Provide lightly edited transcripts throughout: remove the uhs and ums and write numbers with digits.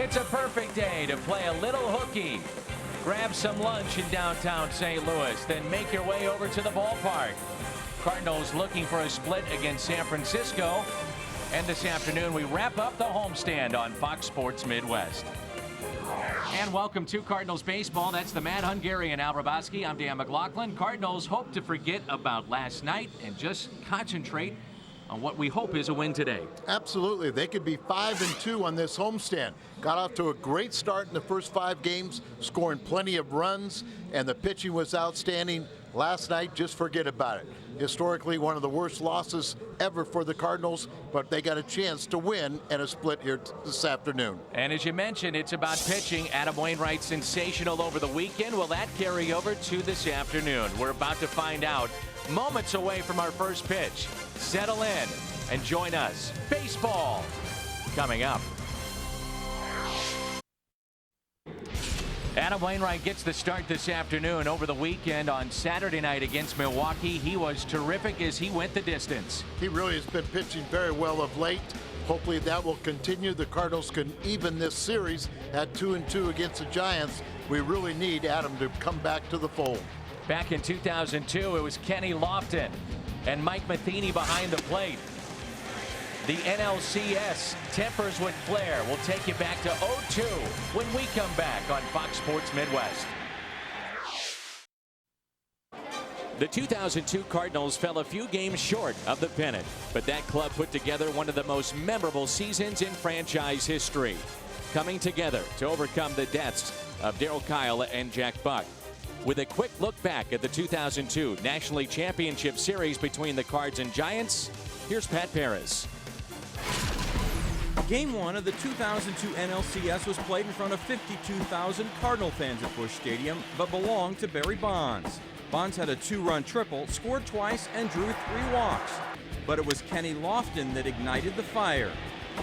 It's a perfect day to play a little hooky. Grab some lunch in downtown St. Louis, then make your way over to the ballpark. Cardinals looking for a split against San Francisco. And this afternoon, we wrap up the homestand on Fox Sports Midwest. And welcome to Cardinals baseball. That's the Mad Hungarian Al Raboski. I'm Dan McLaughlin. Cardinals hope to forget about last night and just concentrate on what we hope is a win today. Absolutely. They could be 5-2 on this homestand. Got off to a great start in the first 5 games, scoring plenty of runs, and the pitching was outstanding. Last night, just forget about it. Historically, one of the worst losses ever for the Cardinals, but they got a chance to win and a split here this afternoon. And as you mentioned, it's about pitching. Adam Wainwright sensational over the weekend. Will that carry over to this afternoon? We're about to find out moments away from our first pitch. Settle in and join us. Baseball coming up. Adam Wainwright gets the start this afternoon. Over the weekend on Saturday night against Milwaukee, he was terrific as he went the distance. He really has been pitching very well of late. Hopefully that will continue. The Cardinals can even this series at 2-2 against the Giants. We really need Adam to come back to the fold. Back in 2002, it was Kenny Lofton and Mike Matheny behind the plate. The NLCS tempers with flair. We'll take you back to 0-2 when we come back on Fox Sports Midwest. The 2002 Cardinals fell a few games short of the pennant, but that club put together one of the most memorable seasons in franchise history, coming together to overcome the deaths of Darryl Kile and Jack Buck. With a quick look back at the 2002 National League Championship Series between the Cards and Giants, here's Pat Paris. Game 1 of the 2002 NLCS was played in front of 52,000 Cardinal fans at Busch Stadium, but belonged to Barry Bonds. Bonds had a 2-run triple, scored twice, and drew 3 walks. But it was Kenny Lofton that ignited the fire.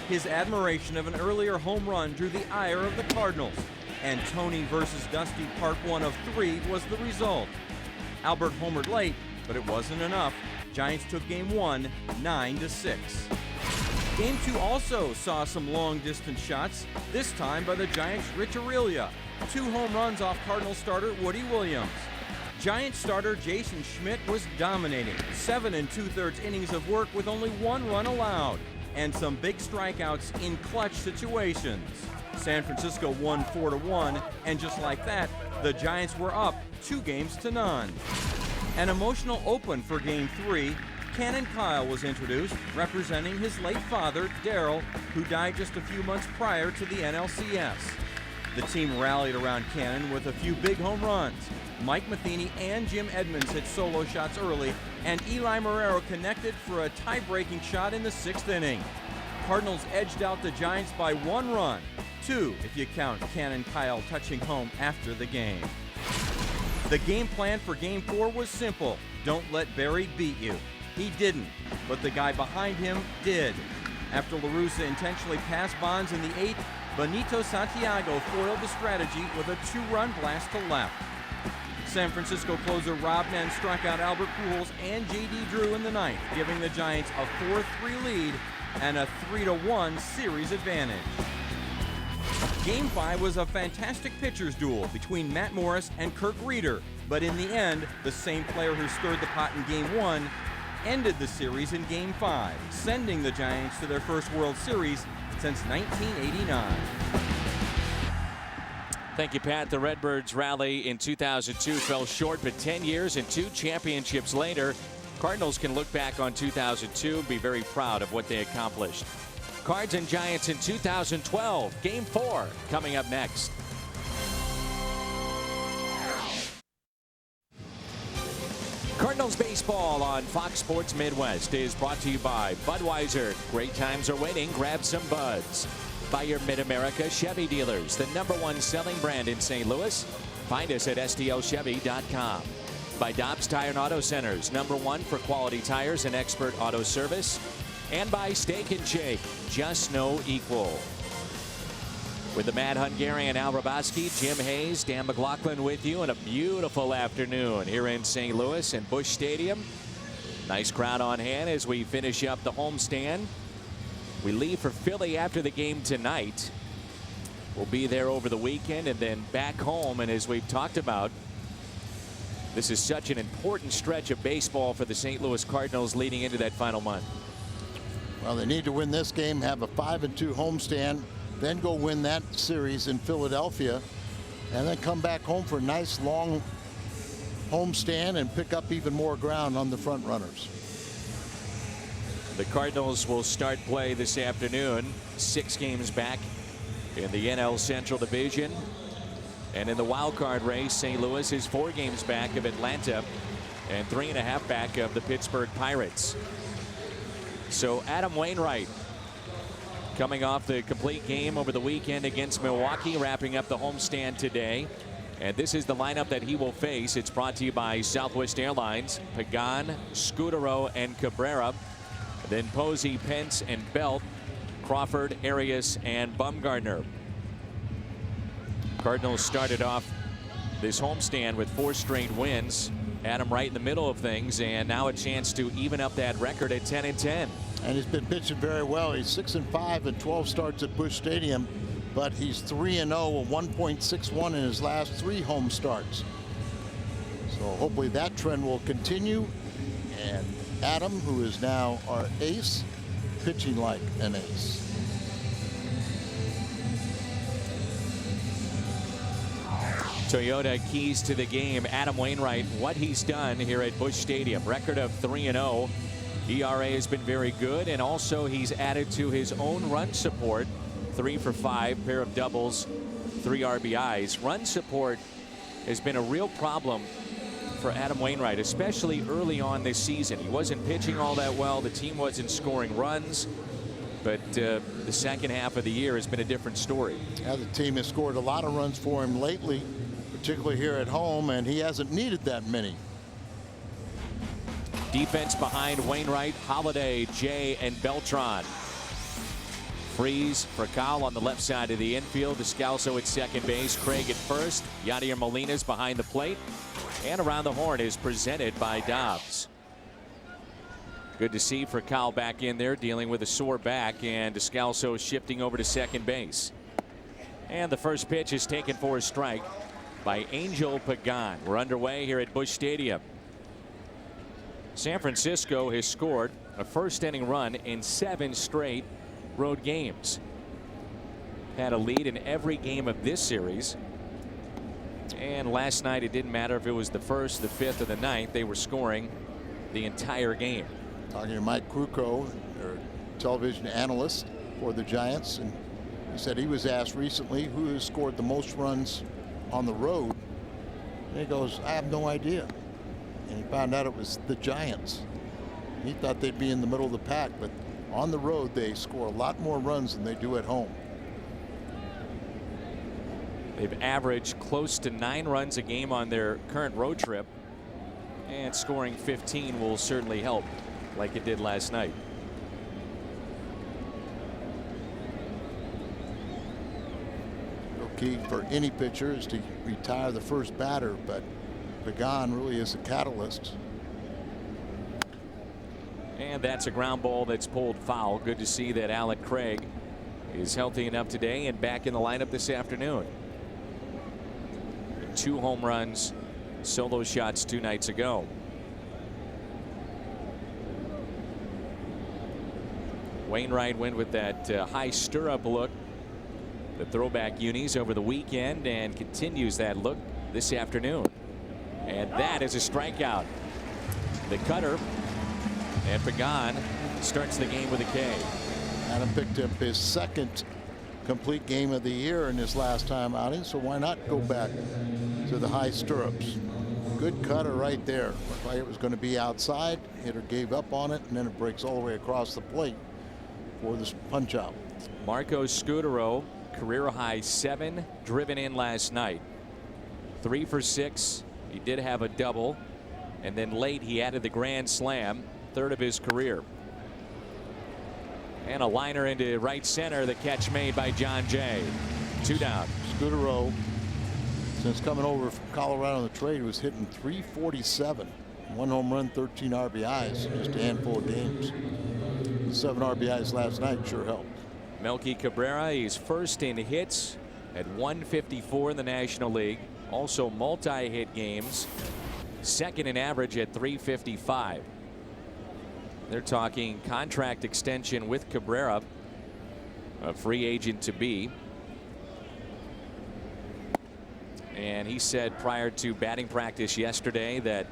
His admiration of an earlier home run drew the ire of the Cardinals, and Tony versus Dusty Part 1 of 3 was the result. Albert homered late, but it wasn't enough. Giants took Game 1, 9-6. Game 2 also saw some long-distance shots, this time by the Giants' Rich Aurelia. 2 home runs off Cardinals starter Woody Williams. Giants starter Jason Schmidt was dominating. 7 2/3 innings of work with only 1 run allowed, and some big strikeouts in clutch situations. San Francisco won 4-1, and just like that, the Giants were up 2-0. An emotional open for Game 3. Cannon Kyle was introduced, representing his late father, Darryl, who died just a few months prior to the NLCS. The team rallied around Cannon with a few big home runs. Mike Matheny and Jim Edmonds hit solo shots early, and Eli Marrero connected for a tie-breaking shot in the 6th inning. Cardinals edged out the Giants by 1 run, 2 if you count Cannon Kyle touching home after the game. The game plan for Game 4 was simple. Don't let Barry beat you. He didn't, but the guy behind him did. After La Russa intentionally passed Bonds in the 8th, Benito Santiago foiled the strategy with a 2-run blast to left. San Francisco closer Rob Nen struck out Albert Pujols and J.D. Drew in the 9th, giving the Giants a 4-3 lead and a 3-1 series advantage. Game 5 was a fantastic pitcher's duel between Matt Morris and Kirk Reeder, but in the end, the same player who stirred the pot in Game 1 ended the series in Game 5, sending the Giants to their first World Series since 1989. Thank you, Pat. The Redbirds' rally in 2002 fell short, but 10 years and 2 championships later, Cardinals can look back on 2002 and be very proud of what they accomplished. Cards and Giants in 2012, Game 4 coming up next. Cardinals baseball on Fox Sports Midwest is brought to you by Budweiser. Great times are waiting. Grab some buds. By your Mid-America Chevy dealers, the #1 selling brand in St. Louis. Find us at stlchevy.com. By Dobbs Tire and Auto Centers, #1 for quality tires and expert auto service. And by Steak and Shake, just no equal. With the Mad Hungarian Al Raboski, Jim Hayes, Dan McLaughlin with you, and a beautiful afternoon here in St. Louis and Busch Stadium. Nice crowd on hand as we finish up the homestand. We leave for Philly after the game tonight. will be there over the weekend and then back home. And as we've talked about, this is such an important stretch of baseball for the St. Louis Cardinals leading into that final month. Well, they need to win this game, have a 5-2 homestand, then go win that series in Philadelphia, and then come back home for a nice long homestand and pick up even more ground on the front runners. The Cardinals will start play this afternoon, 6 games back in the NL Central Division. And in the wild card race, St. Louis is 4 games back of Atlanta and 3.5 back of the Pittsburgh Pirates. So Adam Wainwright coming off the complete game over the weekend against Milwaukee, wrapping up the homestand today. And this is the lineup that he will face. It's brought to you by Southwest Airlines, Pagan, Scudero, and Cabrera. Then Posey, Pence, and Belt, Crawford, Arias, and Bumgarner. Cardinals started off this homestand with 4 straight wins. Adam right in the middle of things, and now a chance to even up that record at 10-10. And he's been pitching very well. He's 6-5 in 12 starts at Busch Stadium, but he's 3-0 with 1.61 in his last 3 home starts. So hopefully that trend will continue. And Adam, who is now our ace, pitching like an ace. Toyota keys to the game. Adam Wainwright, what he's done here at Busch Stadium. Record of 3-0. ERA has been very good, and also he's added to his own run support. 3 for 5, pair of doubles, 3 RBIs. Run support has been a real problem for Adam Wainwright, especially early on this season. He wasn't pitching all that well. The team wasn't scoring runs. But the second half of the year has been a different story. Yeah, the team has scored a lot of runs for him lately, particularly here at home, and he hasn't needed that many. Defense behind Wainwright, Holiday, Jay, and Beltran. Freeze for Kyle on the left side of the infield. Descalso at second base. Craig at first. Yadier Molina's behind the plate. And around the horn is presented by Dobbs. Good to see for Kyle back in there dealing with a sore back, and Descalso shifting over to second base. And the first pitch is taken for a strike by Angel Pagan. We're underway here at Busch Stadium. San Francisco has scored a first inning run in 7 straight road games. Had a lead in every game of this series. And last night it didn't matter if it was the 1st, the 5th, or the 9th. They were scoring the entire game. Talking to Mike Krukow, their television analyst for the Giants, and he said he was asked recently who has scored the most runs on the road. And he goes, I have no idea. And he found out it was the Giants. He thought they'd be in the middle of the pack, but on the road they score a lot more runs than they do at home. They've averaged close to 9 runs a game on their current road trip, and scoring 15 will certainly help, like it did last night. Key for any pitcher is to retire the first batter, but Pagan really is a catalyst. And that's a ground ball that's pulled foul. Good to see that Alec Craig is healthy enough today and back in the lineup this afternoon. 2 home runs, solo shots 2 nights ago. Wainwright went with that high stirrup look, the throwback unis over the weekend, and continues that look this afternoon. And that is a strikeout. The cutter, and Pagan starts the game with a K. Adam picked up his 2nd complete game of the year in his last time outing, so why not go back to the high stirrups? Good cutter right there. Looked like it was going to be outside. Hitter gave up on it, and then it breaks all the way across the plate for this punch out. Marco Scudero, career high 7 driven in last night. 3 for 6. He did have a double, and then late he added the grand slam, 3rd of his career. And a liner into right center. The catch made by John Jay. 2 down. Scudero, since coming over from Colorado on the trade, was hitting .347. 1 home run, 13 RBIs, just a handful of games. 7 RBIs last night sure helped. Melky Cabrera, he's 1st in hits, at 154 in the National League. Also multi-hit games. Second in average at 355. They're talking contract extension with Cabrera, a free agent to be. And he said prior to batting practice yesterday that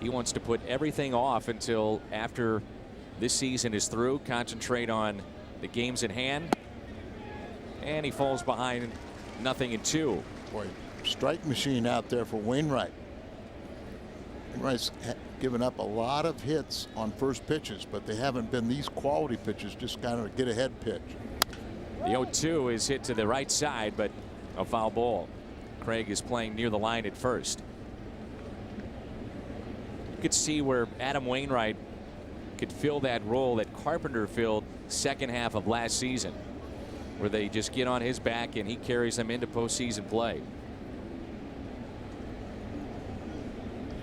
he wants to put everything off until after this season is through, concentrate on the games at hand. And he falls behind 0-2. Boy, strike machine out there for Wainwright. Wainwright's given up a lot of hits on first pitches, but they haven't been these quality pitches, just kind of get ahead pitch. The 0-2 is hit to the right side, but a foul ball. Craig is playing near the line at first. You could see where Adam Wainwright could fill that role that Carpenter filled second half of last season, where they just get on his back and he carries them into postseason play.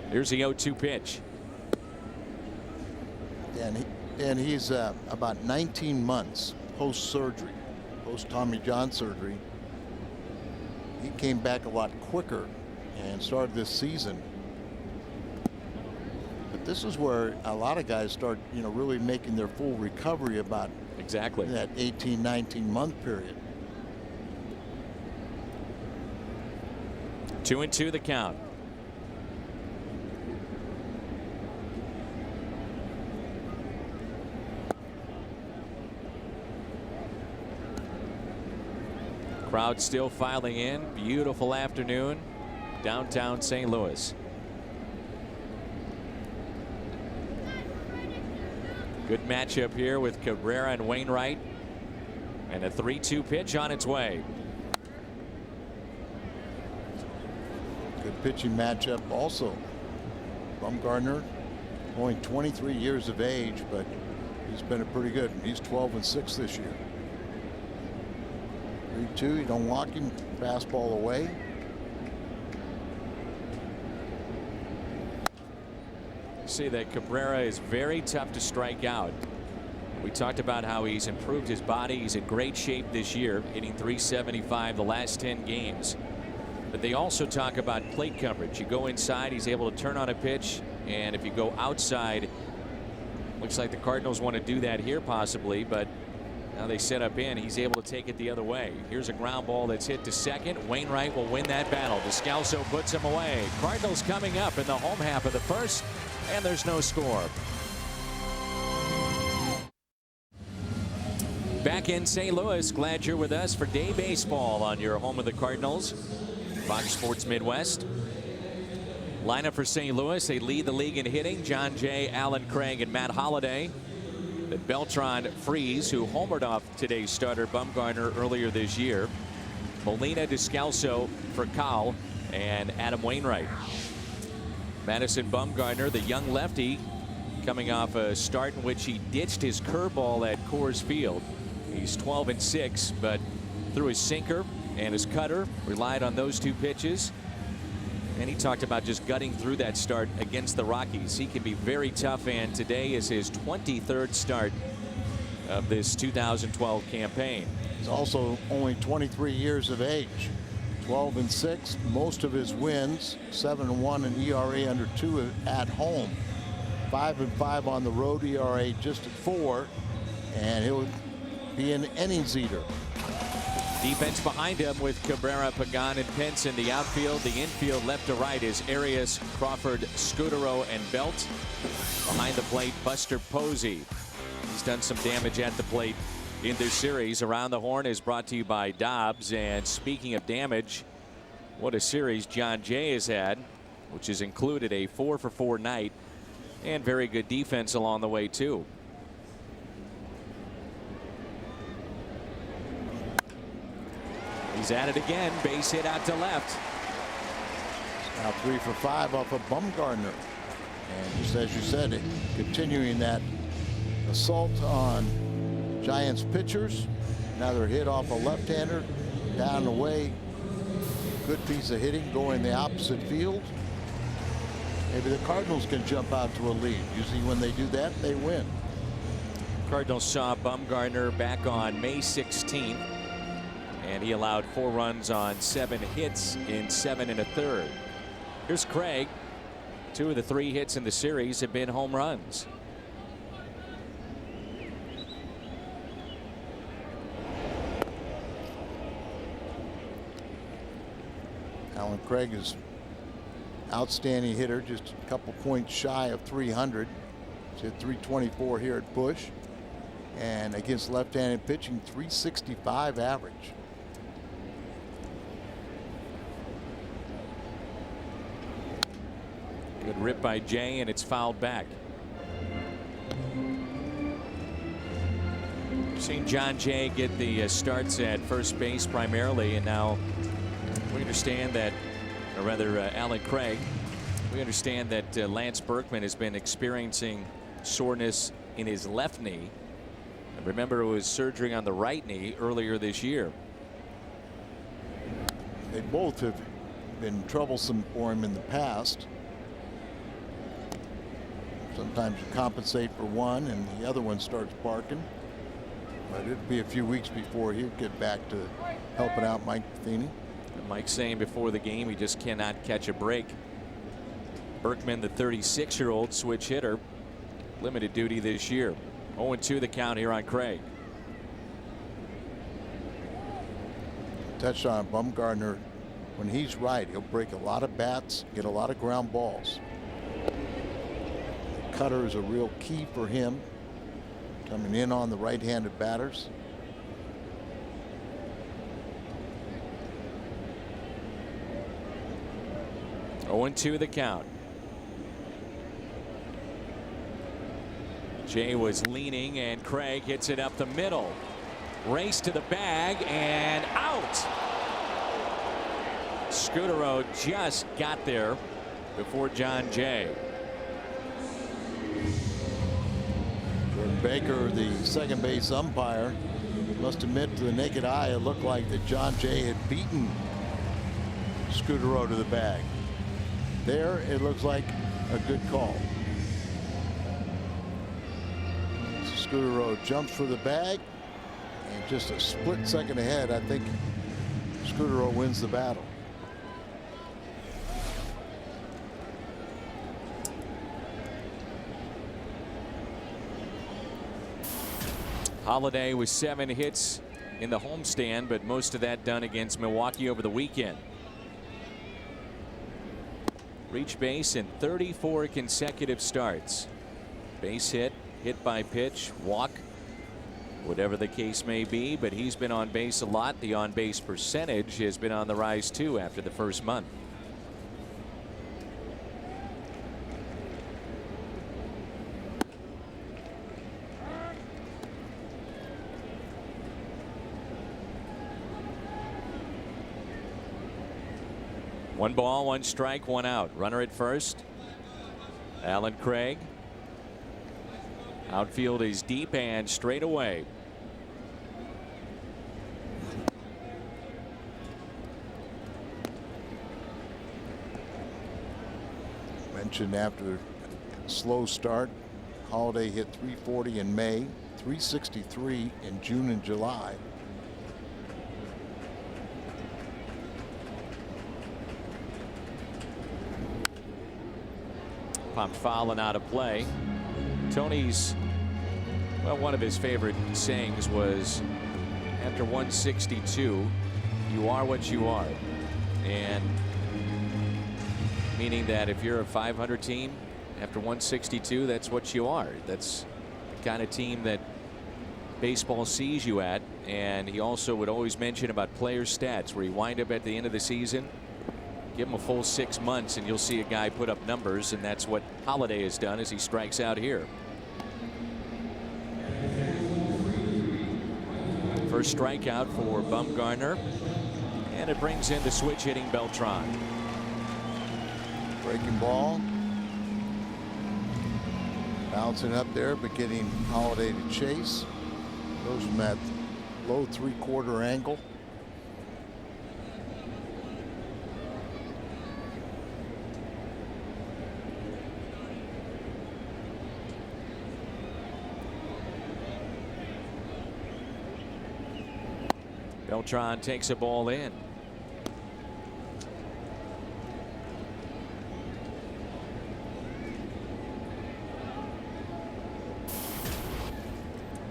Here's the 0-2 pitch. And he's about 19 months post surgery, post Tommy John surgery. He came back a lot quicker and started this season. But this is where a lot of guys start, really making their full recovery about exactly that 18, 19 month period. 2-2 the count. Crowd still filing in. Beautiful afternoon downtown St. Louis. Good matchup here with Cabrera and Wainwright. And a 3-2 pitch on its way. Good pitching matchup also. Bumgarner, only 23 years of age, but he's been pretty good. He's 12-6 this year. 3-2, you don't walk him, fastball away. See that Cabrera is very tough to strike out. We talked about how he's improved his body. He's in great shape this year, hitting .375 the last 10 games. But they also talk about plate coverage. You go inside, he's able to turn on a pitch, and if you go outside, looks like the Cardinals want to do that here possibly, but now they set up in. He's able to take it the other way. Here's a ground ball that's hit to second. Wainwright will win that battle. Descalso puts him away. Cardinals coming up in the home half of the first, and there's no score. Back in St. Louis, glad you're with us for day baseball on your home of the Cardinals, Fox Sports Midwest. Lineup for St. Louis, they lead the league in hitting. John Jay, Alan Craig, and Matt Holliday. But Beltran, Freeze, who homered off today's starter Bumgarner earlier this year. Molina, Descalso, Furcal, and Adam Wainwright. Madison Bumgarner, the young lefty, coming off a start in which he ditched his curveball at Coors Field. He's 12-6, but threw his sinker and his cutter, relied on those two pitches. And he talked about just gutting through that start against the Rockies. He can be very tough, and today is his 23rd start of this 2012 campaign. He's also only 23 years of age. 12-6, most of his wins, 7-1 in ERA under 2 at home. 5-5 on the road, ERA just at 4, and he'll be an innings eater. Defense behind him with Cabrera, Pagan, and Pence in the outfield. The infield left to right is Arias, Crawford, Scudero, and Belt. Behind the plate, Buster Posey. He's done some damage at the plate in this series. Around the Horn is brought to you by Dobbs. And speaking of damage, what a series John Jay has had, which has included a 4-for-4 night and very good defense along the way too. He's at it again. Base hit out to left. Now 3 for 5 off of Bumgarner. And just as you said, continuing that assault on Giants pitchers. Another hit off a left-hander. Down and away. Good piece of hitting going the opposite field. Maybe the Cardinals can jump out to a lead. Usually when they do that, they win. Cardinals saw Bumgarner back on May 16th. And he allowed 4 runs on 7 hits in 7 1/3. Here's Craig. 2 of the 3 hits in the series have been home runs. Alan Craig is outstanding hitter, just a couple points shy of 300. He's hit 324 here at Busch, and against left-handed pitching, 365 average. Good rip by Jay, and it's fouled back. We've seen John Jay get the starts at first base primarily, and now we understand that, or rather Alan Craig, we understand that Lance Berkman has been experiencing soreness in his left knee. And remember, it was surgery on the right knee earlier this year. They both have been troublesome for him in the past. Sometimes you compensate for one and the other one starts barking. But it'd be a few weeks before he'd get back to helping out Mike Matheny. Mike saying before the game he just cannot catch a break. Berkman, the 36-year-old switch hitter, limited duty this year. 0-2 the count here on Craig. Touched on Bumgarner. When he's right, he'll break a lot of bats, get a lot of ground balls. The cutter is a real key for him, coming in on the right-handed batters. Oh, 0-2 the count. Jay was leaning, and Craig hits it up the middle. Race to the bag and out. Scudero just got there before John Jay. Jordan Baker, the second base umpire, must admit to the naked eye it looked like that John Jay had beaten Scudero to the bag. There it looks like a good call. Scudero jumps for the bag, and just a split second ahead, I think Scudero wins the battle. Holiday with 7 hits in the homestand, but most of that done against Milwaukee over the weekend. Reached base in 34 consecutive starts. Base hit, hit by pitch, walk, whatever the case may be, but he's been on base a lot. The on base percentage has been on the rise too after the first month. One ball, 1 strike, 1 out. Runner at first. Alan Craig. Outfield is deep and straight away. Mentioned after a slow start, Holiday hit 340 in May, 363 in June and July. Popped foul and out of play. Tony's, well, one of his favorite sayings was, after 162, you are what you are. And meaning that if you're a 500 team, after 162, that's what you are. That's the kind of team that baseball sees you at. And he also would always mention about player stats, where you wind up at the end of the season, give him a full 6 months and you'll see a guy put up numbers, and that's what Holiday has done as he strikes out here. First strikeout for Bumgarner, and it brings in the switch hitting Beltran. Breaking ball. Bouncing up there, but getting Holiday to chase. Goes from that low 3/4 angle. Beltran takes a ball in.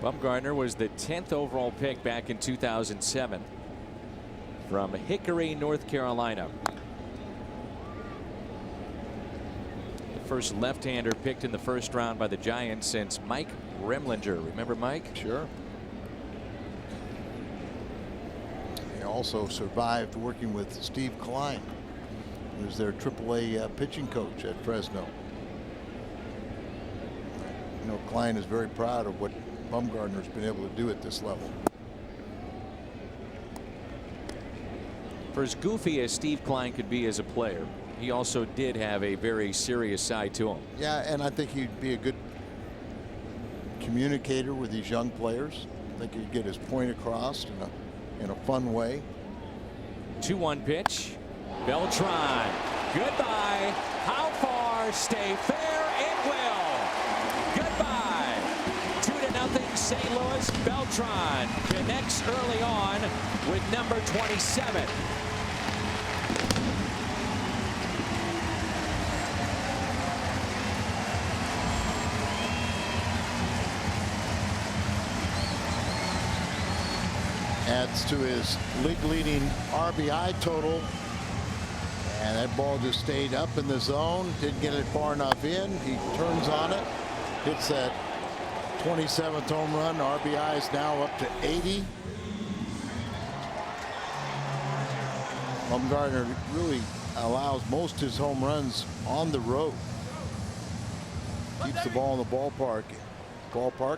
Bumgarner was the 10th overall pick back in 2007 from Hickory, North Carolina. The first left-hander picked in the first round by the Giants since Mike Remlinger. Remember Mike? Sure. He also survived working with Steve Klein, who was their AAA pitching coach at Fresno. You know, Klein is very proud of what Bumgarner's been able to do at this level. For as goofy as Steve Klein could be as a player, he also did have a very serious side to him. Yeah, and I think he'd be a good communicator with these young players. I think he'd get his point across in a fun way. 2-1 pitch. Beltran. Goodbye. How far? Stay fair. It will. Goodbye. 2-0 St. Louis. Beltran connects early on with number 27. Adds to his league-leading RBI total. And that ball just stayed up in the zone. Didn't get it far enough in. He turns on it. Hits that 27th home run. RBI is now up to 80. Bumgarner really allows most of his home runs on the road. Keeps the ball in the ballpark.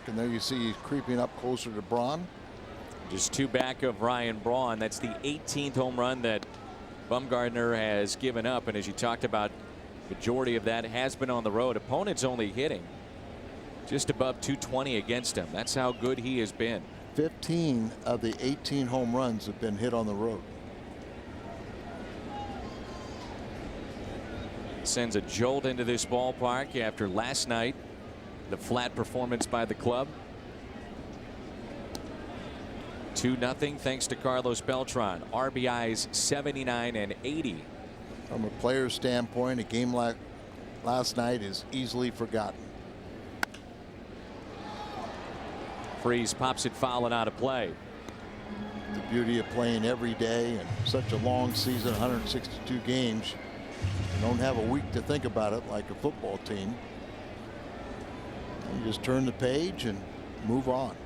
And there you see he's creeping up closer to Braun. Just 2 back of Ryan Braun. That's the 18th home run that Bumgarner has given up. And as you talked about, majority of that has been on the road. Opponents only hitting just above 220 against him. That's how good he has been. 15 of the 18 home runs have been hit on the road. Sends a jolt into this ballpark after last night, the flat performance by the club. 2-0 thanks to Carlos Beltran. RBIs 79 and 80. From a player's standpoint, a game like last night is easily forgotten. Freeze pops it foul and out of play. The beauty of playing every day and such a long season, 162 games. You don't have a week to think about it like a football team. You just turn the page and move on.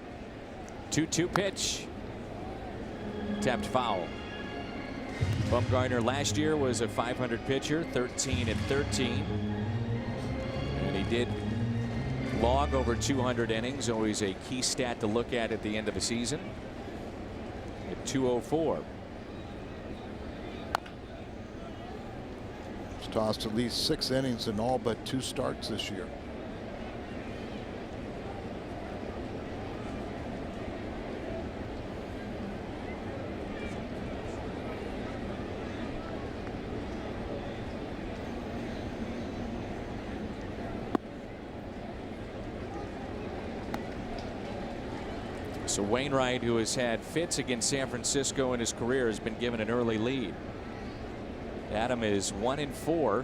2-2 pitch. Tapped foul. Bumgarner last year was a .500 pitcher, 13 and 13. And he did log over 200 innings, always a key stat to look at the end of a season. At 204. He's tossed at least 6 innings in all but 2 starts this year. So Wainwright, who has had fits against San Francisco in his career, has been given an early lead. Adam is 1-4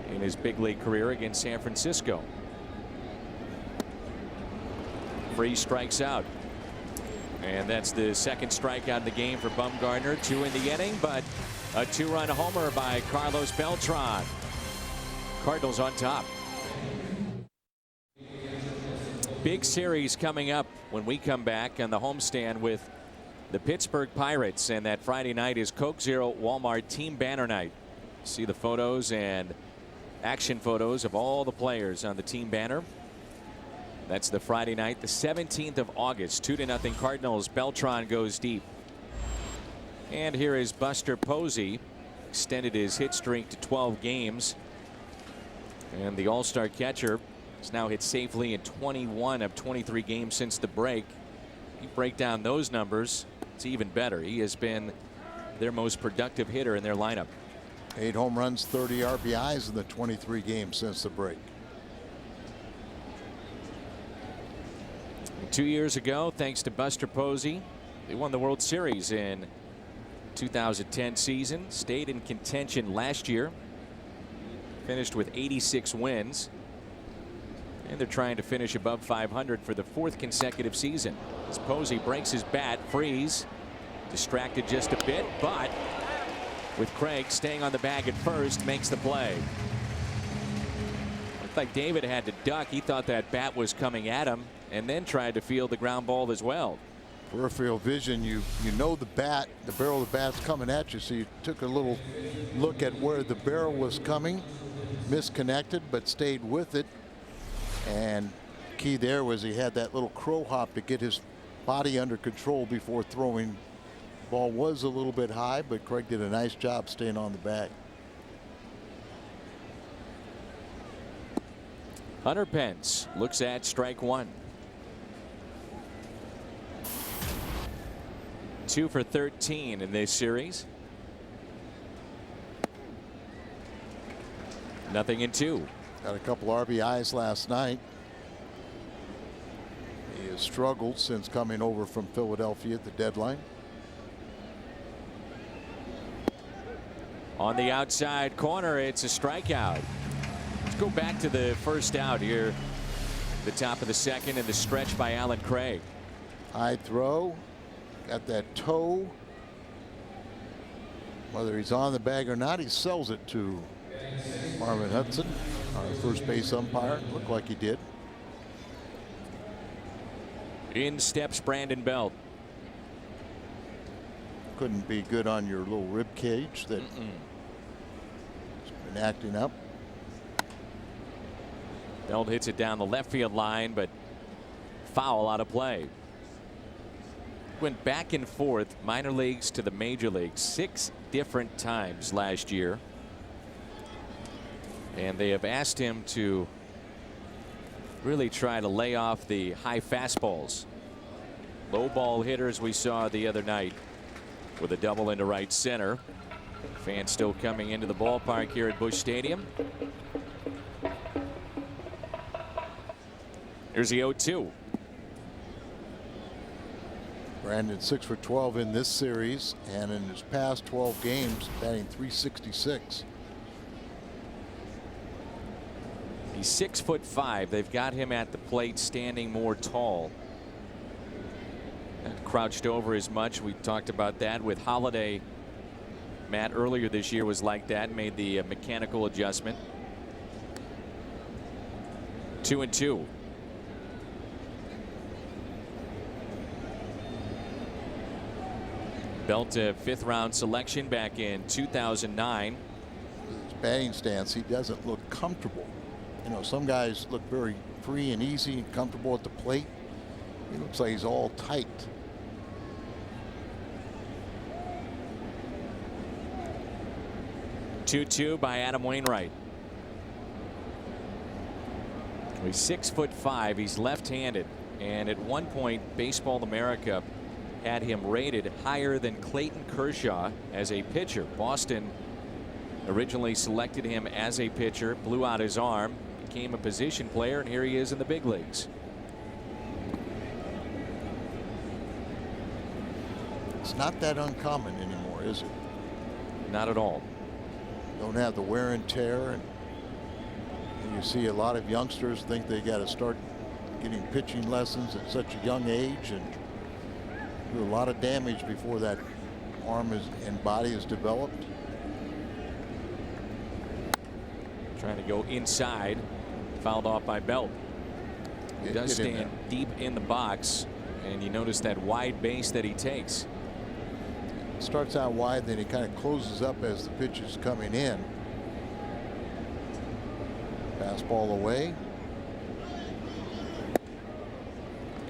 in his big league career against San Francisco. Freeze strikes out. And that's the second strikeout in the game for Bumgarner. 2 in the inning, but a 2-run homer by Carlos Beltran. Cardinals on top. Big series coming up when we come back on the homestand with the Pittsburgh Pirates, and that Friday night is Coke Zero Walmart Team Banner Night. See the photos and action photos of all the players on the team banner. That's the Friday night, the 17th of August. 2-0 Cardinals. Beltran goes deep. And here is Buster Posey. Extended his hit streak to 12 games. And the all-star catcher has now hit safely in 21 of 23 games since the break. You break down those numbers, it's even better. He has been their most productive hitter in their lineup. 8 home runs, 30 RBIs in the 23 games since the break. 2 years ago, thanks to Buster Posey, They won the World Series in 2010 season, stayed in contention last year, finished with 86 wins, and they're trying to finish above 500 for the 4th consecutive season. As Posey breaks his bat, Freeze distracted just a bit, but with Craig staying on the bag at first, makes the play. Looked like David had to duck. He thought that bat was coming at him and then tried to field the ground ball as well. Peripheral vision, you know the barrel of the bat's coming at you, so you took a little look at where the barrel was coming, misconnected, but stayed with it. And key there was he had that little crow hop to get his body under control before throwing. Ball was a little bit high, but Craig did a nice job staying on the bag. Hunter Pence looks at strike one. 2 for 13 in this series. Nothing in 2. Got a couple RBIs last night. He has struggled since coming over from Philadelphia at the deadline. On the outside corner, it's a strikeout. Let's go back to the first out here. The top of the second and the stretch by Alan Craig. High throw. Got that toe. Whether he's on the bag or not, he sells it to Marvin Hudson, our first base umpire. Looked like he did. In steps Brandon Belt. Couldn't be good on your little rib cage that has been acting up. Belt hits it down the left field line, but foul out of play. Went back and forth, minor leagues to the major leagues 6 different times last year. And they have asked him to really try to lay off the high fastballs. Low ball hitters we saw the other night with a double into right center. Fans still coming into the ballpark here at Busch Stadium. Here's the 0-2. Brandon 6 for 12 in this series, and in his past 12 games batting .366. He's 6'5". They've got him at the plate standing more tall. Not crouched over as much. We talked about that with Holiday. Matt earlier this year was like that, made the mechanical adjustment. 2-2. Belt a 5th round selection back in 2009. His batting stance, he doesn't look comfortable. You know, some guys look very free and easy and comfortable at the plate. He looks like he's all tight. Two by Adam Wainwright. He's 6'5". He's left-handed, and at one point Baseball America had him rated higher than Clayton Kershaw as a pitcher. Boston originally selected him as a pitcher, blew out his arm, became a position player, and here he is in the big leagues. It's not that uncommon anymore, is it? Not at all. Don't have the wear and tear, and you see a lot of youngsters think they got to start getting pitching lessons at such a young age and do a lot of damage before that arm and body is developed. Trying to go inside, fouled off by Belt. He does stand deep in the box, and you notice that wide base that he takes. Starts out wide, then he kind of closes up as the pitch is coming in. Fastball away.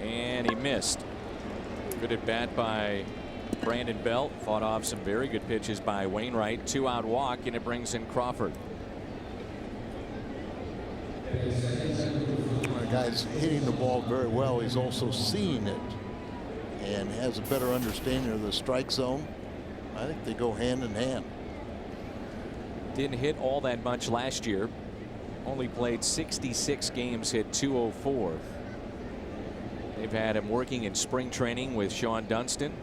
And he missed. Good at bat by Brandon Belt. Fought off some very good pitches by Wainwright. 2-out walk, and it brings in Crawford. The guy's hitting the ball very well. He's also seeing it and has a better understanding of the strike zone. I think they go hand in hand. Didn't hit all that much last year. Only played 66 games, hit .204. They've had him working in spring training with Sean Dunston.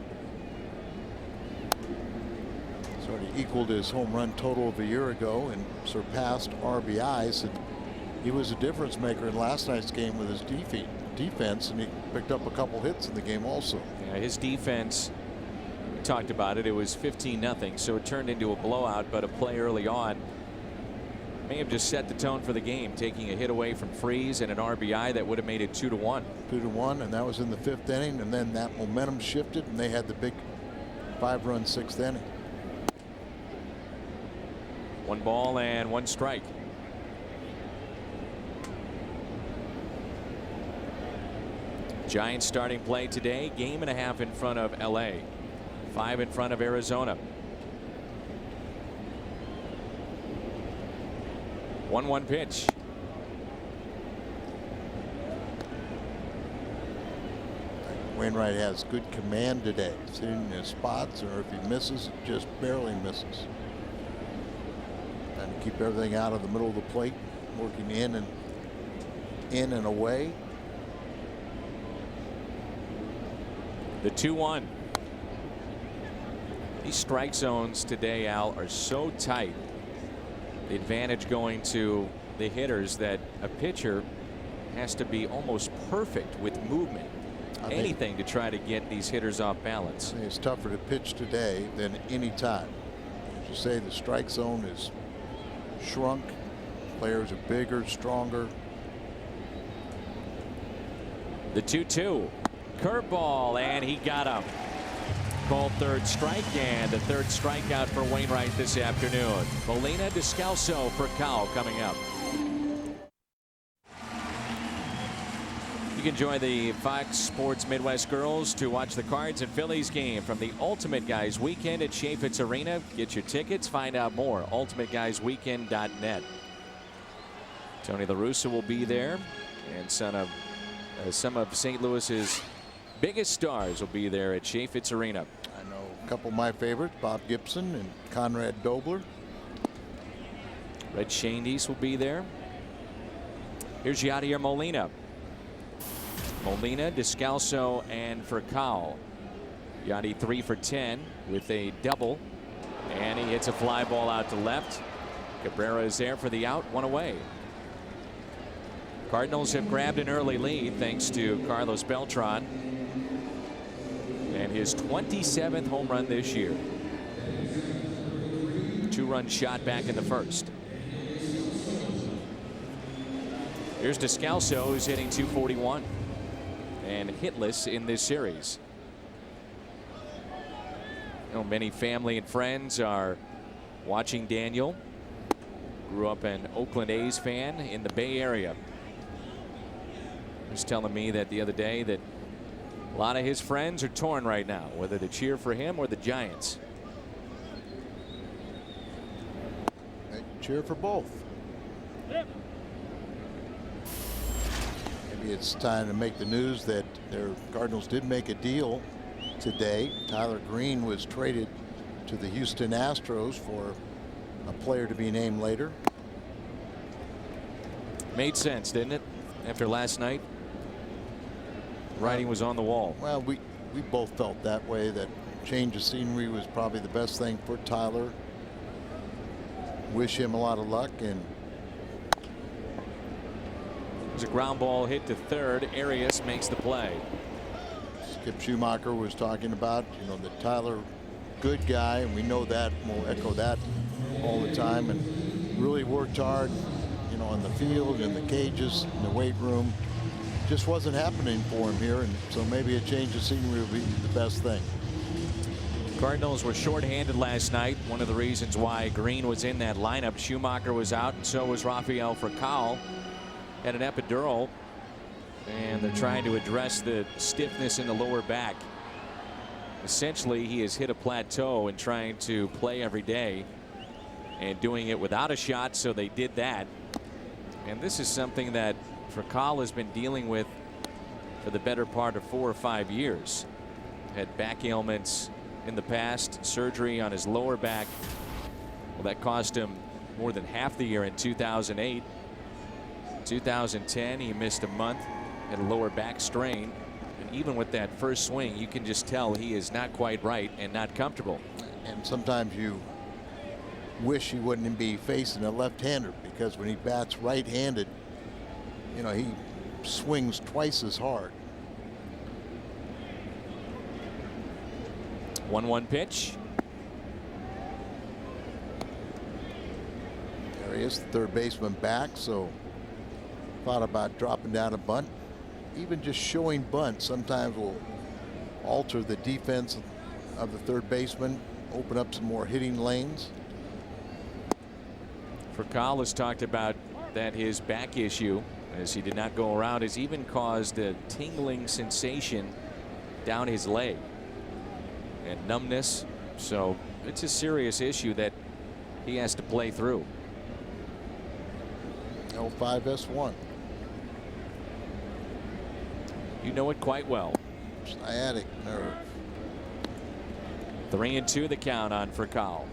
Sort of equaled his home run total of a year ago and surpassed RBIs. And he was a difference maker in last night's game with his defense, and he picked up a couple hits in the game also. Yeah, his defense, we talked about it. It was 15-0, so it turned into a blowout, but a play early on may have just set the tone for the game, taking a hit away from Freese and an RBI that would have made it 2-1. 2-1, and that was in the 5th inning, and then that momentum shifted, and they had the big 5-run 6th inning. 1 ball and 1 strike. Giants starting play today, game and a half in front of LA, 5 in front of Arizona. 1-1 pitch. Wainwright has good command today. He's hitting his spots, or if he misses, it just barely misses. Trying to keep everything out of the middle of the plate, working in and away. The 2-1. These strike zones today, Al, are so tight. The advantage going to the hitters that a pitcher has to be almost perfect with movement. Anything to try to get these hitters off balance. It's tougher to pitch today than any time. As you say, the strike zone is shrunk. Players are bigger, stronger. The 2-2. Curveball, and he got him. Called 3rd strike, and the 3rd strikeout for Wainwright this afternoon. Molina, Descalso for Cal coming up. You can join the Fox Sports Midwest girls to watch the Cards and Phillies game from the Ultimate Guys Weekend at Chaffetz Arena. Get your tickets. Find out more. UltimateGuysWeekend.net. Tony La Russa will be there, and some of St. Louis's biggest stars will be there at Chaffetz Arena. I know a couple of my favorites, Bob Gibson and Conrad Dobler. Red Shandies will be there. Here's Yadier Molina. Molina, Descalso, and Furcal. Yadi 3 for 10 with a double, and he hits a fly ball out to left. Cabrera is there for the out, 1 away. Cardinals have grabbed an early lead thanks to Carlos Beltran and his 27th home run this year. 2-run shot back in the 1st. Here's Descalso, who's hitting .241 and hitless in this series. You know, many family and friends are watching Daniel. Grew up an Oakland A's fan in the Bay Area. He was telling me that the other day that a lot of his friends are torn right now, whether to cheer for him or the Giants. They cheer for both. Maybe it's time to make the news that their Cardinals did make a deal today. Tyler Green was traded to the Houston Astros for a player to be named later. Made sense, didn't it? After last night, writing was on the wall. Well, we both felt that way, that change of scenery was probably the best thing for Tyler. Wish him a lot of luck. And there's a ground ball hit to third. Arias makes the play. Skip Schumacher was talking about, you know, the Tyler, good guy, and we know that. We'll echo that all the time, and really worked hard, you know, on the field, in the cages, in the weight room. Just wasn't happening for him here, and so maybe a change of scenery would be the best thing. Cardinals were shorthanded last night. One of the reasons why Green was in that lineup. Schumacher was out, and so was Rafael Furcal. Had an epidural, and they're trying to address the stiffness in the lower back. Essentially, he has hit a plateau in trying to play every day and doing it without a shot, so they did that. And this is something that Furcal has been dealing with for the better part of 4 or 5 years. Had back ailments in the past, surgery on his lower back. Well, that cost him more than half the year in 2008. 2010, he missed a month, had a lower back strain. And even with that first swing, you can just tell he is not quite right and not comfortable. And sometimes you wish he wouldn't be facing a left-hander, because when he bats right-handed, you know, he swings twice as hard. 1-1 pitch. There he is, the third baseman back, so thought about dropping down a bunt. Even just showing bunt sometimes will alter the defense of the third baseman, open up some more hitting lanes. Furcal has talked about that his back issue, as he did not go around, has even caused a tingling sensation down his leg and numbness. So it's a serious issue that he has to play through. L5S1. You know it quite well. Sciatic nerve. 3-2 the count on Furcal.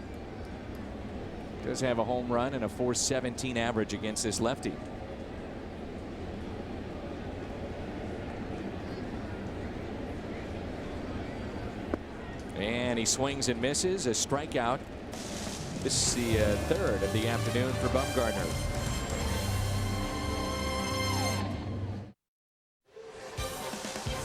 Does have a home run and a .417 average against this lefty. And he swings and misses, a strikeout. This is the third of the afternoon for Bumgarner.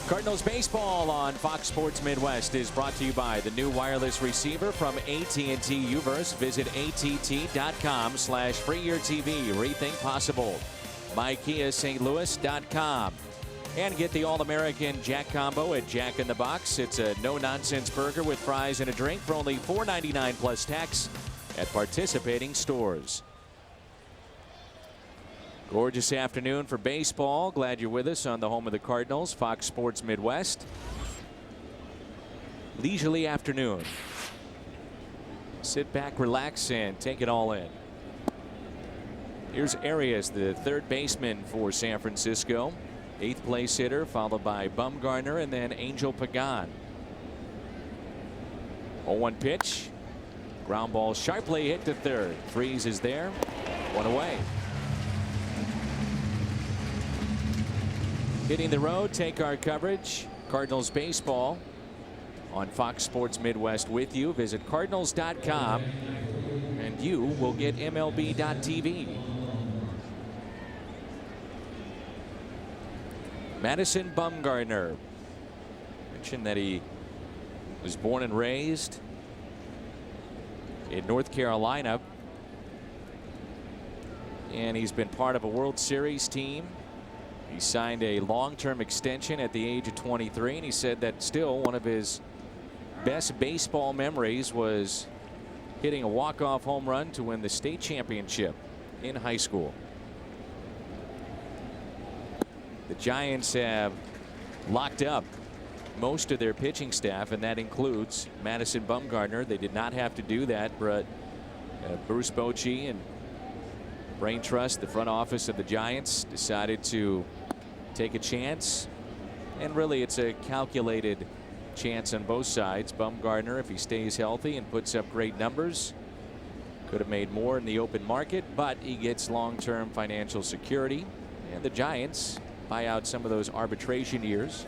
Cardinals baseball on Fox Sports Midwest is brought to you by the new wireless receiver from AT&T Uverse. Visit att.com/freeyourtv. Rethink possible. MyKiaSt.Louis.com. And get the All-American Jack Combo at Jack in the Box. It's a no-nonsense burger with fries and a drink for only $4.99 plus tax at participating stores. Gorgeous afternoon for baseball. Glad you're with us on the home of the Cardinals, Fox Sports Midwest. Leisurely afternoon. Sit back, relax, and take it all in. Here's Arias, the third baseman for San Francisco. 8th place hitter, followed by Bumgarner and then Angel Pagan. 0-1 pitch. Ground ball sharply hit to third. Freeze is there. One away. Hitting the road, take our coverage. Cardinals baseball on Fox Sports Midwest with you. Visit Cardinals.com and you will get MLB.tv. Madison Bumgarner. Mentioned that he was born and raised in North Carolina. And he's been part of a World Series team. He signed a long-term extension at the age of 23, and he said that still one of his best baseball memories was hitting a walk-off home run to win the state championship in high school. The Giants have locked up most of their pitching staff, and that includes Madison Bumgarner. They did not have to do that, but Bruce Bochy and Brain Trust, the front office of the Giants, decided to take a chance, and really it's a calculated chance on both sides. Bumgarner, if he stays healthy and puts up great numbers, could have made more in the open market, but he gets long-term financial security, and the Giants buy out some of those arbitration years,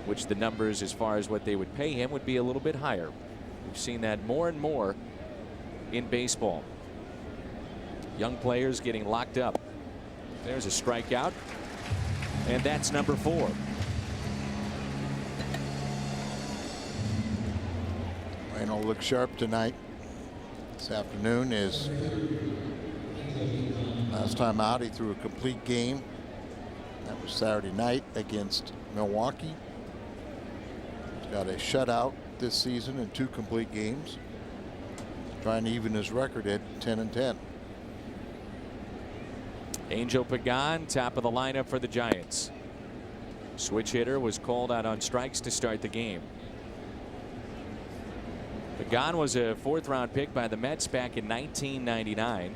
which the numbers as far as what they would pay him would be a little bit higher. We've seen that more and more in baseball. Young players getting locked up. There's a strikeout, and that's number 4. Rain will look sharp tonight. This afternoon is last time out. He threw a complete game. That was Saturday night against Milwaukee. He's got a shutout this season in 2 complete games. Trying to even his record at 10-10. Angel Pagan, top of the lineup for the Giants. Switch hitter was called out on strikes to start the game. Pagan was a 4th-round pick by the Mets back in 1999.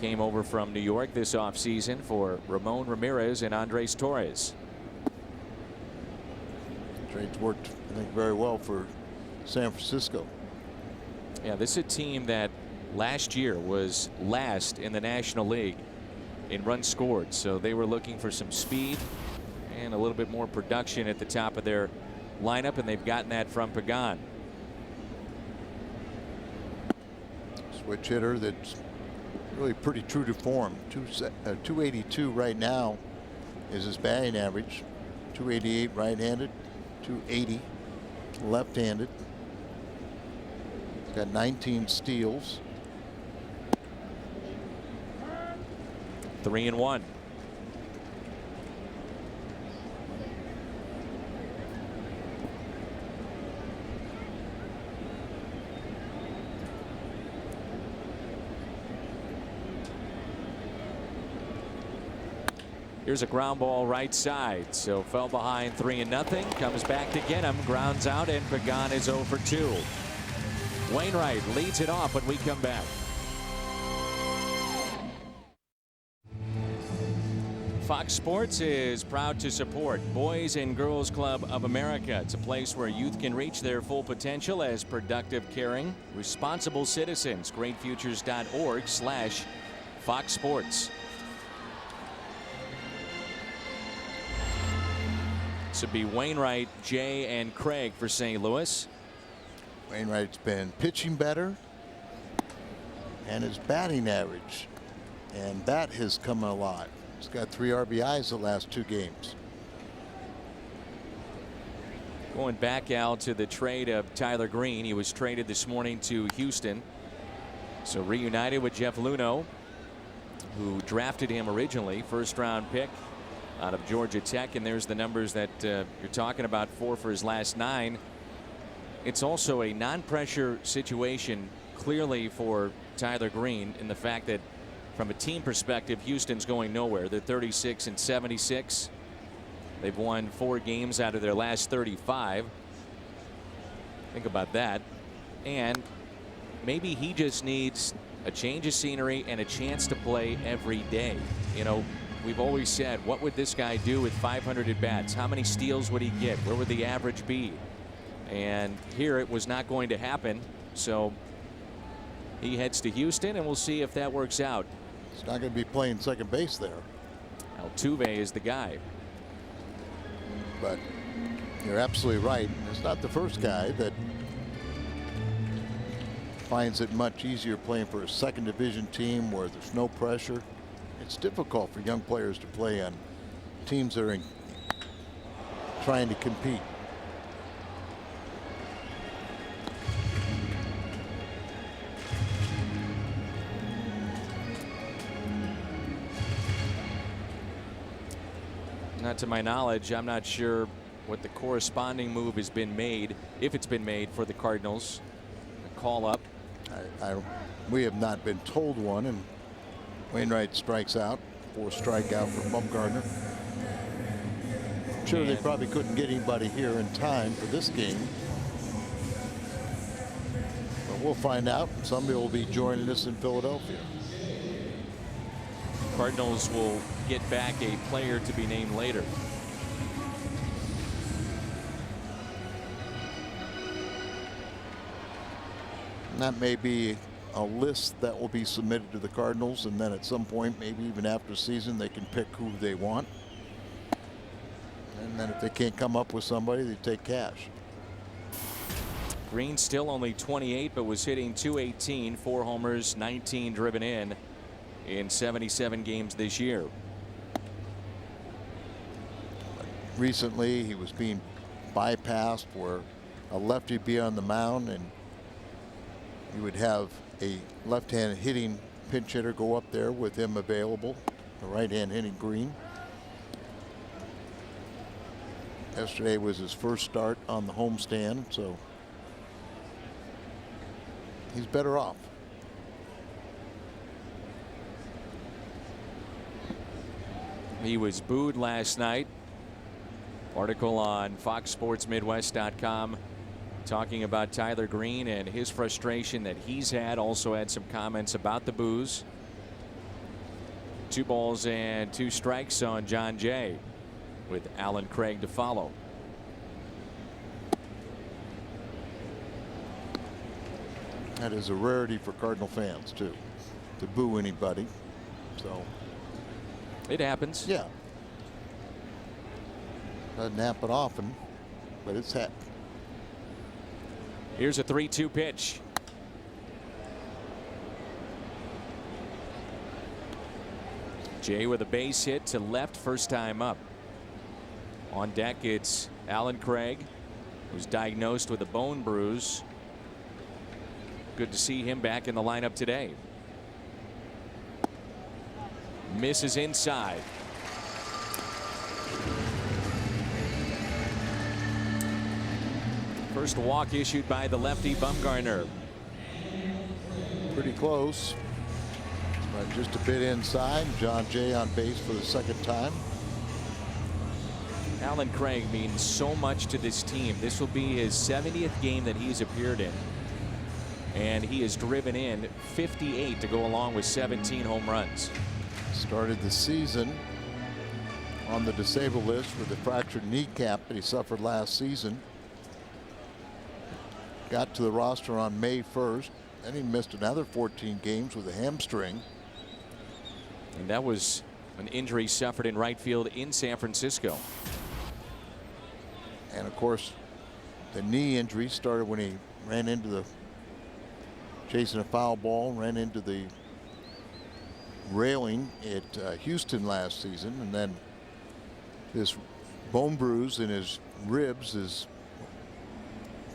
Came over from New York this offseason for Ramon Ramirez and Andres Torres. Trades worked, I think, very well for San Francisco. Yeah, this is a team that last year was last in the National League in runs scored, so they were looking for some speed and a little bit more production at the top of their lineup, and they've gotten that from Pagan. Switch hitter that's really pretty true to form. 282 right now is his batting average. 288 right-handed, 280 left-handed. Got 19 steals. 3-1. Here's a ground ball right side. So fell behind 3-0. Comes back to get him. Grounds out, and Pagan is 0 for 2. Wainwright leads it off when we come back. Fox Sports is proud to support Boys and Girls Club of America. It's a place where youth can reach their full potential as productive, caring, responsible citizens. Greatfutures.org/Fox Sports. This would be Wainwright, Jay, and Craig for St. Louis. Wainwright's been pitching better, and his batting average and bat has come a lot. He's got 3 RBIs the last 2 games. Going back, Al, to the trade of Tyler Green. He was traded this morning to Houston. So reunited with Jeff Luhnow, who drafted him originally, first-round pick out of Georgia Tech. And there's the numbers that you're talking about, 4 for his last 9. It's also a non-pressure situation clearly for Tyler Green, in the fact that from a team perspective, Houston's going nowhere. They're 36-76. They've won 4 games out of their last 35. Think about that. And maybe he just needs a change of scenery and a chance to play every day. You know, we've always said, what would this guy do with 500 at bats? How many steals would he get? Where would the average be? And here it was not going to happen. So he heads to Houston, and we'll see if that works out. He's not going to be playing second base there. Altuve is the guy. But you're absolutely right. It's not the first guy that finds it much easier playing for a second division team where there's no pressure. It's difficult for young players to play on teams that are trying to compete. Not to my knowledge. I'm not sure what the corresponding move has been made, if it's been made, for the Cardinals. A call up. We have not been told one, and Wainwright strikes out. 4th strikeout for Bumgarner. I'm sure they probably couldn't get anybody here in time for this game. But we'll find out. Somebody will be joining us in Philadelphia. Cardinals will get back a player to be named later. And that may be a list that will be submitted to the Cardinals, and then at some point, maybe even after the season, they can pick who they want. And then if they can't come up with somebody, they take cash. Green still only 28, but was hitting .218, 4 homers, 19 driven in 77 games this year. Recently, he was being bypassed where a lefty would be on the mound, and you would have a left-hand hitting pinch hitter go up there with him available, the right-hand hitting Green. Yesterday was his first start on the homestand, so he's better off. He was booed last night. Article on FoxSportsMidwest.com talking about Tyler Green and his frustration that he's had. Also had some comments about the boos. 2 balls and 2 strikes on John Jay, with Alan Craig to follow. That is a rarity for Cardinal fans, too, to boo anybody. So it happens. yeah. Doesn't happen often, but it's happened. Here's a 3-2 pitch. Jay with a base hit to left, first time up. On deck, it's Alan Craig, who's diagnosed with a bone bruise. Good to see him back in the lineup today. Misses inside. First walk issued by the lefty Bumgarner. Pretty close, but just a bit inside. John Jay on base for the second time. Alan Craig means so much to this team. This will be his 70th game that he's appeared in. And he has driven in 58 to go along with 17 home runs. Started the season on the disabled list with a fractured kneecap that he suffered last season. Got to the roster on May 1st. Then he missed another 14 games with a hamstring. And that was an injury suffered in right field in San Francisco. And of course, the knee injury started when he ran into the chasing a foul ball, ran into the railing at Houston last season, and then this bone bruise in his ribs is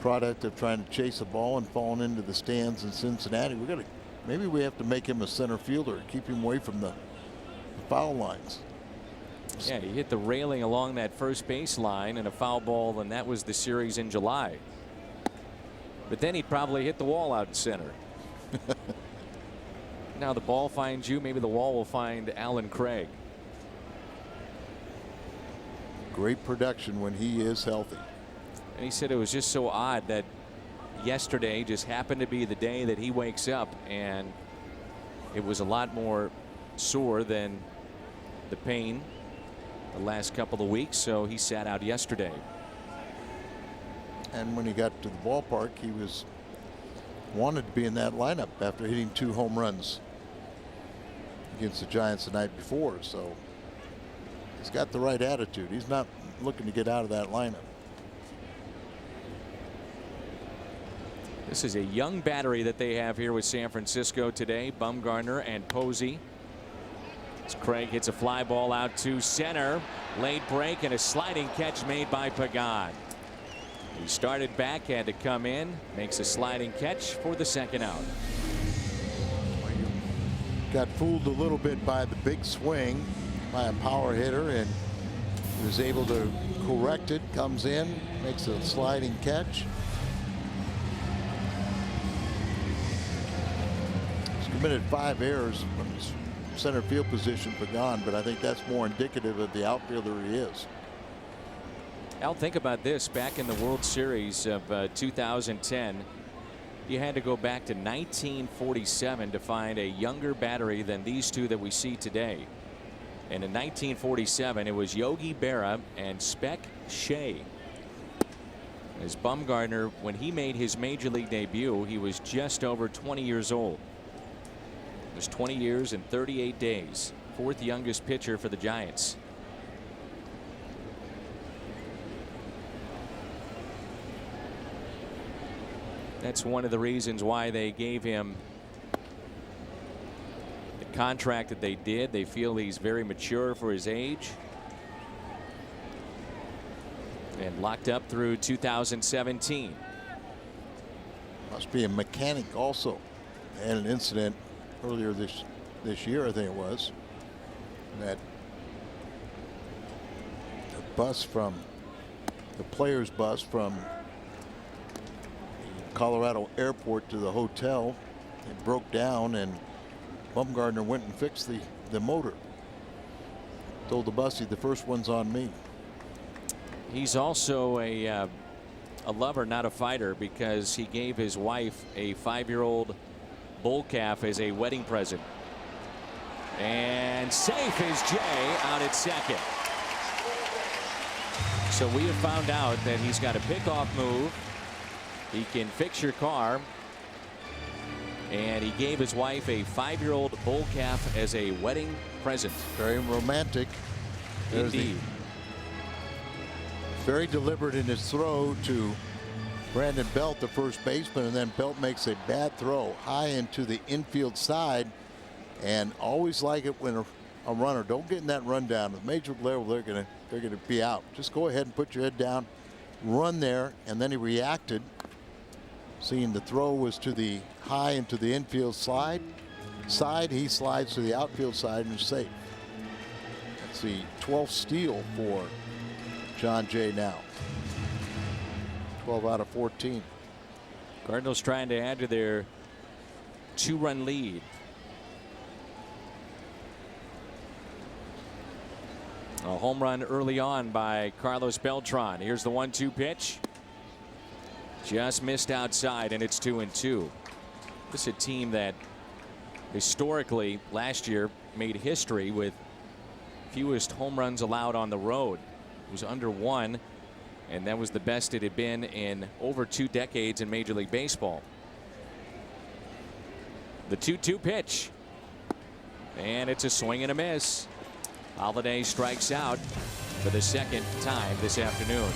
product of trying to chase a ball and falling into the stands in Cincinnati. Maybe we have to make him a center fielder, keep him away from the foul lines. Yeah, he hit the railing along that first base line in a foul ball, and that was the series in July. But then he'd probably hit the wall out in center. Now the ball finds you, maybe the wall will find Alan Craig. Great production when he is healthy. And he said it was just so odd that yesterday just happened to be the day that he wakes up and it was a lot more sore than the pain the last couple of weeks, so he sat out yesterday. And when he got to the ballpark, he wanted to be in that lineup after hitting 2 home runs against the Giants the night before. So he's got the right attitude. He's not looking to get out of that lineup. This is a young battery that they have here with San Francisco today. Bumgarner and Posey. As Craig hits a fly ball out to center. Late break and a sliding catch made by Pagan. He started back, had to come in, makes a sliding catch for the second out. Got fooled a little bit by the big swing by a power hitter and was able to correct it. Comes in, makes a sliding catch. He's committed 5 errors from his center field position, Pagan, but I think that's more indicative of the outfielder he is. Al, think about this. Back in the World Series of 2010, you had to go back to 1947 to find a younger battery than these two that we see today. And in 1947, it was Yogi Berra and Spec Shea. As Bumgarner, when he made his major league debut, he was just over 20 years old. It was 20 years and 38 days. 4th youngest pitcher for the Giants. That's one of the reasons why they gave him the contract that they did. They feel he's very mature for his age. And locked up through 2017. Must be a mechanic also. They had an incident earlier this year, I think it was, that the players bus from Colorado airport to the hotel, it broke down, and Bumgarner went and fixed the motor. Told the bussie, the first one's on me. He's also a lover, not a fighter, because he gave his wife a 5-year-old bull calf as a wedding present. And safe is Jay out at second. So we have found out that he's got a pickoff move. He can fix your car. And he gave his wife a 5-year-old bull calf as a wedding present. Very romantic. There's Indeed. very deliberate in his throw to Brandon Belt, the first baseman, and then Belt makes a bad throw high into the infield side. And always like it when a runner, don't get in that run down. At the major league level, they're gonna be out. Just go ahead and put your head down, run there. And then he reacted, seeing the throw was to the high into the infield side. He slides to the outfield side and is safe. That's the 12th steal for John Jay now. 12 out of 14. Cardinals trying to add to their 2-run lead. A home run early on by Carlos Beltran. Here's the 1-2 pitch. Just missed outside, and it's 2-2. This is a team that historically last year made history with fewest home runs allowed on the road. It was under 1, and that was the best it had been in over 2 decades in Major League Baseball. The 2-2 pitch, and it's a swing and a miss. Holiday strikes out for the second time this afternoon.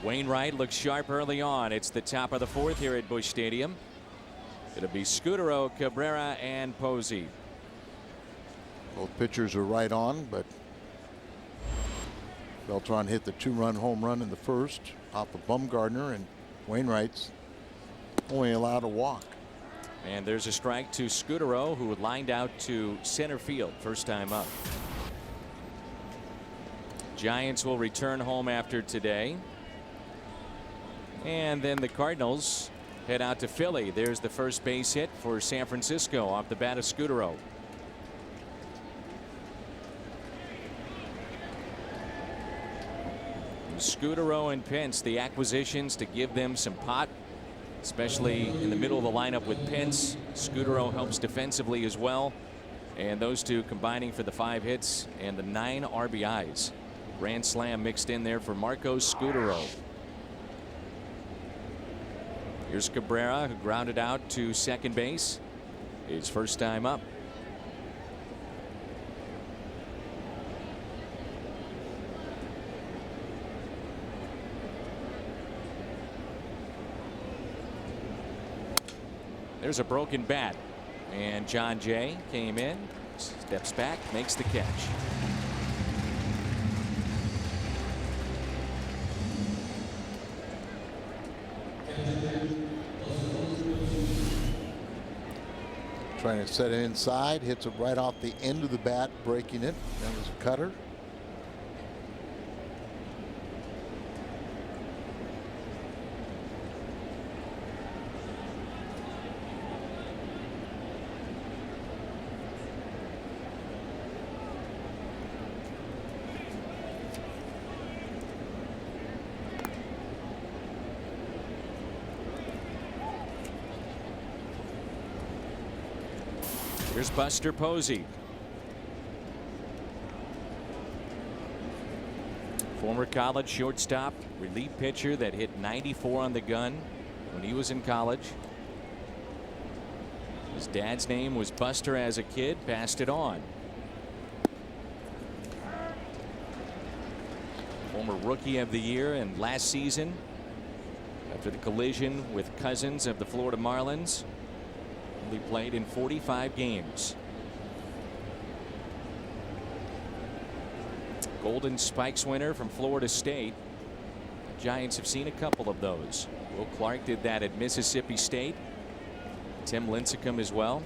Wainwright looks sharp early on. It's the top of the 4th here at Busch Stadium. It'll be Scutaro, Cabrera, and Posey. Both pitchers are right on, but Beltran hit the 2-run home run in the first off of Bumgarner, and Wainwright's only allowed a walk. And there's a strike to Scutaro, who lined out to center field first time up. Giants will return home after today. And then the Cardinals head out to Philly. There's the first base hit for San Francisco off the bat of Scutaro. Scutaro and Pence, the acquisitions to give them some pop, especially in the middle of the lineup with Pence. Scutaro helps defensively as well, and those two combining for the 5 hits and the 9 RBIs. Grand slam mixed in there for Marcos Scutaro. Here's Cabrera, who grounded out to second base. His first time up. There's a broken bat, and John Jay came in, steps back, makes the catch. Trying to set it inside, hits it right off the end of the bat, breaking it. That was a cutter. Here's Buster Posey. Former college shortstop, relief pitcher that hit 94 on the gun when he was in college. His dad's name was Buster as a kid, passed it on. Former rookie of the year and last season after the collision with Cousins of the Florida Marlins. He played in 45 games. Golden Spikes winner from Florida State. The Giants have seen a couple of those. Will Clark did that at Mississippi State. Tim Lincecum as well.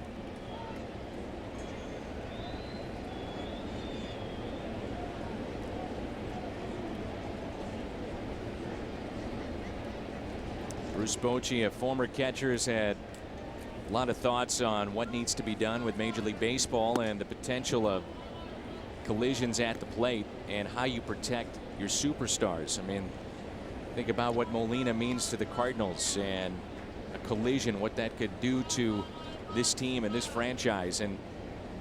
Bruce Bochy, a former catcher, has had a lot of thoughts on what needs to be done with Major League Baseball and the potential of collisions at the plate and how you protect your superstars. I mean, think about what Molina means to the Cardinals and a collision, what that could do to this team and this franchise. And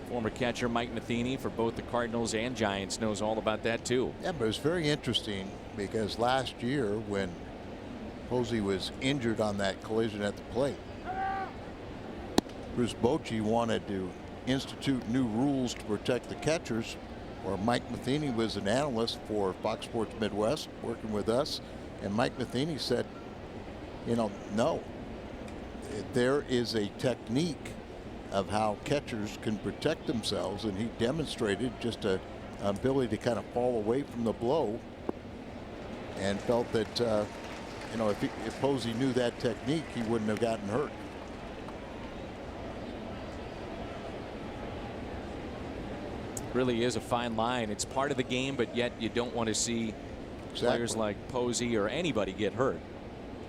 former catcher Mike Matheny for both the Cardinals and Giants knows all about that too. Yeah, but it was very interesting because last year when Posey was injured on that collision at the plate, Bruce Bochy wanted to institute new rules to protect the catchers, where Mike Matheny was an analyst for Fox Sports Midwest working with us, and Mike Matheny said, you know, no, there is a technique of how catchers can protect themselves, and he demonstrated just a ability to kind of fall away from the blow, and felt that you know, if Posey knew that technique, he wouldn't have gotten hurt. Really is a fine line. It's part of the game, but yet you don't want to see players like Posey or anybody get hurt.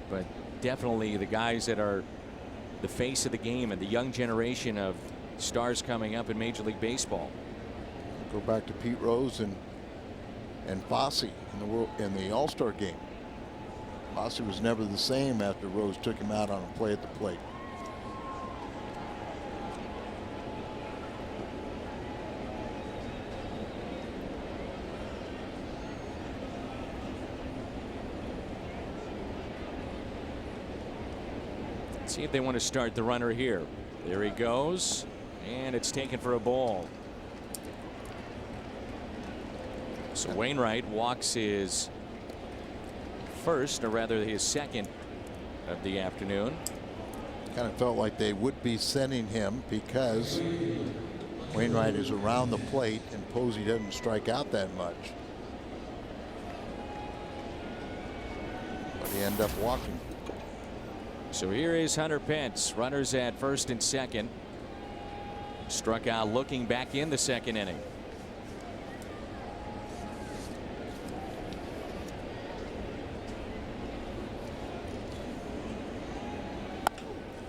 But definitely the guys that are the face of the game and the young generation of stars coming up in Major League Baseball. Go back to Pete Rose and Fosse in the All-Star game. Fosse was never the same after Rose took him out on a play at the plate. See if they want to start the runner here. There he goes, and it's taken for a ball. So Wainwright walks his first, or rather his second of the afternoon. Kind of felt like they would be sending him because Wainwright is around the plate and Posey doesn't strike out that much. But he ended up walking. So here is Hunter Pence. Runners at first and second. Struck out looking back in the second inning.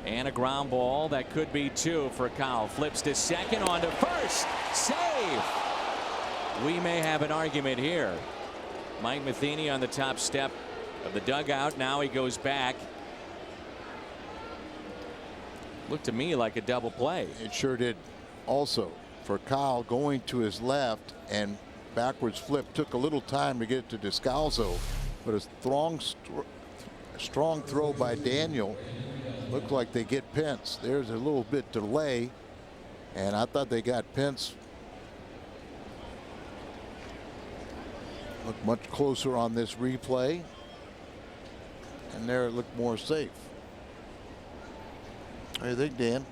And a ground ball that could be two for Kyle. Flips to second, on to first. Save. We may have an argument here. Mike Matheny on the top step of the dugout. Now he goes back. Looked to me like a double play. It sure did. Also, for Kyle going to his left and backwards flip took a little time to get it to Descalso, but a strong throw by Daniel. Looked like they get Pence. There's a little bit delay, and I thought they got Pence. Looked much closer on this replay, and there it looked more safe. What do you think, Dan?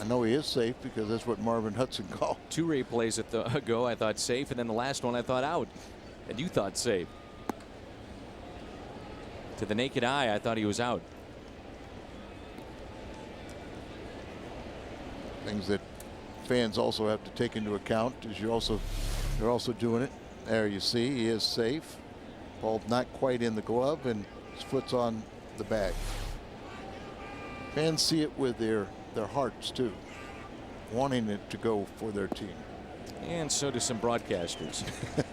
I know he is safe because that's what Marvin Hudson called. Two replays ago I thought safe, and then the last one I thought out, and you thought safe. To the naked eye, I thought he was out. Things that fans also have to take into account is they're also doing it. There you see he is safe. Ball not quite in the glove, and his foot's on the bag. Fans see it with their hearts too, wanting it to go for their team. And so do some broadcasters.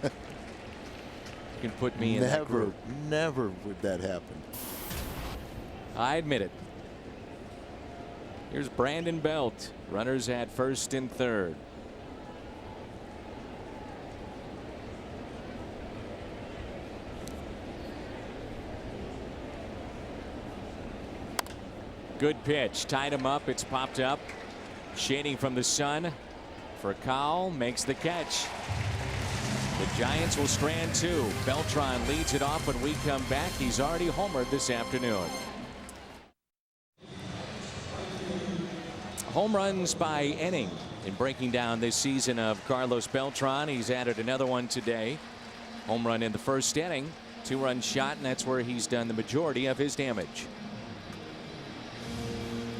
You can put me in that group. Never would that happen. I admit it. Here's Brandon Belt. Runners at first and third. Good pitch. Tied him up. It's popped up. Shading from the sun for Kyle. Makes the catch. The Giants will strand two. Beltran leads it off when we come back. He's already homered this afternoon. Home runs by inning in breaking down this season of Carlos Beltran. He's added another one today. Home run in the first inning. Two-run shot, and that's where he's done the majority of his damage.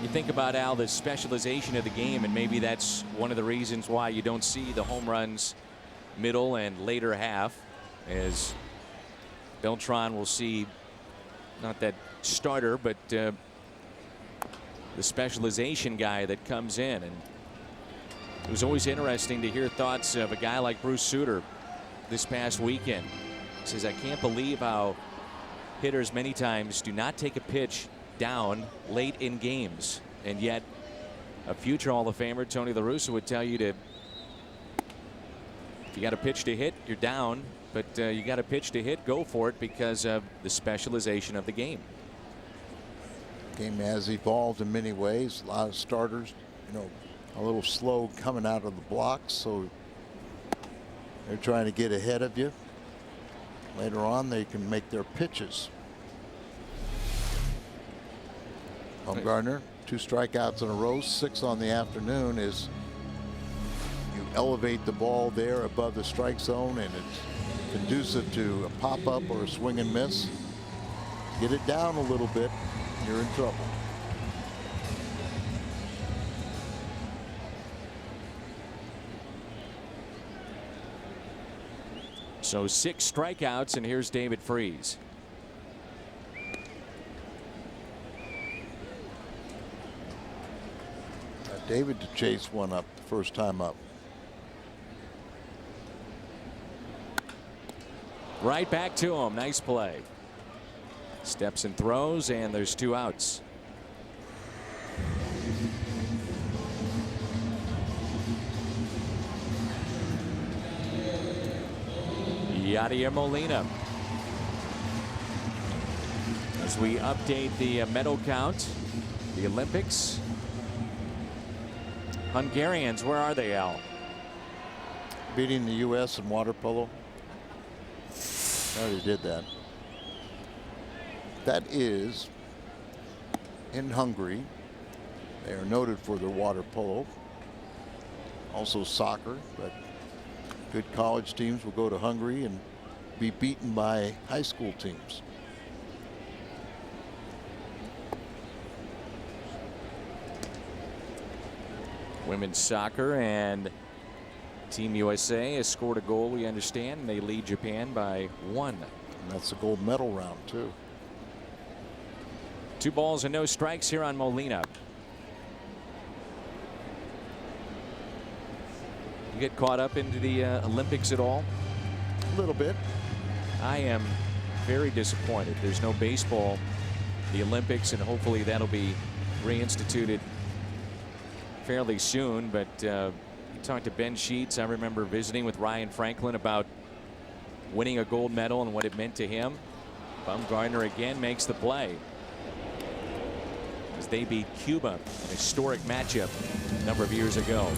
You think about, Al, the specialization of the game, and maybe that's one of the reasons why you don't see the home runs middle and later half, as Beltran will see not that starter, but the specialization guy that comes in. And it was always interesting to hear thoughts of a guy like Bruce Sutter this past weekend. He says, I can't believe how hitters many times do not take a pitch down late in games, and yet a future Hall of Famer, Tony La Russa, would tell you to, if you got a pitch to hit, you're down, but you got a pitch to hit, go for it, because of the specialization of the game. Game has evolved in many ways. A lot of starters, a little slow coming out of the blocks, so they're trying to get ahead of you. Later on, they can make their pitches. Bumgarner, 2 strikeouts in a row, 6 on the afternoon. Is you elevate the ball there above the strike zone, and it's conducive to a pop-up or a swing and miss. Get it down a little bit, you're in trouble. So 6 strikeouts, and here's David Freese. David to chase one up the first time up. Right back to him. Nice play. Steps and throws, and there's 2 outs. Yadier Molina. As we update the medal count, the Olympics. Hungarians, where are they, Al? Beating the U.S. in water polo. I already did that. That is in Hungary. They are noted for their water polo. Also soccer, but good college teams will go to Hungary and be beaten by high school teams. Women's soccer, and Team USA has scored a goal, we understand, and they lead Japan by 1. And that's a gold medal round, too. 2 balls and no strikes here on Molina. You get caught up into the Olympics at all? A little bit. I am very disappointed. There's no baseball, the Olympics, and hopefully that'll be reinstituted fairly soon. But you talked to Ben Sheets. I remember visiting with Ryan Franklin about winning a gold medal and what it meant to him. Bumgarner again makes the play as they beat Cuba, an historic matchup a number of years ago.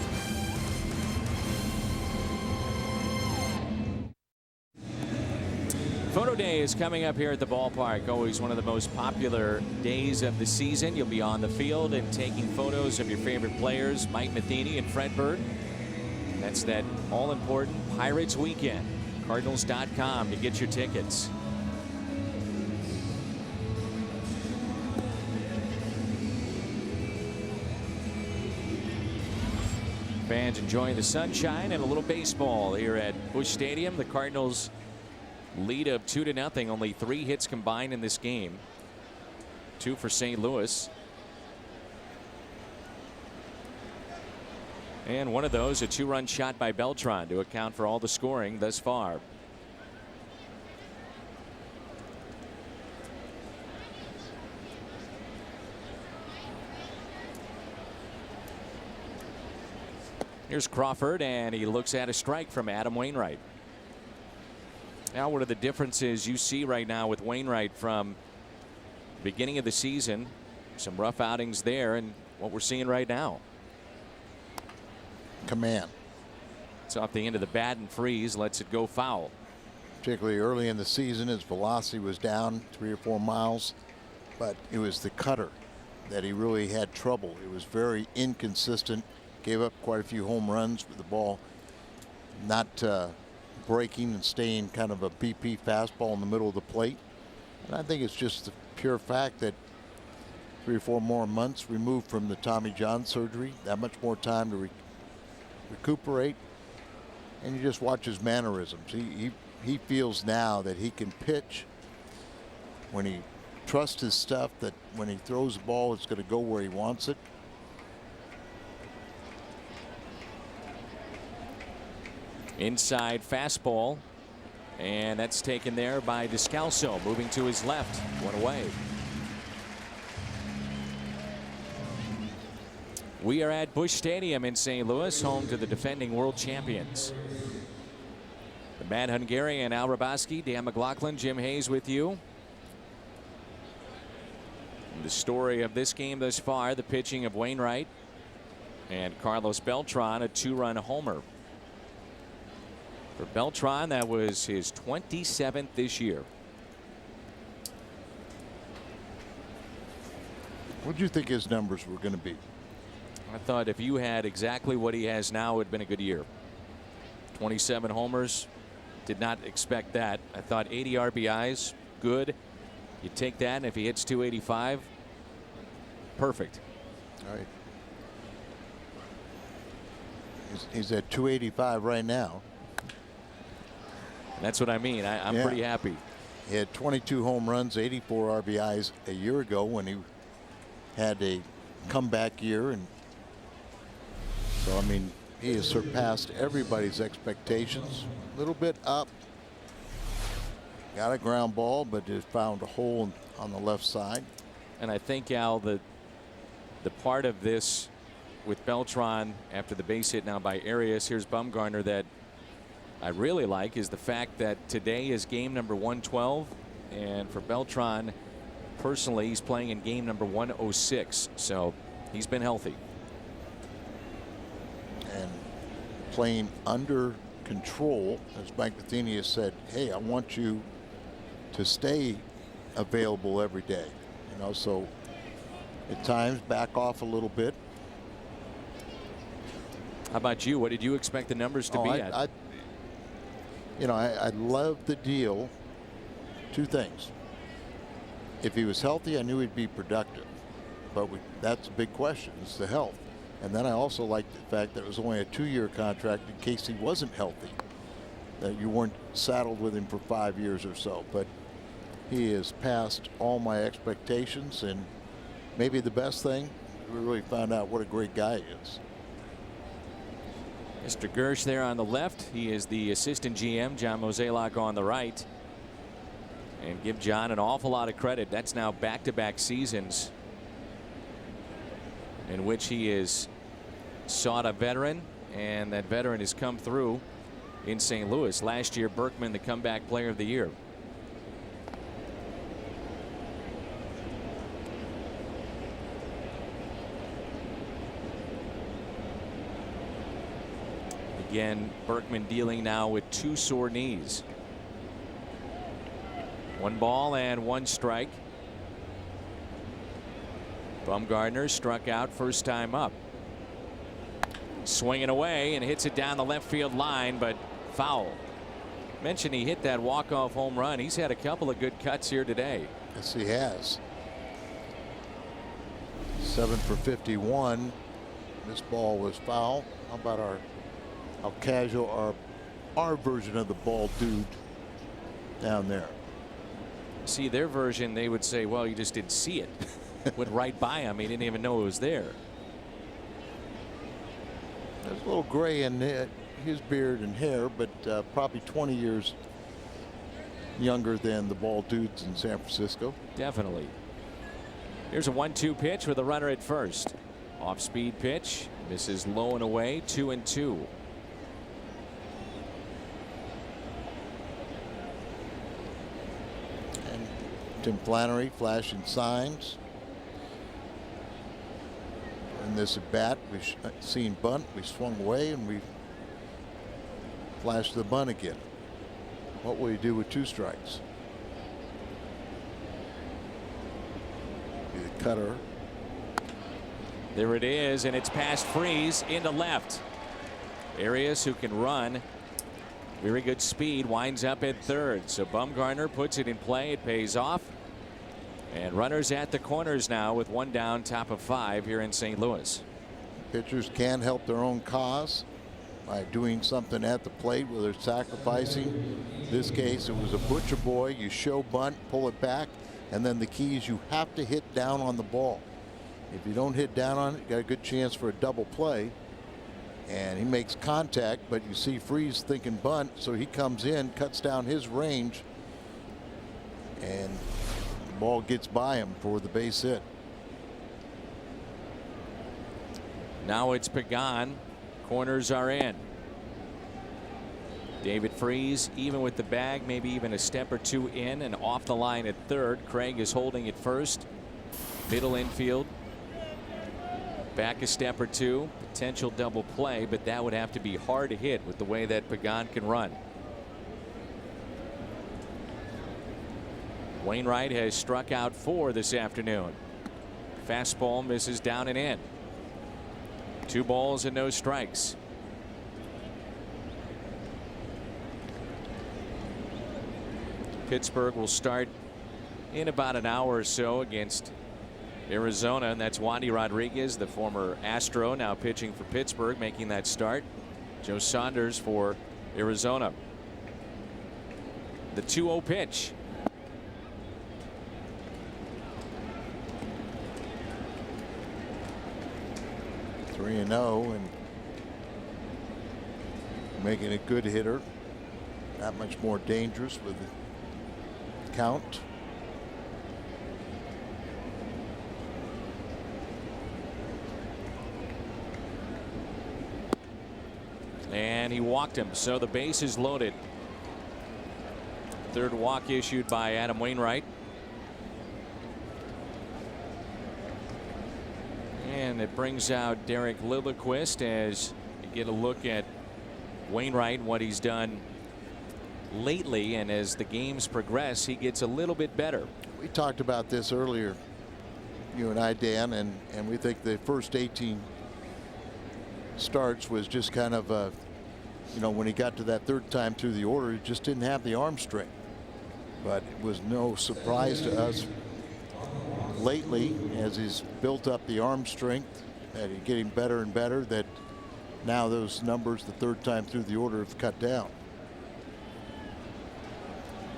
Photo Day is coming up here at the ballpark. Always one of the most popular days of the season. You'll be on the field and taking photos of your favorite players, Mike Matheny and Fred Bird. That's that all-important Pirates weekend. Cardinals.com to get your tickets. Fans enjoying the sunshine and a little baseball here at Busch Stadium. The Cardinals lead of 2-0. Only 3 hits combined in this game. 2 for St. Louis. And one of those, a 2-run shot by Beltran to account for all the scoring thus far. Here's Crawford, and he looks at a strike from Adam Wainwright. Now, what are the differences you see right now with Wainwright from the beginning of the season? Some rough outings there, and what we're seeing right now. Command. It's off the end of the bat, and Freese lets it go foul. Particularly early in the season, his velocity was down 3 or 4 miles, but it was the cutter that he really had trouble. It was very inconsistent. Gave up quite a few home runs with the ball not breaking and staying kind of a BP fastball in the middle of the plate. And I think it's just the pure fact that 3 or 4 more months removed from the Tommy John surgery, that much more time to recuperate, and you just watch his mannerisms. He feels now that he can pitch when he trusts his stuff, that when he throws the ball it's going to go where he wants it. Inside fastball, and that's taken there by Descalso, moving to his left. 1 away. We are at Busch Stadium in St. Louis, home to the defending world champions. The Mad Hungarian, Al Rabaski, Dan McLaughlin, Jim Hayes with you. The story of this game thus far, the pitching of Wainwright and Carlos Beltran, a 2-run homer. For Beltran, that was his 27th this year. What do you think his numbers were going to be? I thought if you had exactly what he has now, it would have been a good year. 27 homers. Did not expect that. I thought 80 RBIs, good. You take that, and if he hits 285, perfect. All right. He's at 285 right now. That's what I mean. I'm pretty happy. He had 22 home runs, 84 RBIs a year ago when he had a comeback year, and so I mean he has surpassed everybody's expectations. A little bit up. Got a ground ball, but just found a hole on the left side. And I think, Al, the part of this with Beltran after the base hit now by Arias, here's Bumgarner, that I really like is the fact that today is game number 112, and for Beltran personally, he's playing in game number 106, so he's been healthy and playing under control. As Mike Matheny has said, hey, I want you to stay available every day, you know, so at times back off a little bit. How about you? What did you expect the numbers to be at? I love the deal. Two things. If he was healthy, I knew he'd be productive, but that's a big question. It's the health. And then I also liked the fact that it was only a 2-year contract in case he wasn't healthy, that you weren't saddled with him for 5 years or so. But he has passed all my expectations, and maybe the best thing, we really found out what a great guy he is. Mr. Gersh there on the left. He is the assistant GM. John Mozeliak on the right. And give John an awful lot of credit. That's now back-to-back seasons in which he is sought a veteran, and that veteran has come through in St. Louis. Last year, Berkman, the comeback player of the year. Again, Berkman dealing now with 2 sore knees. 1 ball and 1 strike. Bumgarner struck out first time up. Swinging away and hits it down the left field line, but foul. Mentioned he hit that walk-off home run. He's had a couple of good cuts here today. Yes, he has. 7 for 51. This ball was foul. How about how casual our version of the ball dude down there? See, their version, they would say, well, you just didn't see it. Went right by him. He didn't even know it was there. There's a little gray in his beard and hair, but probably 20 years younger than the ball dudes in San Francisco. Definitely. Here's a 1-2 pitch with a runner at first. Off-speed pitch. Misses low and away. 2-2. And Tim Flannery flashing signs. In this at bat, we've seen bunt, we swung away, and we flashed the bunt again. What will you do with 2 strikes? The cutter. There it is, and it's past Freeze into left. Arias, who can run, very good speed, winds up at third. So Bumgarner puts it in play. It pays off. And runners at the corners now with 1 down, top of 5 here in St. Louis. Pitchers can help their own cause by doing something at the plate, whether it's sacrificing. In this case, it was a butcher boy. You show bunt, pull it back, and then the key is you have to hit down on the ball. If you don't hit down on it, you got a good chance for a double play. And he makes contact, but you see Freeze thinking bunt, so he comes in, cuts down his range, and the ball gets by him for the base hit. Now it's Pagan. Corners are in. David Freeze, even with the bag, maybe even a step or 2 in and off the line at third. Craig is holding at first. Middle infield. Back a step or two. Potential double play, but that would have to be hard to hit with the way that Pagan can run. Wainwright has struck out 4 this afternoon. Fastball misses down and in. 2 balls and no strikes. Pittsburgh will start in about an hour or so against Arizona, and that's Wandy Rodriguez, the former Astro, now pitching for Pittsburgh, making that start. Joe Saunders for Arizona. The 2-0 pitch. Three and 0 and making a good hitter. Not much more dangerous with the count. And he walked him, so the base is loaded. Third walk issued by Adam Wainwright. And it brings out Derek Lilliquist as you get a look at Wainwright, what he's done lately, and as the games progress, he gets a little bit better. We talked about this earlier, you and I, Dan, and we think the first 18 starts was just kind of when he got to that third time through the order, he just didn't have the arm strength. But it was no surprise to us lately, as he's built up the arm strength, that he's getting better and better, that now those numbers the third time through the order have cut down.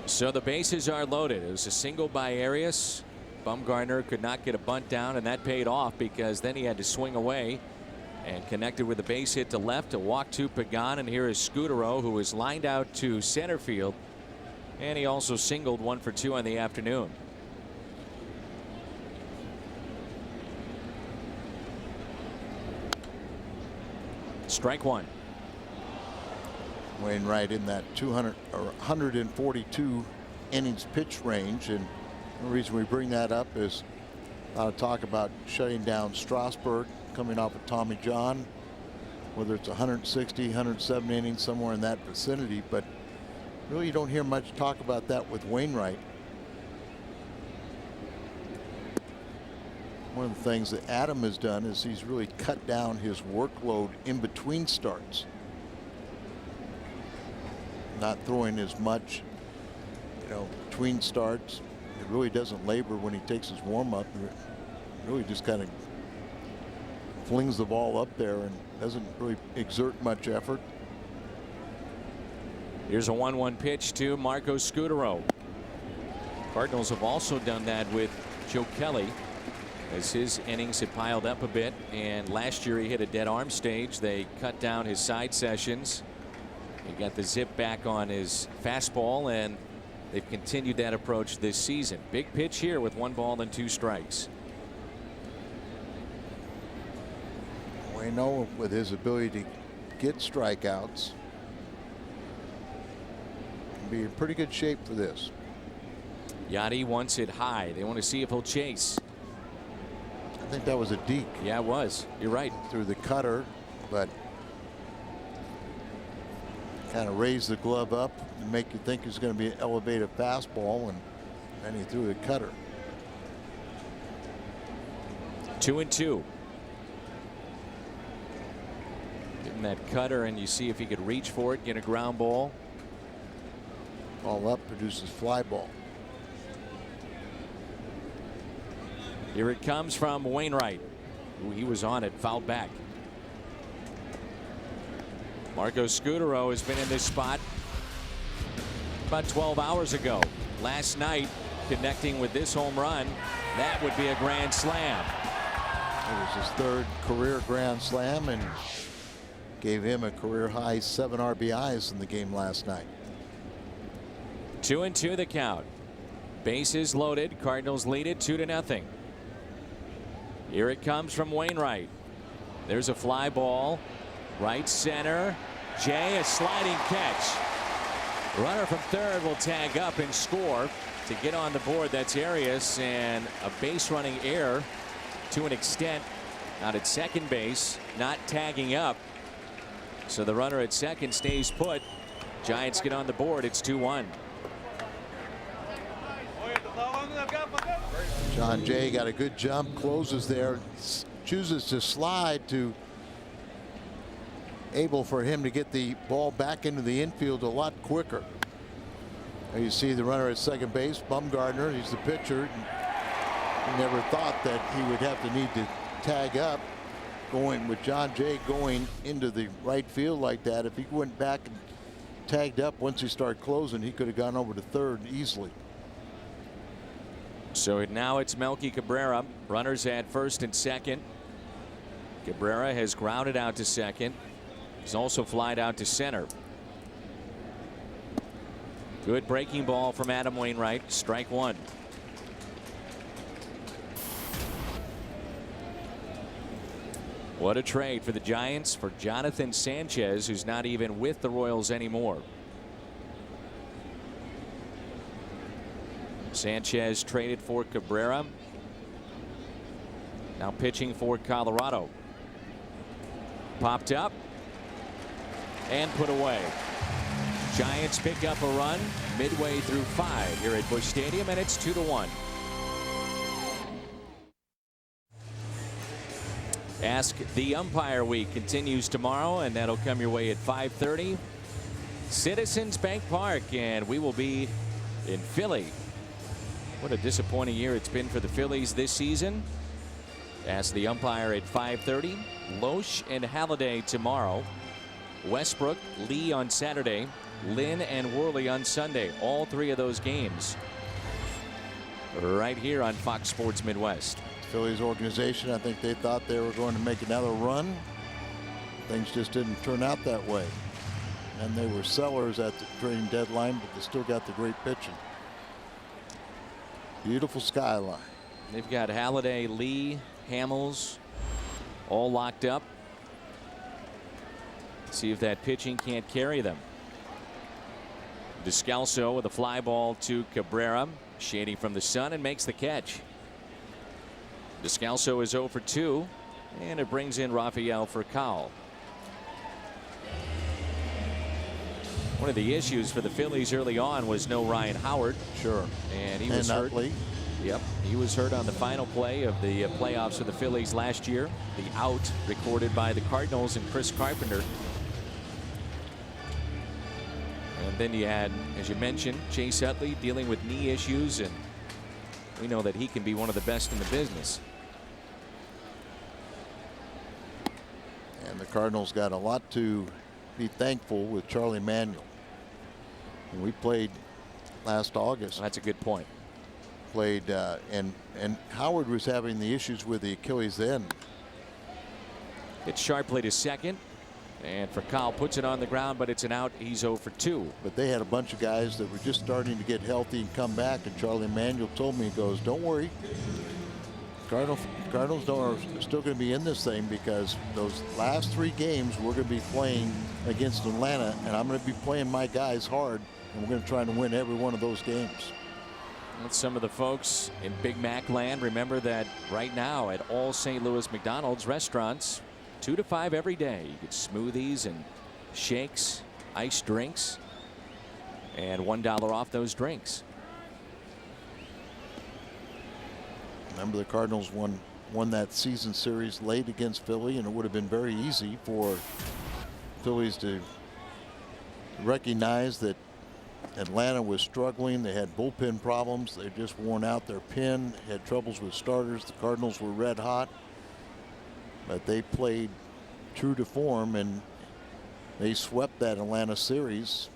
So the bases are loaded. It was a single by Arias. Bumgarner could not get a bunt down, and that paid off because then he had to swing away and connected with a base hit to left, a walk to Pagan, and here is Scutaro, who is lined out to center field, and he also singled 1 for 2 on the afternoon. Strike 1. Wainwright in that 200 or 142 innings pitch range, and the reason we bring that up is a lot of talk about shutting down Strasburg coming off of Tommy John, whether it's 160, 107 innings, somewhere in that vicinity, but really you don't hear much talk about that with Wainwright. One of the things that Adam has done is he's really cut down his workload in between starts. Not throwing as much, between starts. He really doesn't labor when he takes his warm-up. Really just kind of flings the ball up there and doesn't really exert much effort. Here's a 1-1 pitch to Marco Scutaro. Cardinals have also done that with Joe Kelly, as his innings had piled up a bit, and last year he hit a dead arm stage. They cut down his side sessions. He got the zip back on his fastball, and they've continued that approach this season. Big pitch here with 1 ball and 2 strikes. Waino, with his ability to get strikeouts, can be in pretty good shape for this. Yachty wants it high. They want to see if he'll chase. I think that was a deke. Yeah, it was. You're right. Through the cutter, but kind of raised the glove up and make you think it's going to be an elevated fastball, and then he threw the cutter. 2-2. Getting that cutter, and you see if he could reach for it, get a ground ball. Ball up, produces fly ball. Here it comes from Wainwright. Ooh, he was on it, fouled back. Marco Scutaro has been in this spot about 12 hours ago. Last night, connecting with this home run, that would be a grand slam. It was his 3rd career grand slam and gave him a career high 7 RBIs in the game last night. 2-2 the count. Bases loaded. Cardinals lead it 2-0. Here it comes from Wainwright. There's a fly ball. Right center. Jay, a sliding catch. Runner from third will tag up and score. to get on the board. That's Arias, and a base running error to an extent out at second base, not tagging up. So the runner at second stays put. Giants get on the board. It's 2-1. John Jay got a good jump, closes there, chooses to slide to able for him to get the ball back into the infield a lot quicker. There you see the runner at second base, Bumgarner. He's the pitcher. He never thought that he would have to need to tag up. Going with John Jay going into the right field like that, if he went back and tagged up once he started closing, he could have gone over to third easily. So now it's Melky Cabrera. Runners at first and second. Cabrera has grounded out to second. He's also flied out to center. Good breaking ball from Adam Wainwright. Strike one. What a trade for the Giants for Jonathan Sanchez, who's not even with the Royals anymore. Sanchez traded for Cabrera. Now pitching for Colorado. Popped up and put away. Giants pick up a run midway through 5 here at Busch Stadium, and it's 2-1. Ask the Umpire Week continues tomorrow, and that'll come your way at 5:30. Citizens Bank Park, and we will be in Philly. What a disappointing year it's been for the Phillies this season. Ask the Umpire at 5:30. Loesch and Halladay tomorrow. Westbrook, Lee on Saturday. Lynn and Worley on Sunday. All 3 of those games right here on Fox Sports Midwest. Phillies organization, I think they thought they were going to make another run. Things just didn't turn out that way. And they were sellers at the trading deadline, but they still got the great pitching. Beautiful skyline. They've got Halladay, Lee, Hamels all locked up. See if that pitching can't carry them. Descalso with a fly ball to Cabrera, shading from the sun, and makes the catch. Descalso is 0 for 2, and it brings in Rafael Furcal. One of the issues for the Phillies early on was no Ryan Howard. Sure. And he was hurt. Yep, he was hurt on the final play of the playoffs for the Phillies last year. The out recorded by the Cardinals and Chris Carpenter. And then you had, as you mentioned, Chase Utley dealing with knee issues, and we know that he can be one of the best in the business. And the Cardinals got a lot to be thankful with Charlie Manuel. And we played last August. That's a good point. Played and Howard was having the issues with the Achilles then. It's sharply to second, and Furcal puts it on the ground, but it's an out. He's 0 for 2. But they had a bunch of guys that were just starting to get healthy and come back, and Charlie Manuel told me, he goes, don't worry, Cardinals are still going to be in this thing, because those last 3 games we're going to be playing against Atlanta, and I'm going to be playing my guys hard, and we're going to try to win every one of those games. That's some of the folks in Big Mac land. Remember that right now at all St. Louis McDonald's restaurants, 2 to 5 every day. You get smoothies and shakes, iced drinks, and $1 off those drinks. Remember, the Cardinals won that season series late against Philly, and it would have been very easy for Phillies to recognize that Atlanta was struggling. They had bullpen problems. They just worn out their pen, had troubles with starters. The Cardinals were red hot, but they played true to form, and they swept that Atlanta series,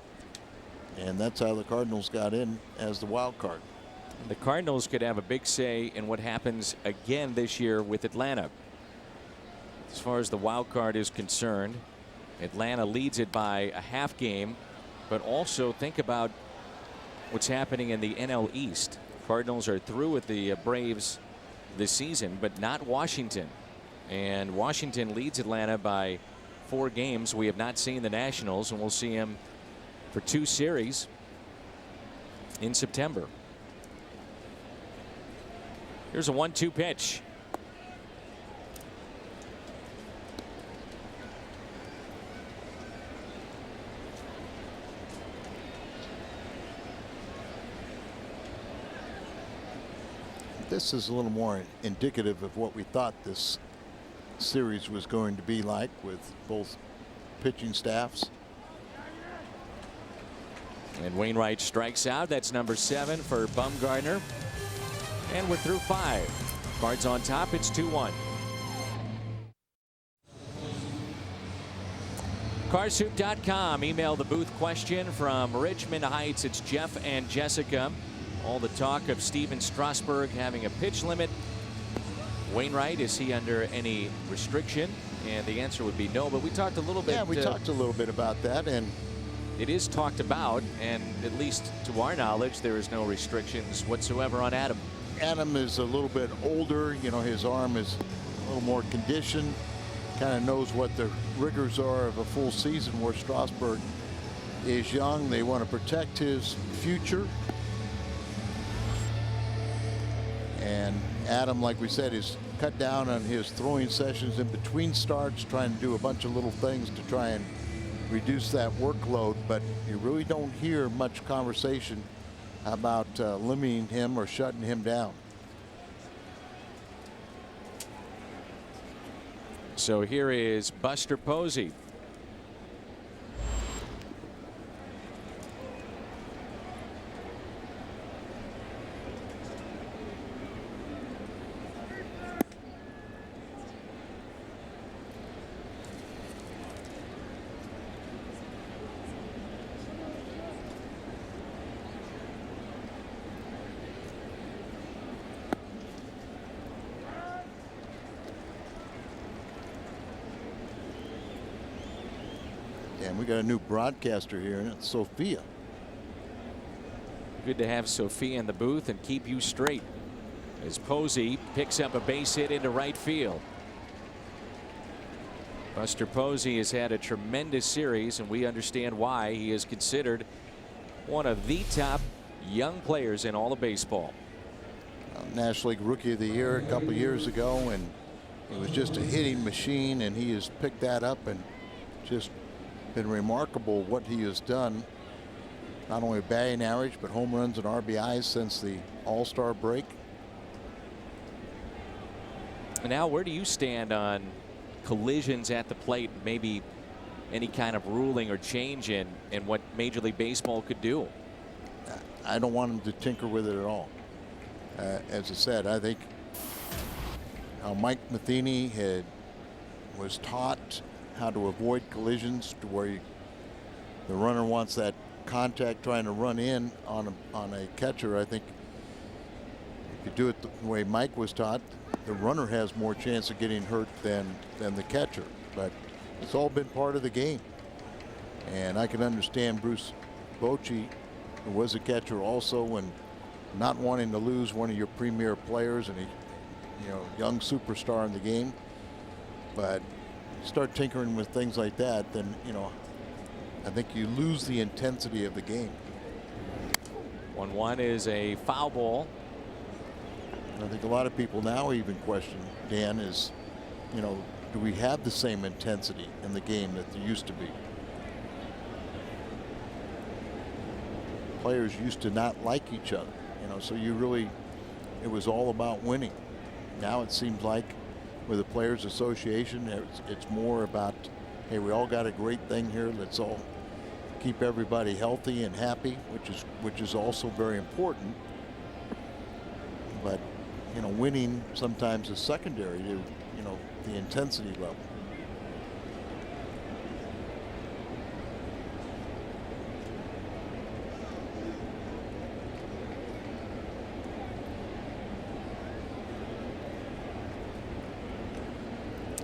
and that's how the Cardinals got in as the wild card. The Cardinals could have a big say in what happens again this year with Atlanta. As far as the wild card is concerned, Atlanta leads it by a half game, but also think about what's happening in the NL East. Cardinals are through with the Braves this season, but not Washington. And Washington leads Atlanta by 4 games. We have not seen the Nationals, and we'll see him for 2 series in September. Here's a 1-2 pitch. This is a little more indicative of what we thought this series was going to be like with both pitching staffs. And Wainwright strikes out. That's number 7 for Bumgarner. And we're through 5. Cards on top. It's 2-1. Carsoup.com. Email the booth question from Richmond Heights. It's Jeff and Jessica. All the talk of Steven Strasburg having a pitch limit. Wainwright, is he under any restriction? And the answer would be no, but we talked a little bit. Yeah, we talked a little bit about that, and it is talked about, and at least to our knowledge, there is no restrictions whatsoever on Adam. Adam is a little bit older. You know, his arm is a little more conditioned, kind of knows what the rigors are of a full season, where Strasburg is young. They want to protect his future. And Adam, like we said, is cut down on his throwing sessions in between starts, trying to do a bunch of little things to try and reduce that workload. But you really don't hear much conversation about limiting him or shutting him down. So here is Buster Posey. And we got a new broadcaster here, and it's Sophia. Good to have Sophia in the booth and keep you straight as Posey picks up a base hit into right field. Buster Posey has had a tremendous series, and we understand why. He is considered one of the top young players in all of baseball. National League Rookie of the Year a couple years ago, and it was just a hitting machine, and he has picked that up and just been remarkable what he has done, not only batting average but home runs and RBIs since the All-Star break. And now, where do you stand on collisions at the plate, maybe any kind of ruling or change in what Major League Baseball could do? I don't want him to tinker with it at all. As I said, I think Mike Matheny was taught how to avoid collisions, to where the runner wants that contact trying to run in on a catcher. I think if you do it the way Mike was taught, the runner has more chance of getting hurt than the catcher. But it's all been part of the game, and I can understand Bruce Bochy, who was a catcher also, and not wanting to lose one of your premier players and a young superstar in the game. But start tinkering with things like that, then I think you lose the intensity of the game. 1-1 is a foul ball. I think a lot of people now even question, Dan, is do we have the same intensity in the game that there used to be? Players used to not like each other, so it was all about winning. Now it seems like with the Players Association, it's more about, hey, we all got a great thing here. Let's all keep everybody healthy and happy, which is also very important. But winning sometimes is secondary to the intensity level.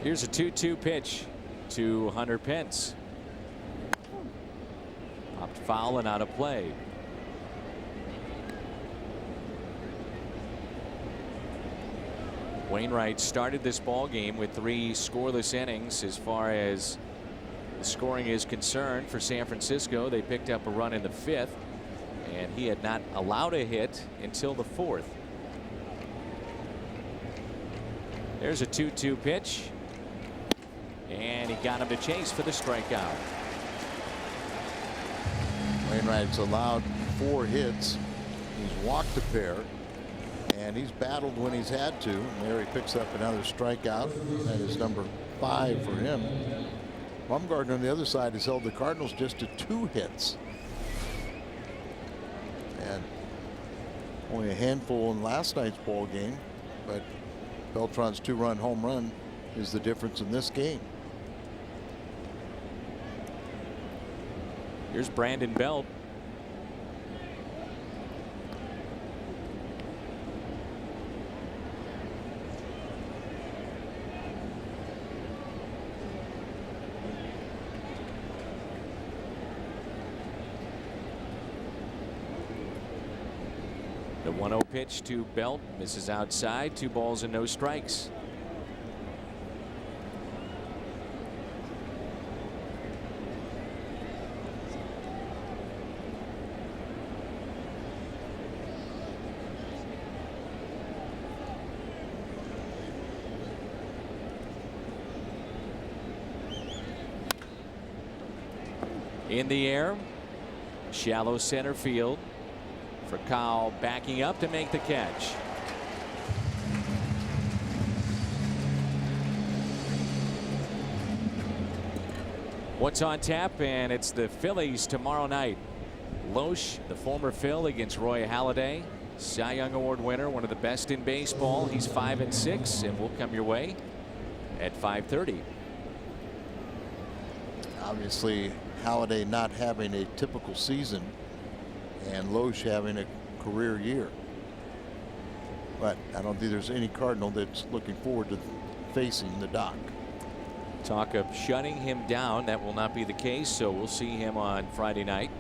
Here's a 2-2 pitch to Hunter Pence. Popped foul and out of play. Wainwright started this ball game with 3 scoreless innings. As far as the scoring is concerned for San Francisco, they picked up a run in the 5th, and he had not allowed a hit until the 4th. There's a 2-2 pitch. And he got him to chase for the strikeout. Wainwright's allowed 4 hits. He's walked a pair. And he's battled when he's had to. And there he picks up another strikeout. That is number 5 for him. Baumgartner on the other side has held the Cardinals just to 2 hits. And only a handful in last night's ball game. But Beltran's 2-run home run is the difference in this game. Here's Brandon Belt. The 1-0 pitch to Belt misses outside. 2 balls and no strikes. In the air, shallow center field for Kyle, backing up to make the catch. What's on tap? And it's the Phillies tomorrow night. Loesch, the former Phil, against Roy Halladay, Cy Young Award winner, one of the best in baseball. He's 5-6 and will come your way at 5:30. Obviously, Halladay not having a typical season and Loesch having a career year. But I don't think there's any Cardinal that's looking forward to facing the Doc. Talk of shutting him down. That will not be the case, so we'll see him on Friday night.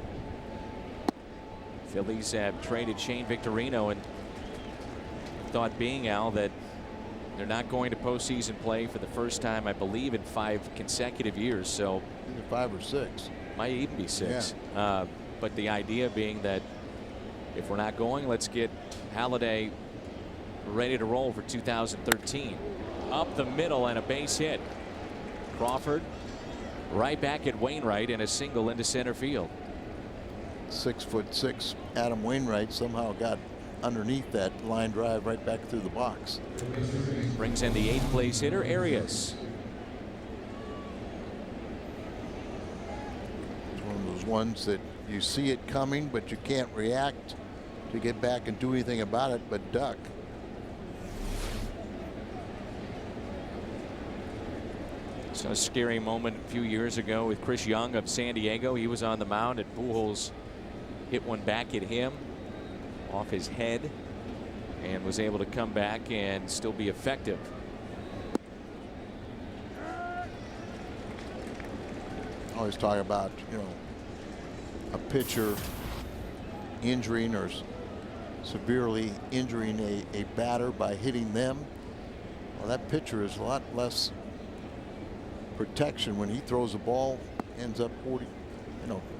Phillies have traded Shane Victorino, and thought being, Al, that they're not going to postseason play for the first time, I believe, in 5 consecutive years. So either 5 or 6. Might even be 6. Yeah. But the idea being that if we're not going, let's get Halladay ready to roll for 2013. Up the middle and a base hit. Crawford right back at Wainwright and a single into center field. 6'6" Adam Wainwright somehow got underneath that line drive right back through the box. Brings in the 8th place hitter, Arias. It's one of those ones that you see it coming, but you can't react to get back and do anything about it but duck. So a scary moment a few years ago with Chris Young of San Diego. He was on the mound and Pujols hit one back at him off his head and was able to come back and still be effective. Always talk about, you know, a pitcher injuring or severely injuring a batter by hitting them. Well, that pitcher is a lot less protection when he throws a ball, ends up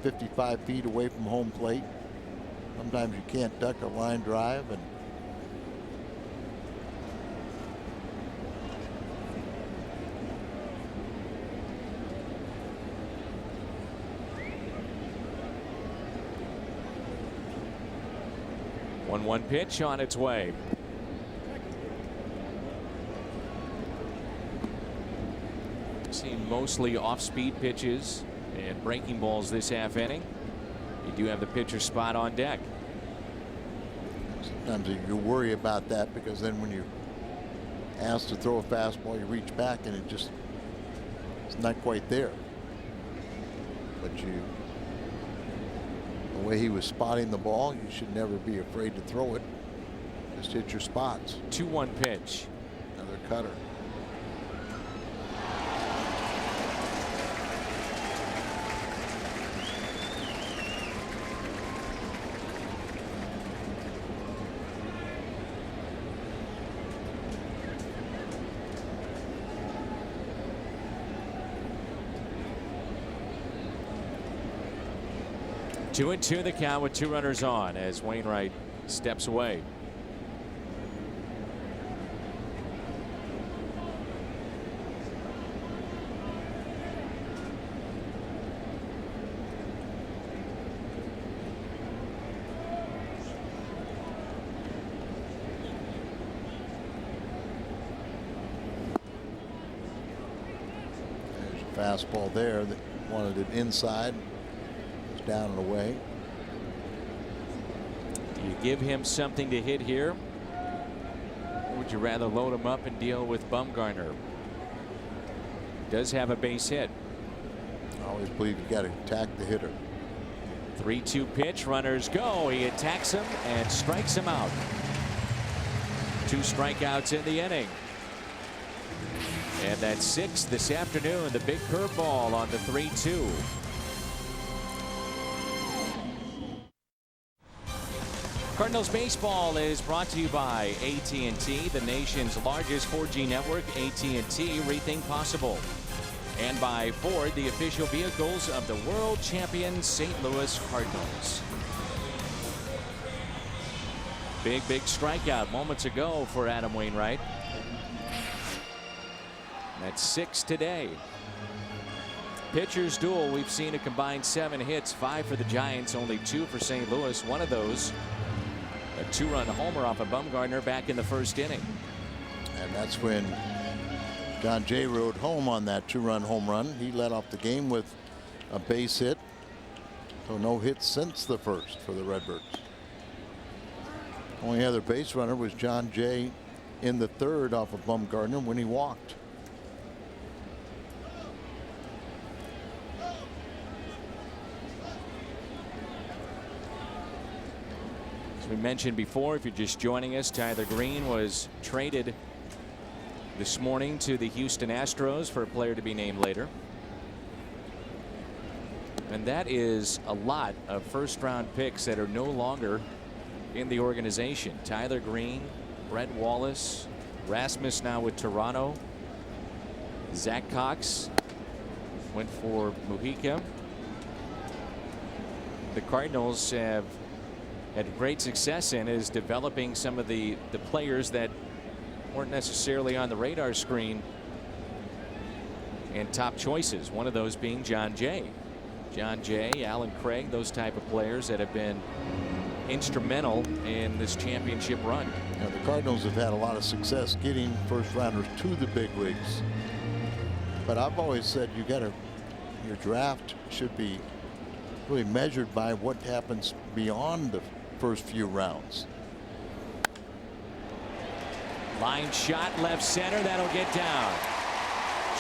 55 feet away from home plate. Sometimes you can't duck a line drive, and one pitch on its way. Seen mostly off-speed pitches and breaking balls this half inning. You do have the pitcher spot on deck. sometimes you worry about that, because then when you're asked to throw a fastball, you reach back and it's not quite there. But the way he was spotting the ball, you should never be afraid to throw it. Just hit your spots. 2-1 pitch. Another cutter. Two and two the count with 2 runners on as Wainwright steps away. fastball there that wanted it inside. It's down and away. Do you give him something to hit here? Or would you rather load him up and deal with Bumgarner? Does have a base hit. I always believe you got to attack the hitter. 3-2 pitch. Runners go. He attacks him and strikes him out. 2 strikeouts in the inning. And that's 6 this afternoon. The big curveball on the 3-2. Cardinals baseball is brought to you by AT&T, the nation's largest 4G network. AT&T, rethink possible. And by Ford, the official vehicles of the world champion St. Louis Cardinals. Big strikeout moments ago for Adam Wainwright. That's 6 today. Pitchers duel. We've seen a combined 7 hits, 5 for the Giants, only 2 for St. Louis. One of those, a 2-run homer off of Bumgarner back in the first inning. And that's when John Jay rode home on that 2-run home run. He led off the game with a base hit. So no hits since the first for the Redbirds. Only other base runner was John Jay in the 3rd off of Bumgarner when he walked. As we mentioned before, if you're just joining us, Tyler Green was traded this morning to the Houston Astros for a player to be named later. And that is a lot of first-round picks that are no longer in the organization. Tyler Green, Brett Wallace, Rasmus now with Toronto. Zach Cox went for Mujica. The Cardinals have had great success in is developing some of the players that weren't necessarily on the radar screen and top choices. One of those being John Jay. John Jay, Alan Craig, those type of players that have been instrumental in this championship run. Now, the Cardinals have had a lot of success getting first rounders to the big leagues. But I've always said your draft should be really measured by what happens beyond the first few rounds. Line shot left center. That'll get down.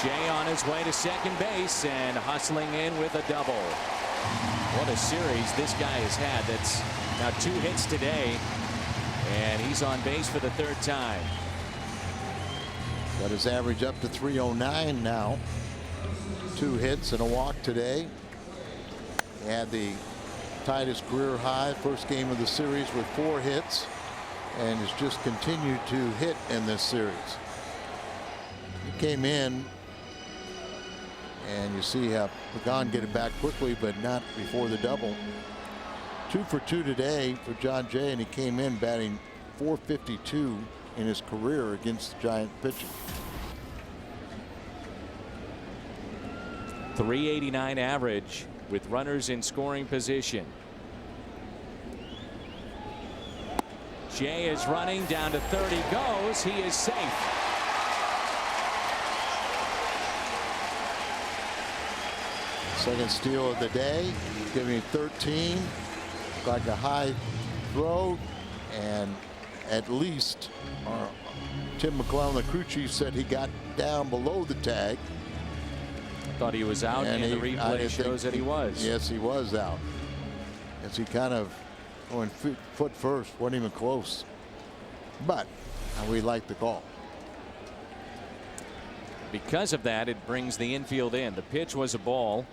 Jay on his way to second base and hustling in with a double. What a series this guy has had. That's now 2 hits today, and he's on base for the 3rd time. Got his average up to 309 now. 2 hits and a walk today. He had the tied his career high first game of the series with 4 hits and has just continued to hit in this series. He came in and you see how Pagan get it back quickly, but not before the double. 2 for 2 today for John Jay, and he came in batting .452 in his career against the Giant pitching. .389 average with runners in scoring position. Jay is running down to 30 goes. He is safe. Second steal of the day, giving 13. Like a high throw, and at least Tim McClellan, the crew chief, said he got down below the tag. Thought he was out, and the replay shows that he was. Yes, he was out. As he kind of going foot first, wasn't even close. But we like the call. Because of that, it brings the infield in. The pitch was a ball.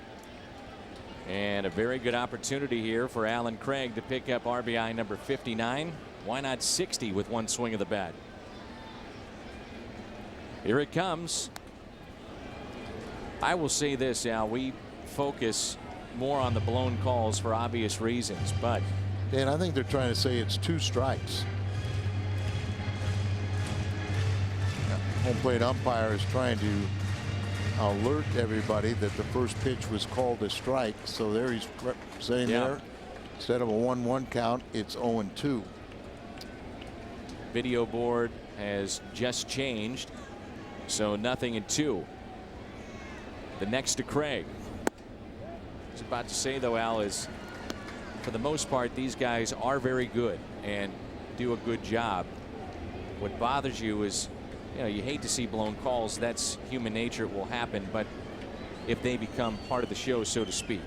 And a very good opportunity here for Alan Craig to pick up RBI number 59. Why not 60 with one swing of the bat? Here it comes. I will say this, Al, we focus more on the blown calls for obvious reasons, but Dan, I think they're trying to say it's 2 strikes. Home plate umpire is trying to alert everybody that the first pitch was called a strike. So there he's saying there, instead of a 1-1 count, it's 0-2. Video board has just changed, so 0-2. The next to Craig. I was about to say, though, Al, is for the most part, these guys are very good and do a good job. What bothers you is, you hate to see blown calls. That's human nature. It will happen. But if they become part of the show, so to speak,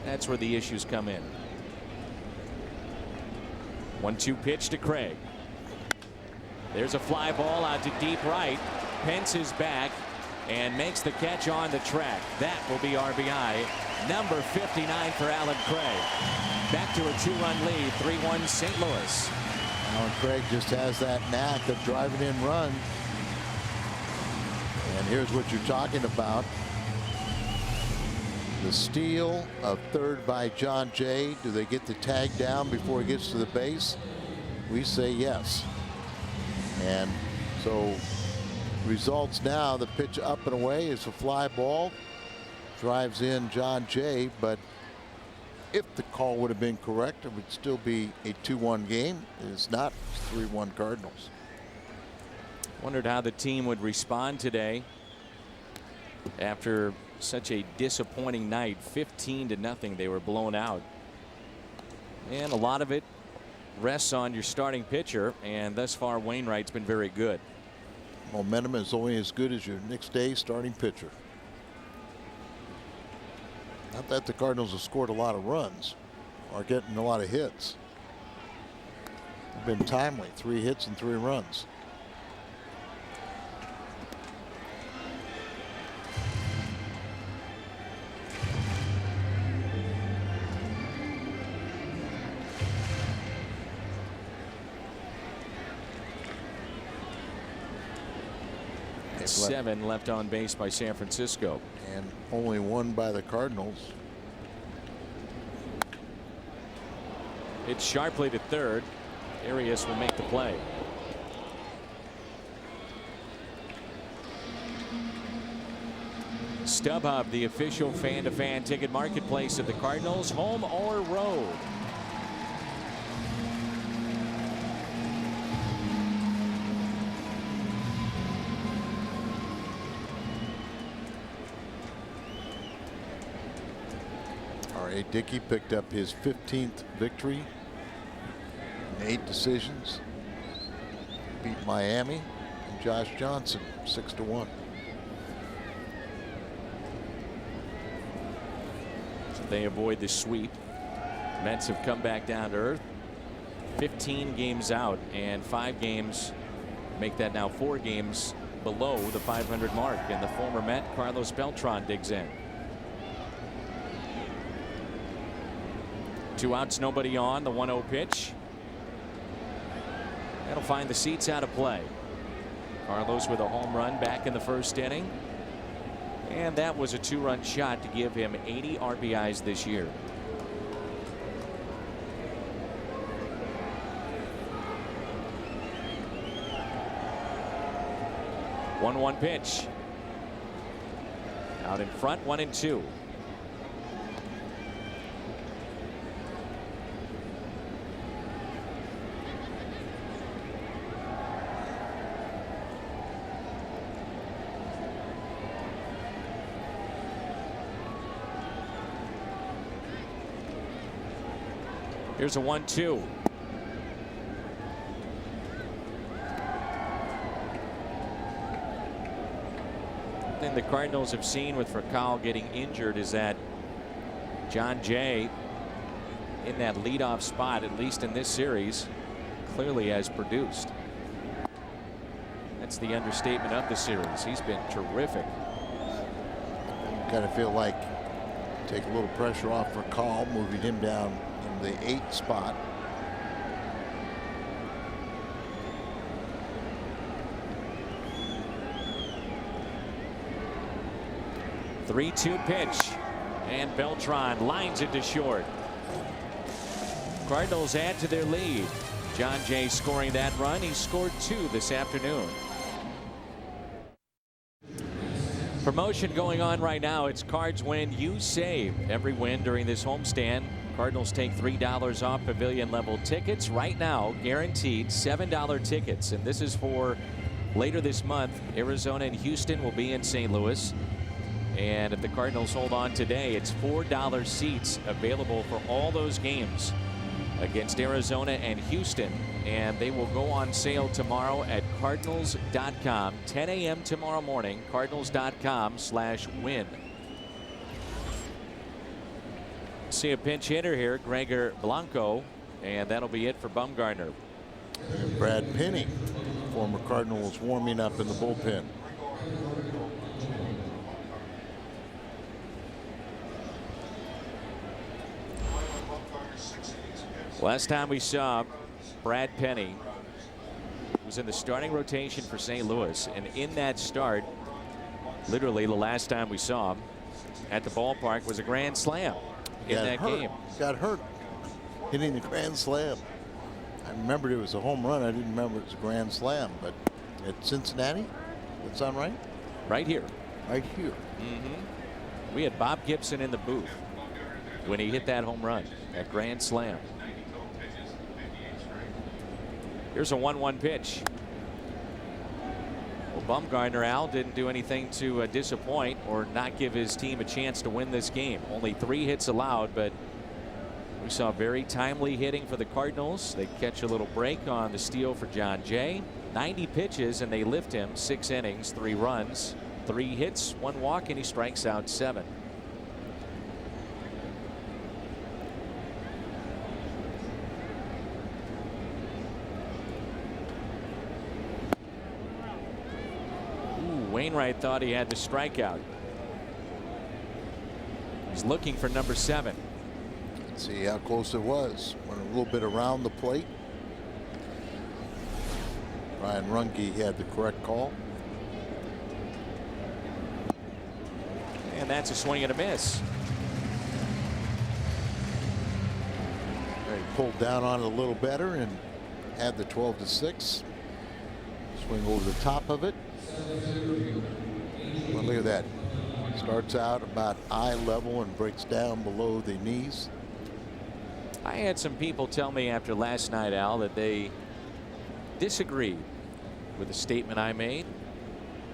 that's where the issues come in. 1-2 pitch to Craig. There's a fly ball out to deep right. Pence is back and makes the catch on the track. That will be RBI number 59 for Alan Craig. Back to a 2-run lead, 3-1 St. Louis. Alan Craig just has that knack of driving in runs. And here's what you're talking about. The steal of third by John Jay. Do they get the tag down before he gets to the base? We say yes. And so results now, the pitch up and away is a fly ball. Drives in John Jay, but if the call would have been correct, it would still be a 2-1 game. It is not. 3-1 Cardinals. Wondered how the team would respond today after such a disappointing night. 15-0 they were blown out, and a lot of it rests on your starting pitcher, and thus far Wainwright's been very good. Momentum is only as good as your next day starting pitcher. Not that the Cardinals have scored a lot of runs or getting a lot of hits. They've been timely. 3 hits and 3 runs. It's 7 left on base by San Francisco. And only 1 by the Cardinals. It's sharply to third. Arias will make the play. StubHub, the official fan-to-fan ticket marketplace of the Cardinals, home or road. R.A. Dickey picked up his 15th victory in 8 decisions. Beat Miami and Josh Johnson 6-1. So they avoid the sweep. Mets have come back down to earth. 15 games out, and 5 games make that now 4 games below the 500 mark. And the former Met Carlos Beltran digs in. 2 outs, nobody on. The 1-0 pitch. That'll find the seats out of play. Carlos with a home run back in the first inning. And that was a 2-run shot to give him 80 RBIs this year. One pitch. Out in front, 1-2. Here's a 1-2. Thing the Cardinals have seen with Racal getting injured is that John Jay in that leadoff spot, at least in this series, clearly has produced. That's the understatement of the series. He's been terrific. Kind of feel like take a little pressure off Racal, moving him down in the 8th spot. The 3-2 pitch, and Beltran lines it to short. Cardinals add to their lead. John Jay scoring that run. He scored 2 this afternoon. Promotion going on right now. It's Cards Win, You Save. Every win during this homestand, Cardinals take $3 off pavilion level tickets. Right now, guaranteed $7 tickets. And this is for Later this month, Arizona and Houston will be in St. Louis. And if the Cardinals hold on today, it's $4 seats available for all those games against Arizona and Houston. And they will go on sale tomorrow at Cardinals.com. 10 a.m. tomorrow morning, Cardinals.com/win. See a pinch hitter here, Gregor Blanco, and that'll be it for Bumgarner. And Brad Penny, former Cardinal, was warming up in the bullpen. Last time we saw Brad Penny was in the starting rotation for St. Louis, and in that start, literally the last time we saw him at the ballpark was a grand slam in that game. Got hurt hitting the grand slam. I remembered it was a home run. I didn't remember it was a grand slam. But at Cincinnati, that sound right? Right here. Right here. We had Bob Gibson in the booth when he hit that home run, that grand slam. Here's a 1-1 pitch. Well, Bumgarner, Al, didn't do anything to disappoint or not give his team a chance to win this game. Only 3 hits allowed, but we saw very timely hitting for the Cardinals. They catch a little break on the steal for John Jay. 90 pitches, and they lift him. 6 innings, 3 runs, 3 hits, 1 walk, and he strikes out 7. Wainwright thought he had the strikeout. He's looking for number 7. Let's see how close it was. Went a little bit around the plate. Ryan Runge had the correct call. And that's a swing and a miss. He pulled down on it a little better and had the 12-6. Swing over the top of it. Well, look at that. Starts out about eye level and breaks down below the knees. I had some people tell me after last night, Al, that they disagreed with the statement I made.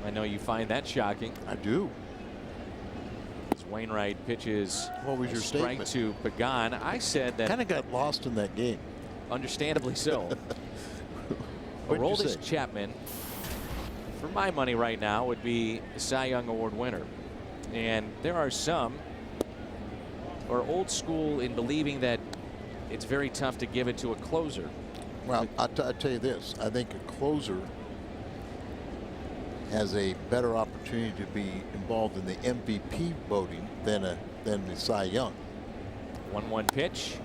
I know you find that shocking. I do. As Wainwright pitches what was your strike to Pagan, I said that kind of got lost in that game. Understandably so. Aroldis Chapman, for my money right now, would be a Cy Young Award winner. And there are some who are old school in believing that it's very tough to give it to a closer. Well, I'll tell you this. I think a closer has a better opportunity to be involved in the MVP voting than the Cy Young. 1-1 pitch.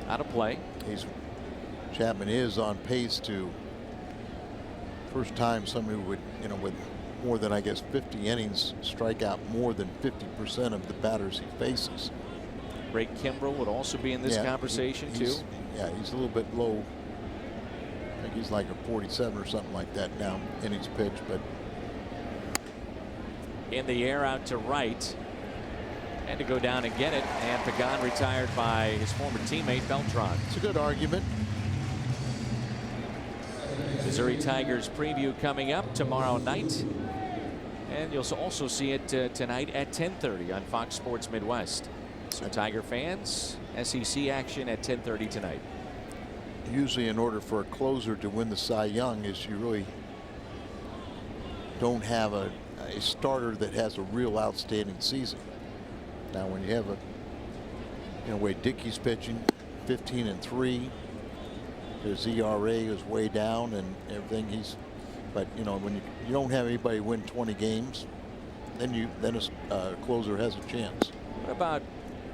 Out of play. Chapman is on pace to first time somebody would, with more than, I guess, 50 innings, strike out more than 50% of the batters he faces. Ray Kimbrell would also be in this conversation too. Yeah, he's a little bit low. I think he's like a 47 or something like that now, innings pitched. But in the air out to right, and to go down and get it, and Pagan retired by his former teammate Beltran. It's a good argument. Missouri Tigers preview coming up tomorrow night, and you'll also see it tonight at 10:30 on Fox Sports Midwest. So Tiger fans, SEC action at 10:30 tonight. Usually in order for a closer to win the Cy Young is you really don't have a starter that has a real outstanding season. Now when you have way Dickey's pitching 15-3, his ERA is way down and everything. But when you don't have anybody win 20 games, then a closer has a chance. What about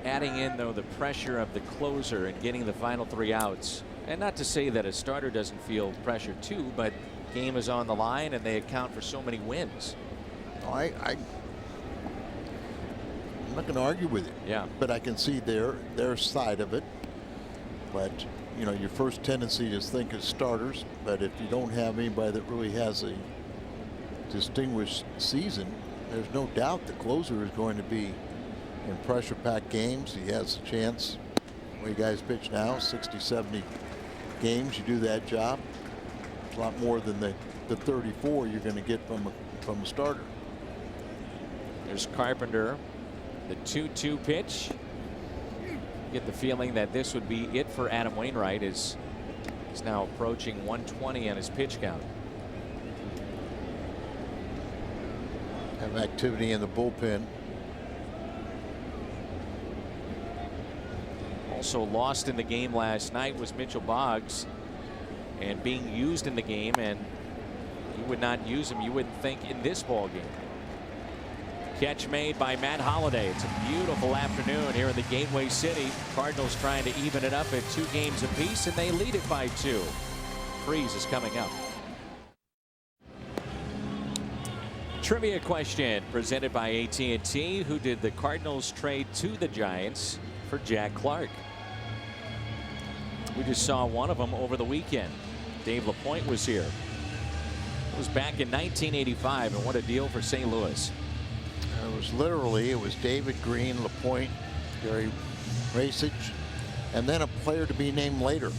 adding in though the pressure of the closer and getting the final 3 outs? And not to say that a starter doesn't feel pressure too, but game is on the line and they account for so many wins. I'm not going to argue with it. Yeah. But I can see their side of it. But your first tendency is think of starters. But if you don't have anybody that really has a distinguished season, there's no doubt the closer is going to be in pressure-packed games. He has a chance. The way guys pitch now, 60, 70 games, you do that job. a lot more than the 34 you're going to get from a starter. There's Carpenter, the 2-2 pitch. Get the feeling that this would be it for Adam Wainwright, as he's now approaching 120 on his pitch count. Have activity in the bullpen. Also lost in the game last night was Mitchell Boggs, and being used in the game, and you would not use him, you wouldn't think, in this ball game. Catch made by Matt Holliday. It's a beautiful afternoon here in the Gateway City. Cardinals trying to even it up at 2 games apiece, and they lead it by 2. Freeze is coming up. Trivia question presented by AT&T. Who did the Cardinals trade to the Giants for Jack Clark? We just saw one of them over the weekend. Dave LaPointe was here. It was back in 1985, and what a deal for St. Louis. It was David Green, LaPointe, Gary Racich, and then a player to be named later.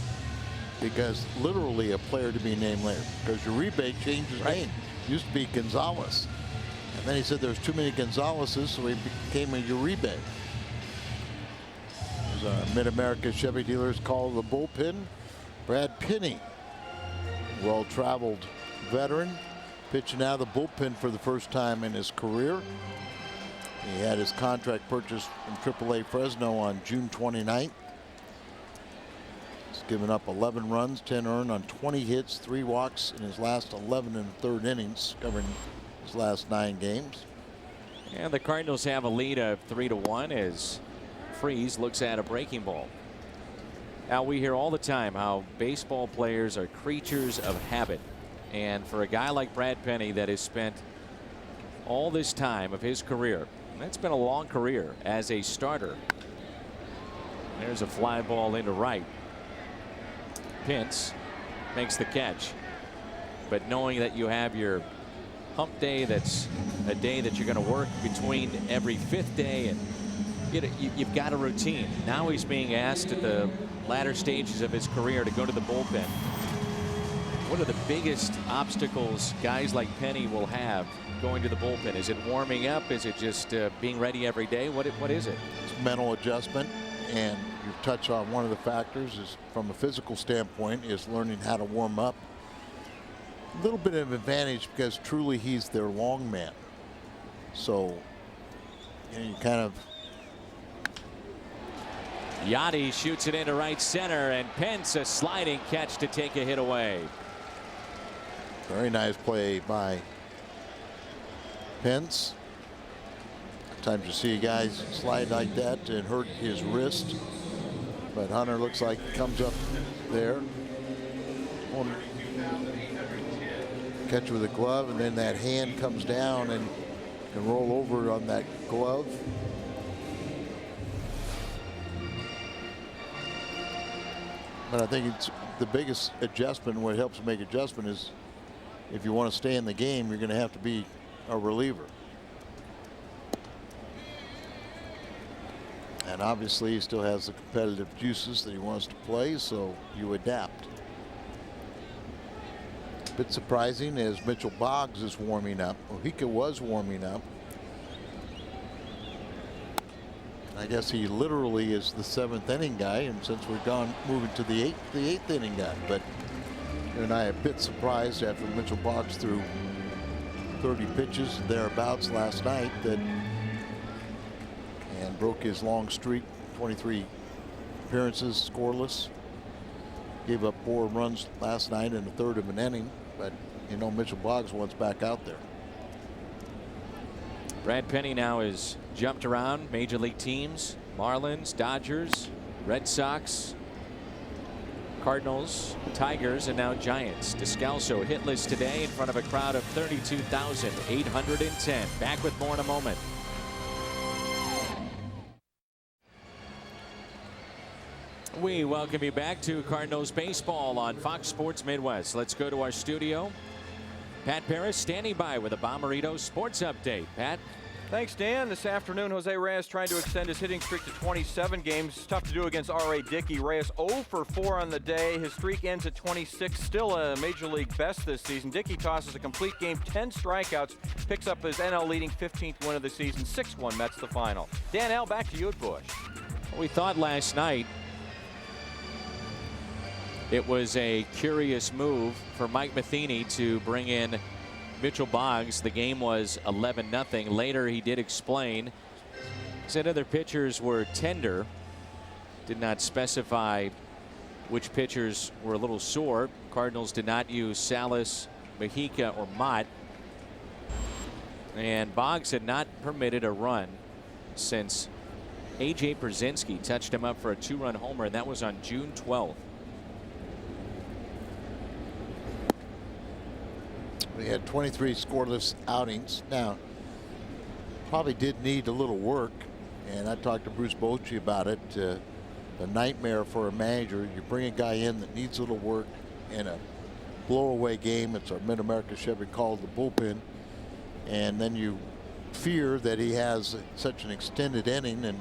Because literally a player to be named later. Because Uribe changed his name. Used to be Gonzalez. And then he said there's too many Gonzalez's, so he became a Uribe. There's Mid-America Chevy dealers call the bullpen Brad Penny. Well-traveled veteran. Pitching out of the bullpen for the first time in his career. He had his contract purchased from AAA Fresno on June 29th. He's given up 11 runs, 10 earned on 20 hits, 3 walks in his last 11 and third innings, covering his last 9 games. And the Cardinals have a lead of 3-1 as Freeze looks at a breaking ball. Now, we hear all the time how baseball players are creatures of habit. And for a guy like Brad Penny that has spent all this time of his career, and it's been a long career as a starter. There's a fly ball into right. Pence makes the catch. But knowing that you have your hump day, that's a day that you're going to work between every 5th day, and you've got a routine. Now he's being asked at the latter stages of his career to go to the bullpen. What are the biggest obstacles guys like Penny will have going to the bullpen? Is it warming up? Is it just being ready every day? What is it? It's mental adjustment, and you touch on one of the factors is from a physical standpoint is learning how to warm up. A little bit of advantage because truly he's their long man. So you kind of. Yachty shoots it into right center, and Pence a sliding catch to take a hit away. Very nice play by Pence. Sometimes you see guys slide like that and hurt his wrist, but Hunter looks like comes up there. Catch with a glove, and then that hand comes down and can roll over on that glove. But I think it's the biggest adjustment. What helps make adjustment is if you want to stay in the game, you're going to have to be a reliever. And obviously he still has the competitive juices that he wants to play, so you adapt. A bit surprising as Mitchell Boggs is warming up. Ohika was warming up. I guess he literally is the 7th inning guy, and since we've moving to the 8th inning guy. But you and I a bit surprised after Mitchell Boggs threw 30 pitches thereabouts last night and broke his long streak, 23 appearances scoreless. Gave up 4 runs last night in a third of an inning, but you know Mitchell Boggs wants back out there. Brad Penny now has jumped around major league teams: Marlins, Dodgers, Red Sox, Cardinals, Tigers, and now Giants. Descalso hitless today in front of a crowd of 32,810. Back with more in a moment. We welcome you back to Cardinals baseball on Fox Sports Midwest. Let's go to our studio. Pat Paris standing by with a Bommarito Sports Update. Pat, Thanks, Dan. This afternoon, Jose Reyes trying to extend his hitting streak to 27 games. It's tough to do against R.A. Dickey. Reyes 0 for 4 on the day. His streak ends at 26, still a Major League best this season. Dickey tosses a complete game, 10 strikeouts, picks up his NL leading 15th win of the season, 6-1 Mets the final. Dan L., back to you at Busch. We thought last night it was a curious move for Mike Matheny to bring in Mitchell Boggs. The game was 11-0. Later he did explain, said other pitchers were tender, did not specify which pitchers were a little sore. Cardinals did not use Salas, Mujica, or Mott, and Boggs had not permitted a run since A.J. Brzezinski touched him up for a 2-run homer, and that was on June 12th. He had 23 scoreless outings. Now, probably did need a little work, and I talked to Bruce Bochy about it. The nightmare for a manager, you bring a guy in that needs a little work in a blow-away game. It's our Mid-America Chevy called the bullpen, and then you fear that he has such an extended inning and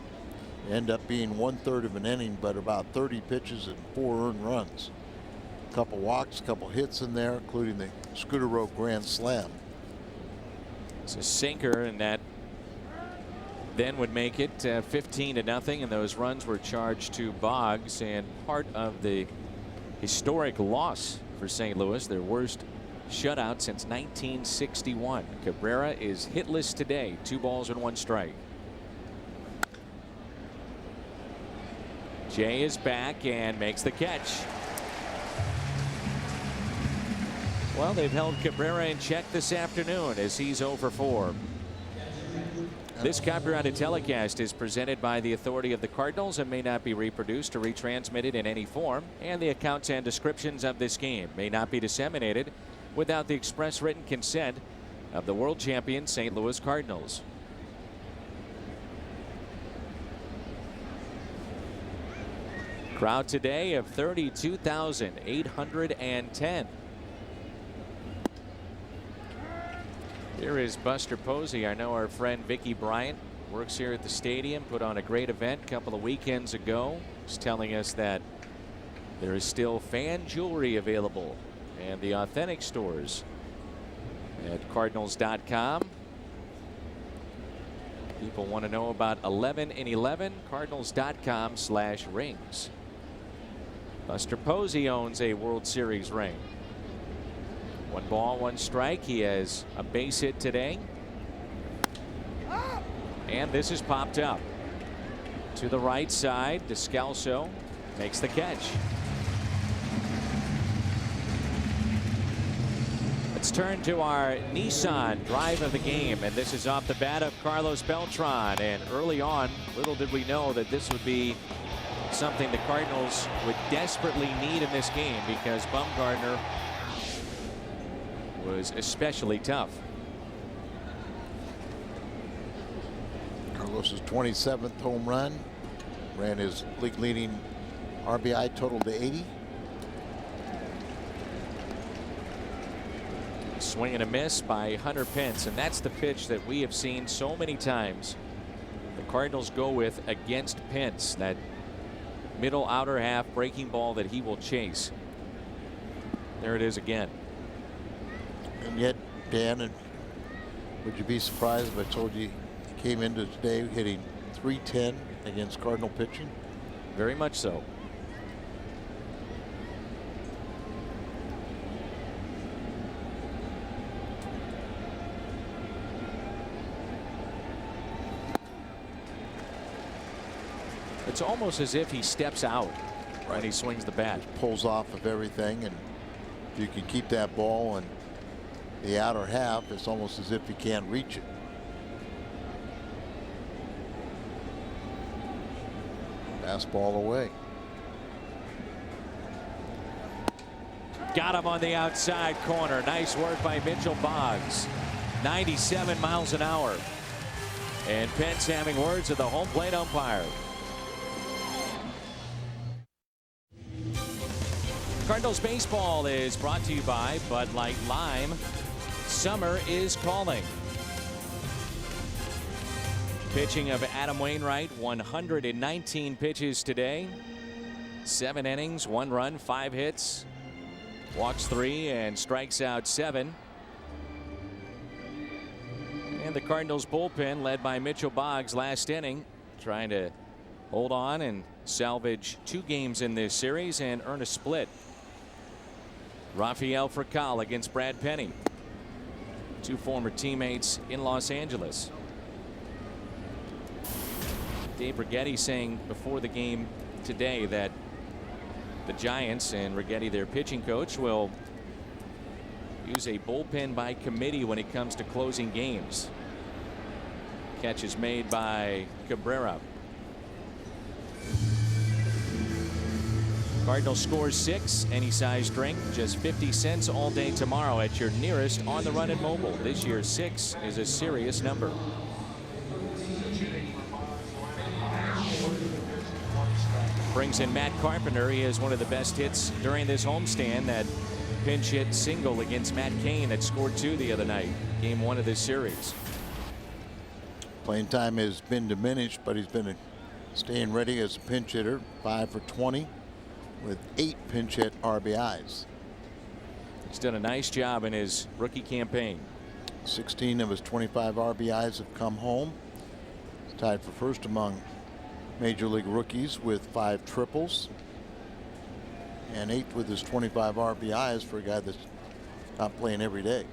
end up being 1/3 of an inning, but about 30 pitches and 4 earned runs. A couple walks, a couple hits in there, including the Scooter Road grand slam. It's a sinker, and that then would make it 15-0, and those runs were charged to Boggs, and part of the historic loss for St. Louis, their worst shutout since 1961. Cabrera is hitless today, 2 balls and 1 strike. Jay is back and makes the catch. Well, they've held Cabrera in check this afternoon as he's 0 for 4. This copyrighted telecast is presented by the authority of the Cardinals and may not be reproduced or retransmitted in any form, and the accounts and descriptions of this game may not be disseminated without the express written consent of the world champion St. Louis Cardinals. Crowd today of 32,810. Here is Buster Posey. I know our friend Vicki Bryant works here at the stadium, put on a great event a couple of weekends ago. He's telling us that there is still fan jewelry available and the authentic stores at Cardinals.com. People want to know about 11 in 11. Cardinals.com/rings. Buster Posey owns a World Series ring. 1 ball, 1 strike. He has a base hit today. And this is popped up to the right side. Descalso makes the catch. Let's turn to our Nissan drive of the game, and this is off the bat of Carlos Beltran. And early on, little did we know that this would be something the Cardinals would desperately need in this game, because Bumgarner was especially tough. Carlos's 27th home run, ran his league leading RBI total to 80. Swing and a miss by Hunter Pence, and that's the pitch that we have seen so many times the Cardinals go with against Pence, that middle outer half breaking ball that he will chase. There it is again. And yet, Dan, and would you be surprised if I told you he came into today hitting .310 against Cardinal pitching? Very much so. It's almost as if he steps out when he swings the bat. Just pulls off of everything, and if you can keep that ball in the outer half, it's almost as if he can't reach it. Fastball away. Got him on the outside corner. Nice work by Mitchell Boggs. 97 miles an hour. And Pence having words with the home plate umpire. Cardinals baseball is brought to you by Bud Light Lime. Summer is calling. Pitching of Adam Wainwright, 119 pitches today. 7 innings, 1 run, 5 hits. Walks 3 and strikes out 7. And the Cardinals bullpen led by Mitchell Boggs last inning, trying to hold on and salvage 2 games in this series and earn a split. Rafael Furcal against Brad Penny, 2 former teammates in Los Angeles. Dave Righetti saying before the game today that the Giants and Righetti, their pitching coach, will use a bullpen by committee when it comes to closing games. Catch is made by Cabrera. Cardinals scores 6. Any size drink, just 50 cents all day tomorrow at your nearest On the Run and mobile. This year 6 is a serious number. Brings in Matt Carpenter. He has one of the best hits during this homestand, that pinch hit single against Matt Cain that scored 2 the other night, game 1 of this series. Playing time has been diminished, but he's been staying ready as a pinch hitter. 5 for 20 with 8 pinch hit RBIs. He's done a nice job in his rookie campaign. 16 of his 25 RBIs have come home. He's tied for first among major league rookies with 5 triples, and 8th with his 25 RBIs for a guy that's not playing every day.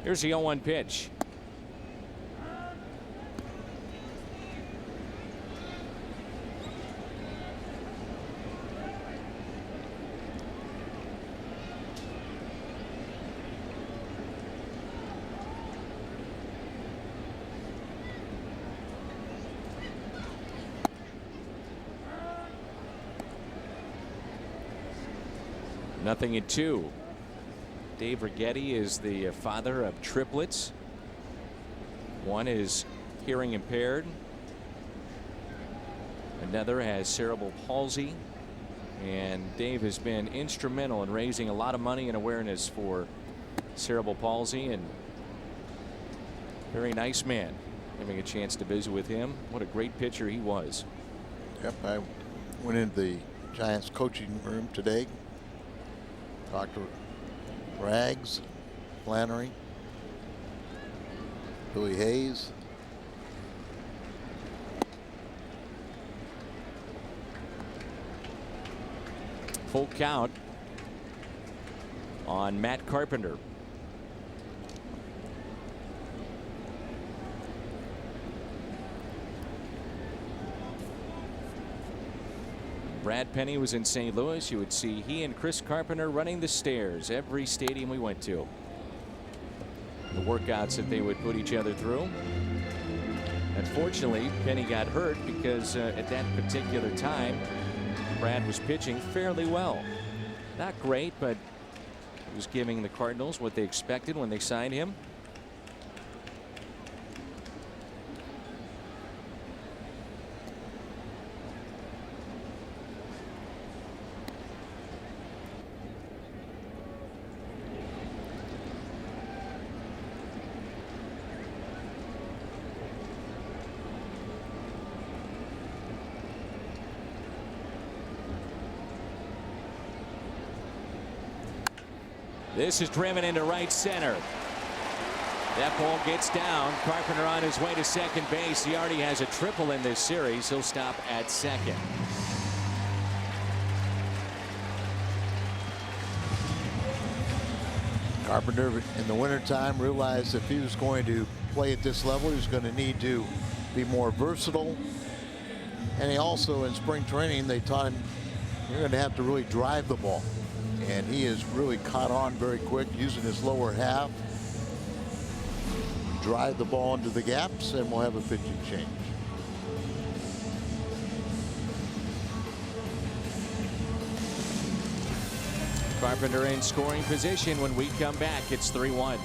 Here's the 0-1 pitch. Nothing at 2. Dave Righetti is the father of triplets. One is hearing impaired. Another has cerebral palsy. And Dave has been instrumental in raising a lot of money and awareness for cerebral palsy. And very nice man. Having a chance to visit with him. What a great pitcher he was. Yep, I went into the Giants coaching room today. Talked to Rags, Flannery, Billy Hayes. Full count on Matt Carpenter. Brad Penny was in St. Louis. You would see he and Chris Carpenter running the stairs every stadium we went to. The workouts that they would put each other through. Unfortunately, Penny got hurt because at that particular time, Brad was pitching fairly well. Not great, but he was giving the Cardinals what they expected when they signed him. This is driven into right center. That ball gets down. Carpenter on his way to second base. He already has a triple in this series. He'll stop at second. Carpenter in the wintertime realized if he was going to play at this level, he was going to need to be more versatile. And he also, in spring training, they taught him you're going to have to really drive the ball. And he has really caught on very quick, using his lower half. Drive the ball into the gaps, and we'll have a pitching change. Carpenter in scoring position when we come back. It's 3-1.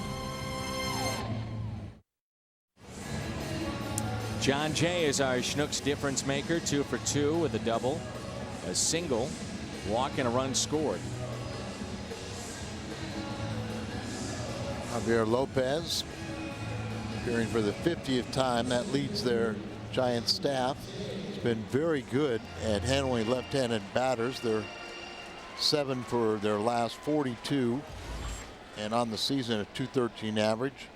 John Jay is our Schnucks difference maker. 2 for 2 with a double, a single, walk, and a run scored. Javier Lopez appearing for the 50th time. That leads their Giants staff. It's been very good at handling left-handed batters. They're 7 for their last 42, and on the season a .213 average.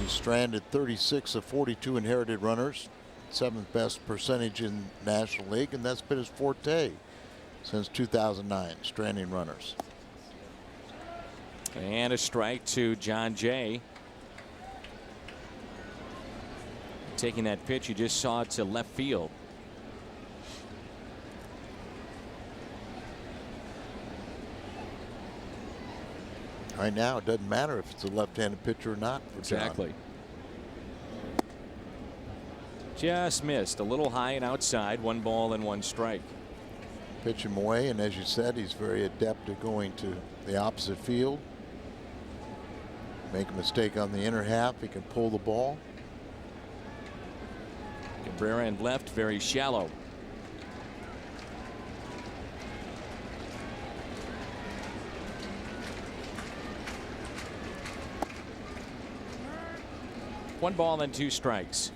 He's stranded 36 of 42 inherited runners, 7th best percentage in National League, and that's been his forte since 2009, stranding runners. And a strike to John Jay. Taking that pitch, you just saw it to left field. Right now, it doesn't matter if it's a left-handed pitcher or not for John. Exactly. Just missed a little high and outside. 1 ball and 1 strike. Pitch him away, and as you said, he's very adept at going to the opposite field. Make a mistake on the inner half, he can pull the ball. Cabrera and left, very shallow. One ball and 2 strikes.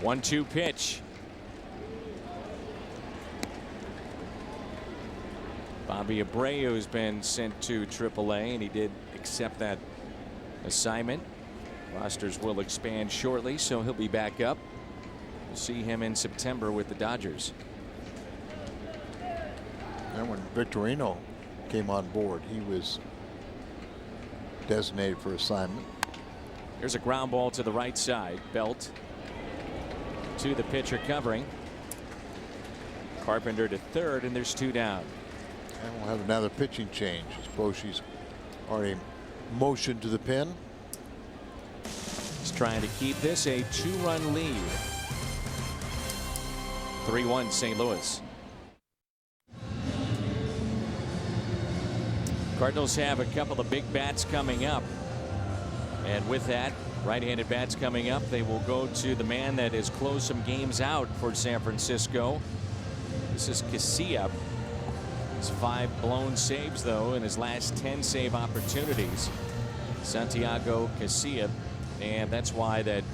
One-two pitch. Bobby Abreu has been sent to AAA, and he did accept that assignment. Rosters will expand shortly, so he'll be back up. We'll see him in September with the Dodgers. And when Victorino came on board, he was designated for assignment. Here's a ground ball to the right side. Belt to the pitcher covering. Carpenter to third, and there's 2 down. And we'll have another pitching change as Boschi's already motioned to the pin. He's trying to keep this a 2-run lead. 3-1 St. Louis. Cardinals have a couple of big bats coming up, and with that, right-handed bats coming up, they will go to the man that has closed some games out for San Francisco. This is Casilla. His 5 blown saves, though, in his last 10 save opportunities. Santiago Casilla, and that's why that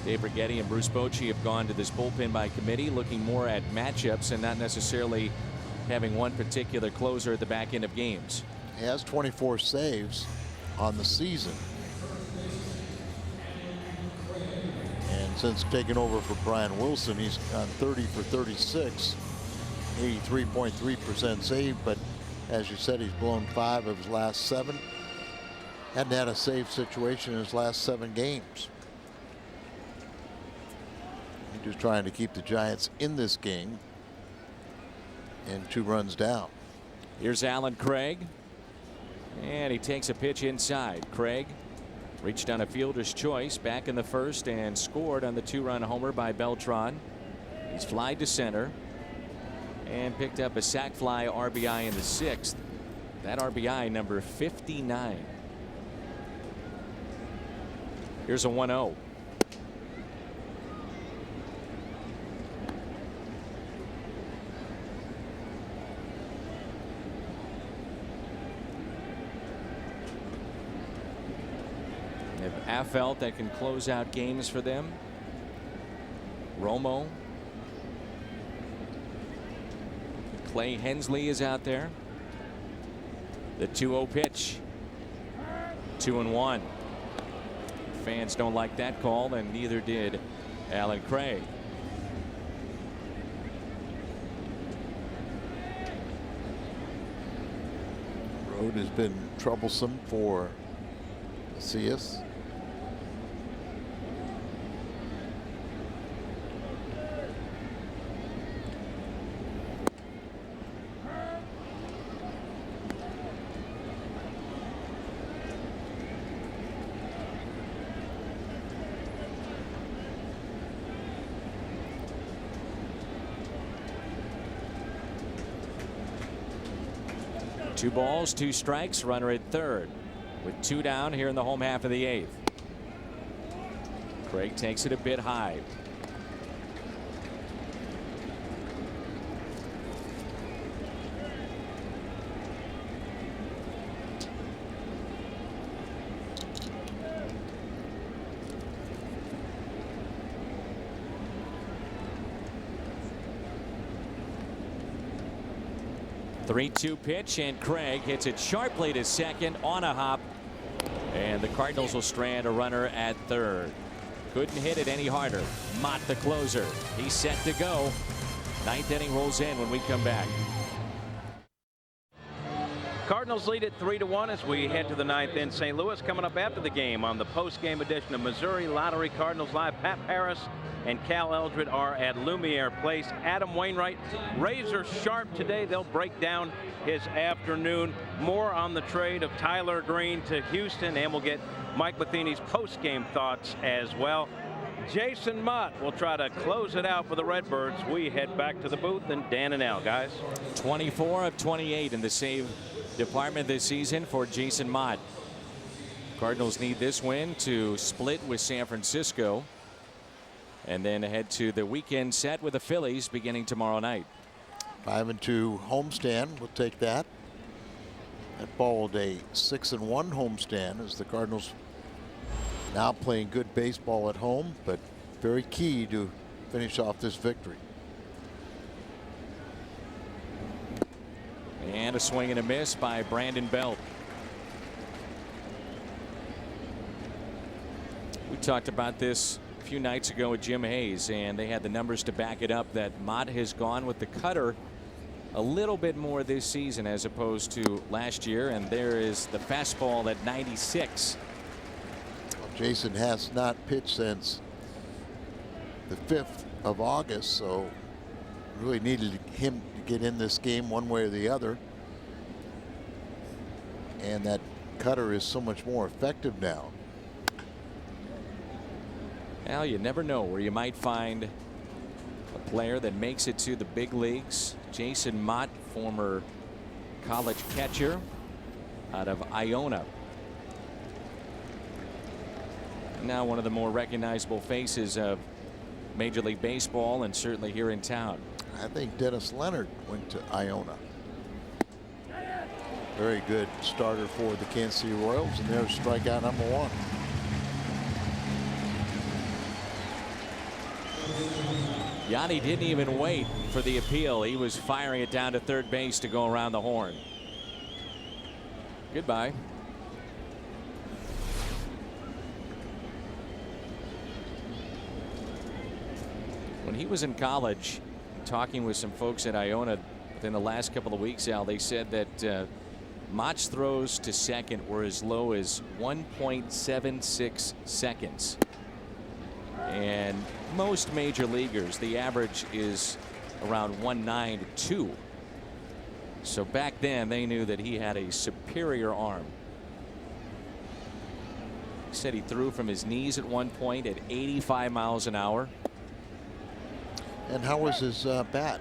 Dave Righetti and Bruce Bochy have gone to this bullpen by committee, looking more at matchups and not necessarily having one particular closer at the back end of games. He has 24 saves on the season. And since taking over for Brian Wilson, he's gone 30 for 36, 83.3% save. But as you said, he's blown 5 of his last 7. Hadn't had a save situation in his last 7 games. He's just trying to keep the Giants in this game and 2 runs down. Here's Alan Craig, and he takes a pitch inside. Craig reached on a fielder's choice back in the first and scored on the 2-run homer by Beltran. He's flied to center and picked up a sac fly RBI in the 6th. That RBI number 59. Here's a 1-0. Affelt that can close out games for them. Romo. Clay Hensley is out there. The 2-0 pitch. 2-1. Fans don't like that call, and neither did Alan Craig. Road has been troublesome for Macias. 2 balls, 2 strikes, runner at third with 2 down here in the home half of the 8th. Craig takes it a bit high. The 3-2 pitch, and Craig hits it sharply to second on a hop, and the Cardinals will strand a runner at third. Couldn't hit it any harder. Mott, the closer, he's set to go. 9th inning rolls in when we come back. Cardinals lead it 3-1 as we head to the 9th in St. Louis. Coming up after the game on the post-game edition of Missouri Lottery Cardinals Live, Pat Paris and Cal Eldred are at Lumiere Place. Adam Wainwright, razor sharp today. They'll break down his afternoon. More on the trade of Tyler Green to Houston, and we'll get Mike Matheny's post-game thoughts as well. Jason Mott will try to close it out for the Redbirds. We head back to the booth, and Dan and Al, guys. 24 of 28 in the save department this season for Jason Mott. Cardinals need this win to split with San Francisco and then head to the weekend set with the Phillies beginning tomorrow night. 5-2 homestand. We'll take that. That followed a 6-1 homestand as the Cardinals now playing good baseball at home, but very key to finish off this victory. And a swing and a miss by Brandon Belt. We talked about this a few nights ago with Jim Hayes, and they had the numbers to back it up that Mott has gone with the cutter a little bit more this season as opposed to last year, and there is the fastball at 96. Well, Jason has not pitched since the 5th of August, so really needed him to get in this game one way or the other, and that cutter is so much more effective now. Well, you never know where you might find a player that makes it to the big leagues. Jason Mott, former college catcher out of Iona. Now one of the more recognizable faces of Major League Baseball, and certainly here in town. I think Dennis Leonard went to Iona. Very good starter for the Kansas City Royals, and there's strikeout number 1. Yanni didn't even wait for the appeal. He was firing it down to third base to go around the horn. Goodbye. When he was in college, talking with some folks at Iona within the last couple of weeks, Al, they said that Mott's throws to second were as low as 1.76 seconds. And most major leaguers, the average is around 1.92. So back then they knew that he had a superior arm. He said he threw from his knees at one point at 85 miles an hour. And how was his bat?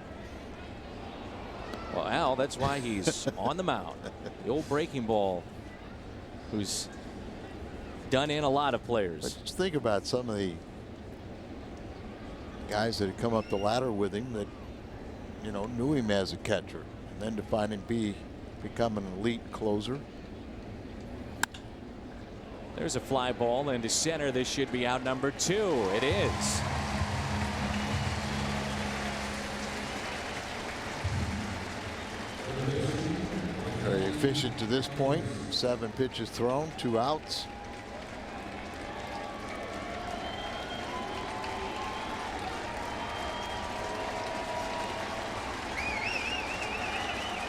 Well, Al, that's why he's on the mound. The old breaking ball, who's done in a lot of players. But just think about some of the guys that had come up the ladder with him that, you know, knew him as a catcher, and then to find him become an elite closer. There's a fly ball into center. This should be out number 2. It is. Very efficient to this point. 7 pitches thrown, 2 outs.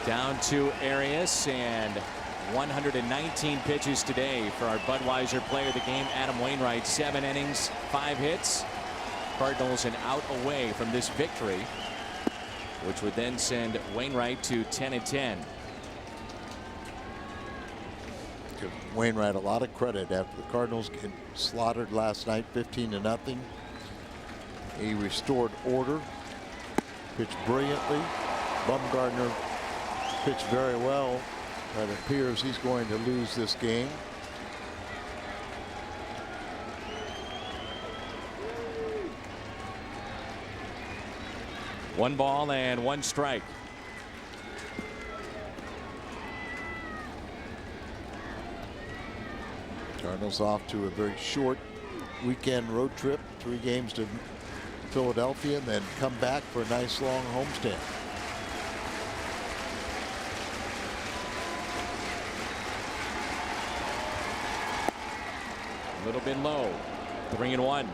Down to Arias, and 119 pitches today for our Budweiser player of the game, Adam Wainwright. 7 innings, 5 hits. Cardinals an out away from this victory, which would then send Wainwright to 10-10. Give Wainwright a lot of credit after the Cardinals get slaughtered last night 15-0. He restored order, pitched brilliantly. Bumgarner pitched very well, But it appears he's going to lose this game. One ball and one strike. Cardinals off to a very short weekend road trip, 3 games to Philadelphia, and then come back for a nice long homestand. A little bit low. 3-1.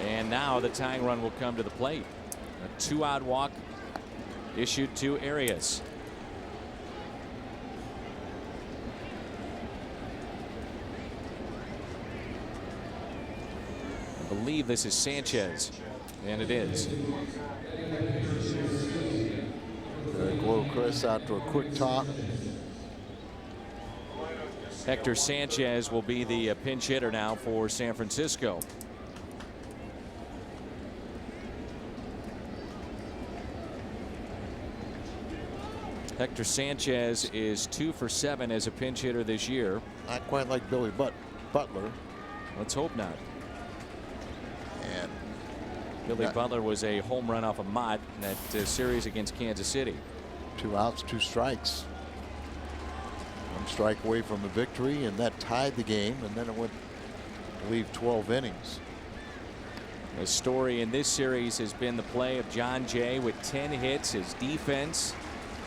And now the tying run will come to the plate. A 2-out walk issued to Arias. I believe this is Sanchez, and it is. Very low, Chris, after a quick top. Hector Sanchez will be the pinch hitter now for San Francisco. Hector Sanchez is 2 for 7 as a pinch hitter this year. Not quite like Billy Butler. Let's hope not. And Billy Butler was a home run off of Mott in that series against Kansas City. 2 outs, 2 strikes. 1 strike away from a victory, and that tied the game, and then it went, I believe, 12 innings. The story in this series has been the play of John Jay with 10 hits. His defense,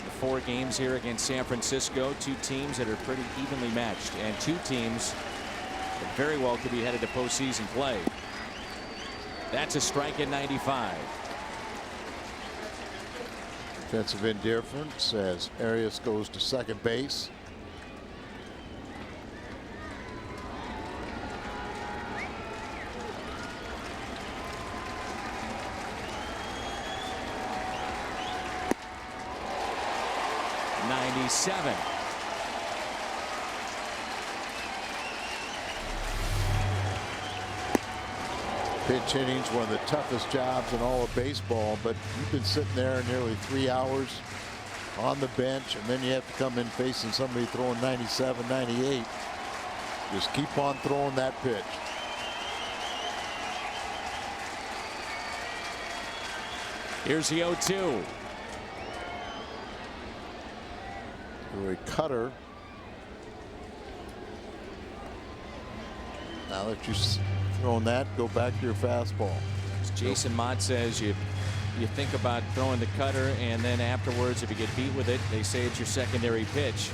the 4 games here against San Francisco, 2 teams that are pretty evenly matched, and 2 teams that very well could be headed to postseason play. That's a strike at 95. Defensive indifference as Arias goes to second base. '97. Pitch hitting's one of the toughest jobs in all of baseball, but you've been sitting there nearly 3 hours on the bench, and then you have to come in facing somebody throwing 97, 98. Just keep on throwing that pitch. Here's the 0-2. A cutter. Now that you've thrown that, go back to your fastball. As Jason Mott says, you think about throwing the cutter, and then afterwards, if you get beat with it, they say it's your secondary pitch.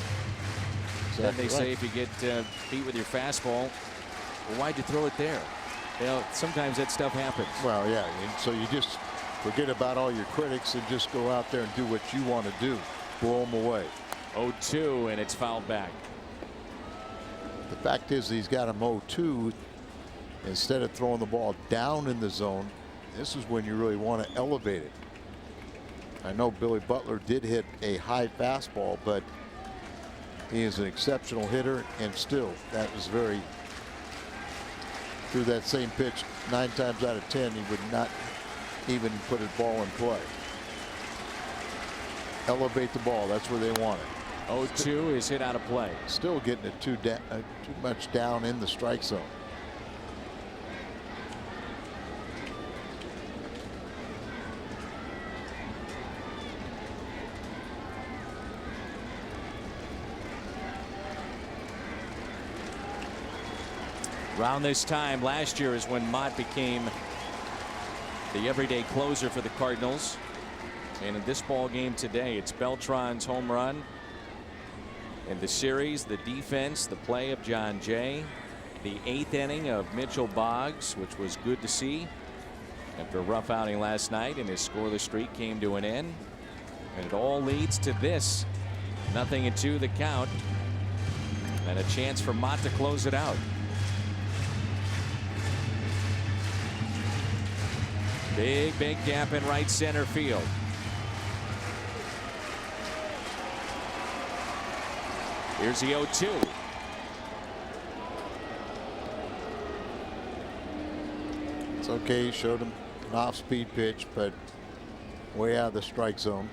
Then they say if you get beat with your fastball, well, why'd you throw it there? You know, sometimes that stuff happens. Well, yeah, and so you just forget about all your critics and just go out there and do what you want to do. Blow them away. 0-2, and it's fouled back. The fact is he's got him 0-2. Instead of throwing the ball down in the zone, this is when you really want to elevate it. I know Billy Butler did hit a high fastball, but he is an exceptional hitter, and still that was very, through that same pitch 9 times out of 10 he would not even put his ball in play. Elevate the ball, that's where they want it. 0-2 is hit out of play. Still getting it too much down in the strike zone. Around this time last year is when Mott became the everyday closer for the Cardinals. And in this ball game today, it's Beltran's home run. In the series, the defense, the play of John Jay, the 8th inning of Mitchell Boggs, which was good to see after a rough outing last night, and his scoreless streak came to an end. And it all leads to this. 0-2 the count, and a chance for Mott to close it out. Big gap in right center field. Here's the 0-2. It's okay. He showed him an off-speed pitch, but way out of the strike zone.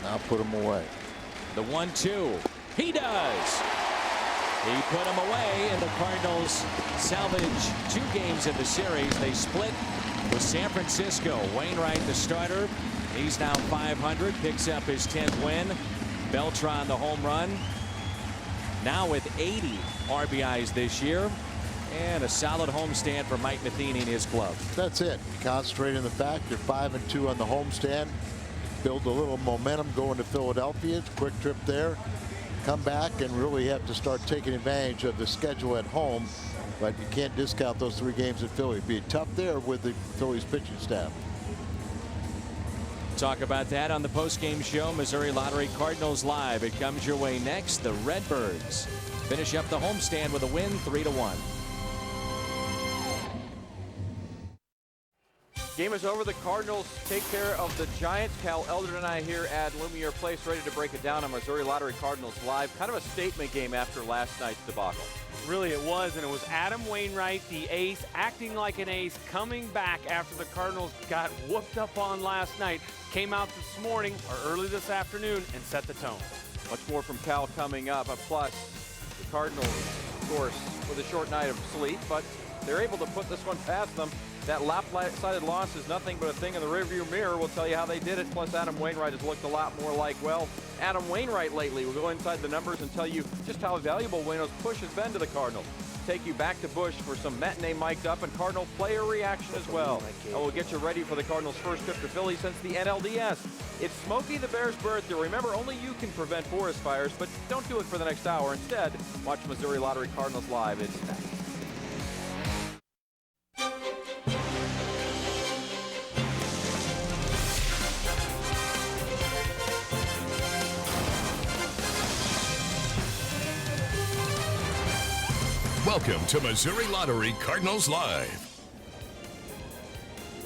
Now put him away. The 1-2. He does. He put him away, and the Cardinals salvage 2 games in the series. They split with San Francisco. Wainwright, the starter. He's now .500, picks up his 10th win. Beltran, the home run. Now with 80 RBIs this year. And a solid homestand for Mike Matheny in his club. That's it. Concentrate on the fact you're 5-2 on the homestand. Build a little momentum going to Philadelphia. It's a quick trip there. Come back and really have to start taking advantage of the schedule at home. But you can't discount those 3 games at Philly. It'd be tough there with the Phillies pitching staff. Talk about that on the post-game show. Missouri Lottery Cardinals Live. It comes your way next. The Redbirds finish up the homestand with a win, 3-1. Game is over. The Cardinals take care of the Giants. Cal Eldred and I here at Lumiere Place, ready to break it down on Missouri Lottery Cardinals Live. Kind of a statement game after last night's debacle. Really it was, and it was Adam Wainwright, the ace, acting like an ace, coming back after the Cardinals got whooped up on last night. Came out this morning, or early this afternoon, and set the tone. Much more from Cal coming up. Plus, the Cardinals, of course, with a short night of sleep, but they're able to put this one past them. That lopsided loss is nothing but a thing in the rearview mirror. We'll tell you how they did it. Plus, Adam Wainwright has looked a lot more like, well, Adam Wainwright lately. We'll go inside the numbers and tell you just how valuable Waino's push has been to the Cardinals. Take you back to Busch for some matinee mic'd up and Cardinal player reaction as well. And we'll get you ready for the Cardinals' first trip to Philly since the NLDS. It's Smokey the Bear's birthday. Remember, only you can prevent forest fires, but don't do it for the next hour. Instead, watch Missouri Lottery Cardinals Live. It's next. Welcome to Missouri Lottery Cardinals Live.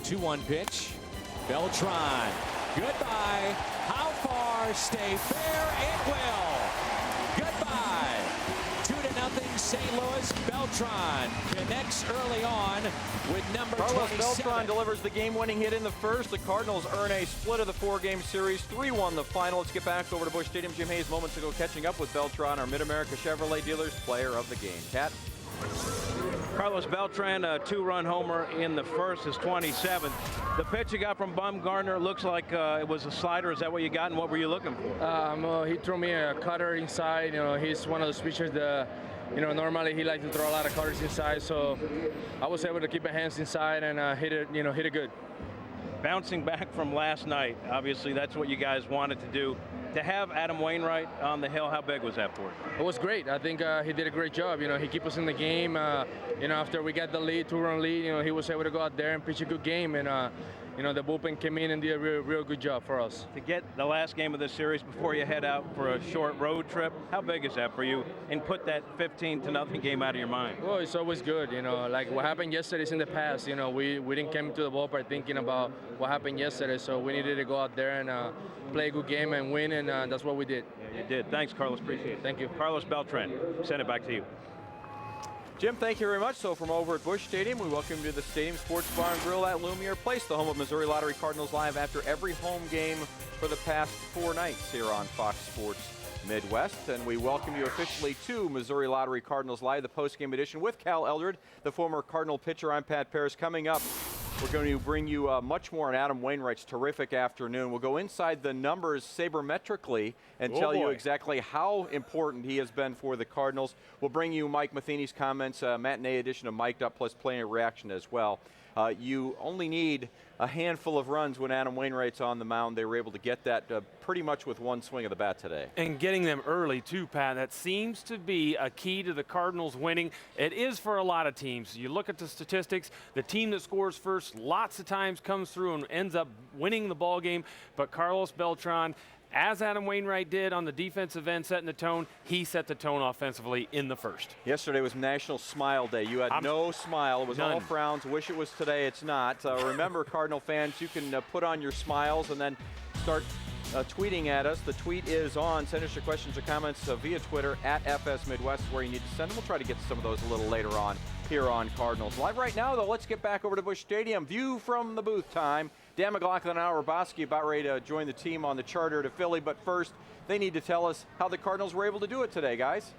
2-1 pitch. Beltran. Goodbye. How far? Stay fair. It will. Goodbye. 2-0 St. Louis. Beltran connects early on with number Carlos 27. Beltran delivers the game-winning hit in the first. The Cardinals earn a split of the 4-game series. 3-1 the final. Let's get back over to Busch Stadium. Jim Hayes moments ago catching up with Beltran, our Mid-America Chevrolet dealers player of the game. Cat? Carlos Beltran, a 2-run homer in the first, his 27th. The pitch you got from Bumgarner looks like it was a slider. Is that what you got, and what were you looking for? He threw me a cutter inside. You know, he's one of those pitchers that, you know, normally he likes to throw a lot of cutters inside. So I was able to keep my hands inside and hit it good. Bouncing back from last night, obviously that's what you guys wanted to do. To have Adam Wainwright on the hill, how big was that for you? It was great. I think he did a great job. You know, he kept us in the game. You know, after we got the lead, 2-run lead, you know, he was able to go out there and pitch a good game. And, you know, the bullpen came in and did a real good job for us. To get the last game of the series before you head out for a short road trip, how big is that for you? And put that 15-0 game out of your mind. Well, it's always good. You know, like what happened yesterday is in the past. You know, we didn't come to the ballpark thinking about what happened yesterday. So we needed to go out there and play a good game and win, and that's what we did. Yeah, you did. Thanks, Carlos. Appreciate it. Thank you. Carlos Beltran, send it back to you. Jim, thank you very much. So from over at Busch Stadium, we welcome you to the Stadium Sports Bar and Grill at Lumiere Place, the home of Missouri Lottery Cardinals Live after every home game for the past 4 nights here on Fox Sports Midwest. And we welcome you officially to Missouri Lottery Cardinals Live, the post-game edition with Cal Eldred, the former Cardinal pitcher. I'm Pat Paris. Coming up, we're going to bring you much more on Adam Wainwright's terrific afternoon. We'll go inside the numbers sabermetrically and tell you exactly how important he has been for the Cardinals. We'll bring you Mike Matheny's comments, matinee edition of Mic'd Up, plus plenty of reaction as well. You only need a handful of runs when Adam Wainwright's on the mound. They were able to get that pretty much with one swing of the bat today. And getting them early, too, Pat. That seems to be a key to the Cardinals winning. It is for a lot of teams. You look at the statistics, the team that scores first lots of times comes through and ends up winning the ball game. But Carlos Beltran, as Adam Wainwright did on the defensive end, setting the tone, he set the tone offensively in the first. Yesterday was National Smile Day. You had no smile. It was all frowns. Wish it was today. It's not. Remember, Cardinal fans, you can put on your smiles and then start tweeting at us. The tweet is on. Send us your questions or comments via Twitter at FS Midwest, where you need to send them. We'll try to get to some of those a little later on here on Cardinals Live. Right now, though, let's get back over to Busch Stadium. View from the booth time. Dan McLaughlin and Al Roboski about ready to join the team on the charter to Philly. But first, they need to tell us how the Cardinals were able to do it today, guys.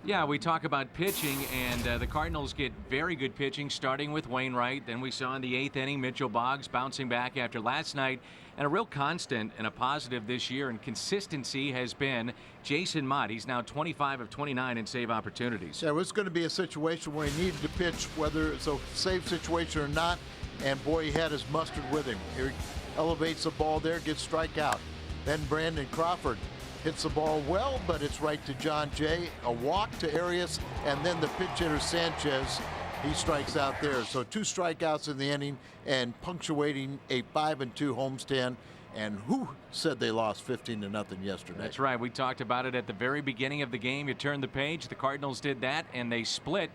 Yeah, we talk about pitching, and the Cardinals get very good pitching, starting with Wainwright. Then we saw in the 8th inning Mitchell Boggs bouncing back after last night. And a real constant and a positive this year and consistency has been Jason Mott. He's now 25 of 29 in save opportunities. Yeah, it was going to be a situation where he needed to pitch, whether it's a save situation or not. And boy, he had his mustard with him. He elevates the ball there, gets strikeout. Then Brandon Crawford hits the ball well, but it's right to John Jay. A walk to Arias, and then the pitch hitter Sanchez, he strikes out there. So 2 strikeouts in the inning and punctuating a 5-2 homestand. And who said they lost 15-0 yesterday? That's right. We talked about it at the very beginning of the game. You turn the page. The Cardinals did that, and they split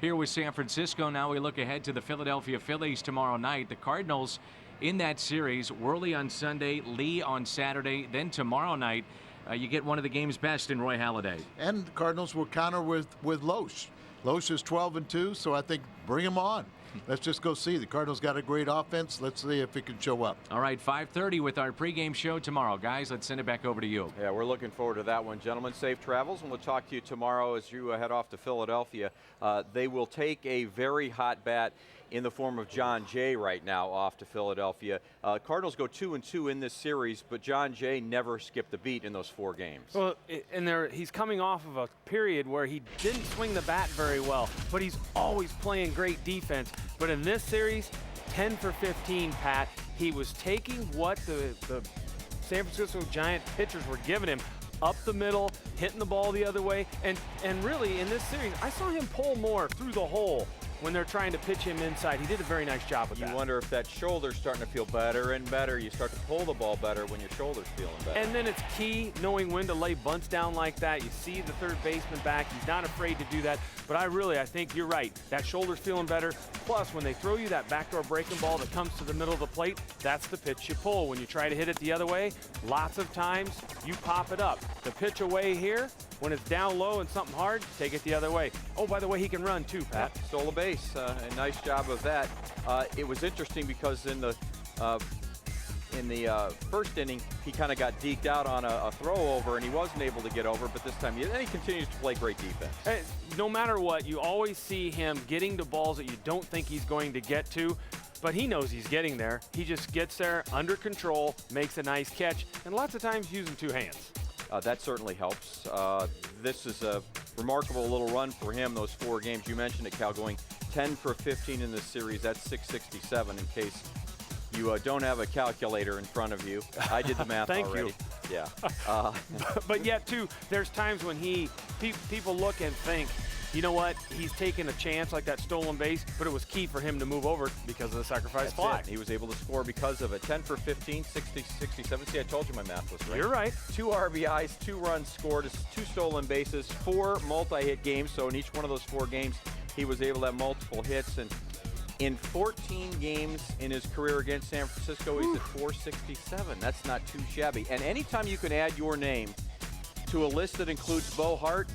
here with San Francisco. Now we look ahead to the Philadelphia Phillies tomorrow night. The Cardinals in that series, Worley on Sunday, Lee on Saturday. Then tomorrow night, you get one of the game's best in Roy Halladay. And the Cardinals will counter with Loesch. Loesch is 12-2, so I think bring him on. Let's just go see. The Cardinals got a great offense. Let's see if it can show up. All right, 5:30 with our pregame show tomorrow. Guys, let's send it back over to you. Yeah, we're looking forward to that one, gentlemen. Safe travels, and we'll talk to you tomorrow as you head off to Philadelphia. They will take a very hot bat in the form of John Jay right now off to Philadelphia. Cardinals go 2-2 in this series, but John Jay never skipped a beat in those 4 games. Well, and he's coming off of a period where he didn't swing the bat very well, but he's always playing great defense. But in this series, 10 for 15, Pat, he was taking what the San Francisco Giant pitchers were giving him up the middle, hitting the ball the other way, and really in this series, I saw him pull more through the hole when they're trying to pitch him inside. He did a very nice job with that. You wonder if that shoulder's starting to feel better and better. You start to pull the ball better when your shoulder's feeling better. And then it's key knowing when to lay bunts down like that. You see the third baseman back. He's not afraid to do that. But I think you're right. That shoulder's feeling better. Plus, when they throw you that backdoor breaking ball that comes to the middle of the plate, that's the pitch you pull. When you try to hit it the other way, lots of times you pop it up. The pitch away here, when it's down low and something hard, take it the other way. Oh, by the way, he can run too, Pat. Yeah, stole a base. A nice job of that. It was interesting because in the first inning, he kind of got deked out on a throw over, and he wasn't able to get over. But this time, he continues to play great defense. Hey, no matter what, you always see him getting to balls that you don't think he's going to get to. But he knows he's getting there. He just gets there under control, makes a nice catch, and lots of times using 2 hands. That certainly helps. This is a remarkable little run for him, those 4 games. You mentioned it, Cal, going 10 for 15 in this series. That's 667 in case you don't have a calculator in front of you. I did the math Thank already. you. Yeah. But yet, too, there's times when people look and think, you know what, he's taken a chance like that stolen base, but it was key for him to move over because of the sacrifice fly. He was able to score because of it. 10 for 15, 67. See, I told you my math was right. You're right. 2 RBIs, 2 runs scored, 2 stolen bases, 4 multi-hit games. So in each one of those 4 games, he was able to have multiple hits. And in 14 games in his career against San Francisco, he's at 467. That's not too shabby. And anytime you can add your name to a list that includes Bo Hart,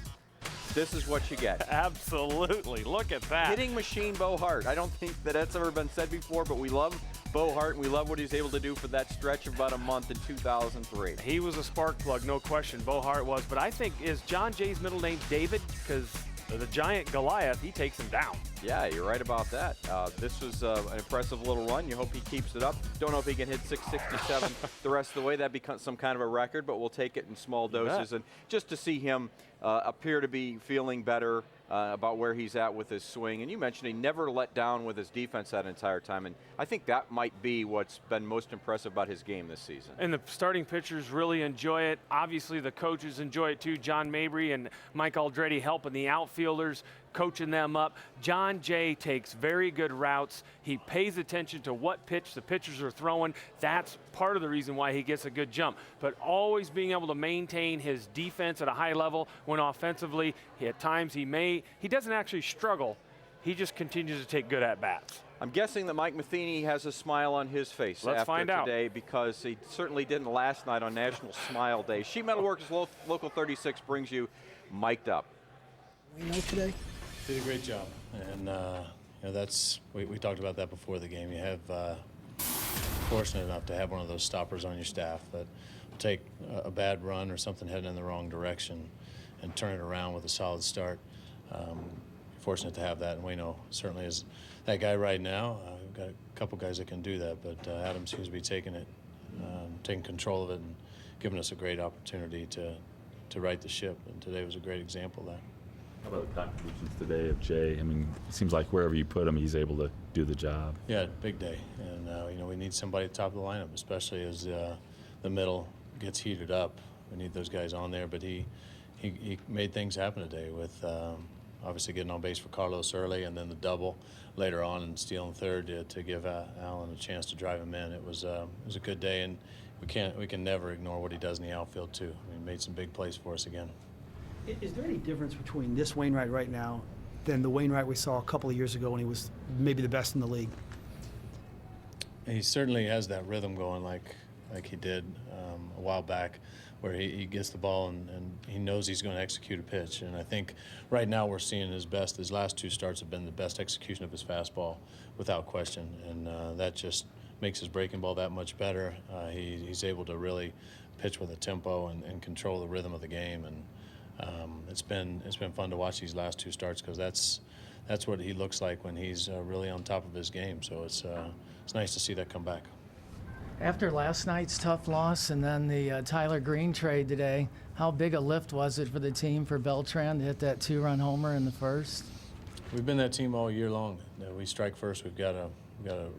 this is what you get. Absolutely. Look at that. Hitting machine Bo Hart. I don't think that's ever been said before, but we love Bo Hart, and we love what he's able to do for that stretch of about a month in 2003. He was a spark plug, no question. Bo Hart was. But I think, is John Jay's middle name David? Because the giant Goliath, he takes him down. Yeah, you're right about that. This was an impressive little run. You hope he keeps it up. Don't know if he can hit 667 the rest of the way. That'd be some kind of a record, but we'll take it in small doses. And just to see him appear to be feeling better about where he's at with his swing. And you mentioned he never let down with his defense that entire time, and I think that might be what's been most impressive about his game this season. And the starting pitchers really enjoy it. Obviously, the coaches enjoy it too. John Mabry and Mike Aldretti helping the outfielders, coaching them up. John Jay takes very good routes. He pays attention to what pitch the pitchers are throwing. That's part of the reason why he gets a good jump. But always being able to maintain his defense at a high level when offensively, at times he doesn't actually struggle. He just continues to take good at-bats. I'm guessing that Mike Matheny has a smile on his face Let's after find out. today, because he certainly didn't last night on National Smile Day. Sheet Metal Workers Local 36 brings you Mic'd Up. Today? Did a great job, and that's we talked about that before the game. You have fortunate enough to have one of those stoppers on your staff that will take a bad run or something heading in the wrong direction and turn it around with a solid start. Fortunate to have that, and we know certainly is that guy right now. We've got a couple guys that can do that, but Adam seems to be taking control of it and giving us a great opportunity to right the ship, and today was a great example of that. How about the contributions today of Jay? I mean, it seems like wherever you put him, he's able to do the job. Yeah, big day, and we need somebody at the top of the lineup, especially as the middle gets heated up. We need those guys on there, but he made things happen today with obviously getting on base for Carlos early, and then the double later on and stealing third to give Allen a chance to drive him in. It was a good day, and we can never ignore what he does in the outfield too. He made some big plays for us again. Is there any difference between this Wainwright right now than the Wainwright we saw a couple of years ago when he was maybe the best in the league? He certainly has that rhythm going like he did a while back, where he gets the ball and he knows he's going to execute a pitch. And I think right now we're seeing his best. His last two starts have been the best execution of his fastball without question, and that just makes his breaking ball that much better. He's able to really pitch with a tempo and control the rhythm of the game, and it's been fun to watch these last two starts, because that's what he looks like when he's really on top of his game. So it's nice to see that come back. After last night's tough loss and then the Tyler Green trade today, how big a lift was it for the team for Beltran to hit that 2-run homer in the first? We've been that team all year long. We strike first, we've got a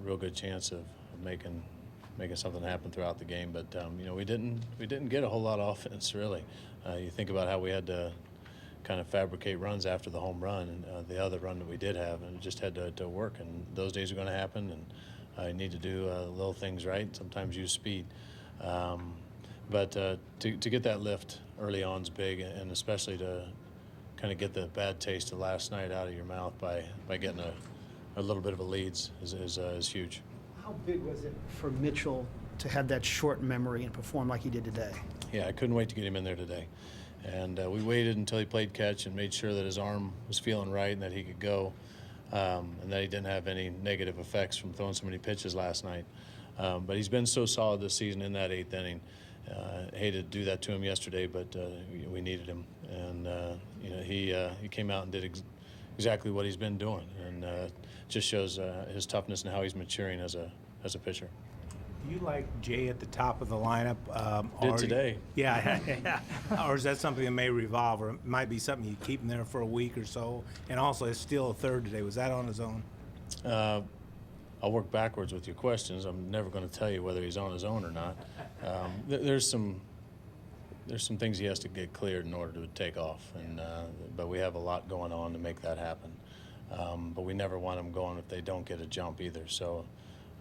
real good chance of making something happen throughout the game. But we didn't get a whole lot of offense really. You think about how we had to kind of fabricate runs after the home run and the other run that we did have, and it just had to work. And those days are going to happen, and you need to do little things right. Sometimes use speed, but to get that lift early on is big, and especially to kind of get the bad taste of last night out of your mouth by getting a little bit of a lead is huge. How big was it for Mitchell to have that short memory and perform like he did today? Yeah, I couldn't wait to get him in there today. And we waited until he played catch and made sure that his arm was feeling right and that he could go, and that he didn't have any negative effects from throwing so many pitches last night. But he's been so solid this season in that 8th inning. Hated to do that to him yesterday, but we needed him. And he came out and did exactly what he's been doing, and just shows his toughness and how he's maturing as a pitcher. Do you like Jay at the top of the lineup? Did today. Yeah. Or is that something that may revolve, or it might be something you keep him there for a week or so? And also, it's still a third today. Was that on his own? I'll work backwards with your questions. I'm never going to tell you whether he's on his own or not. There's some things he has to get cleared in order to take off, but we have a lot going on to make that happen. But we never want them going if they don't get a jump either. So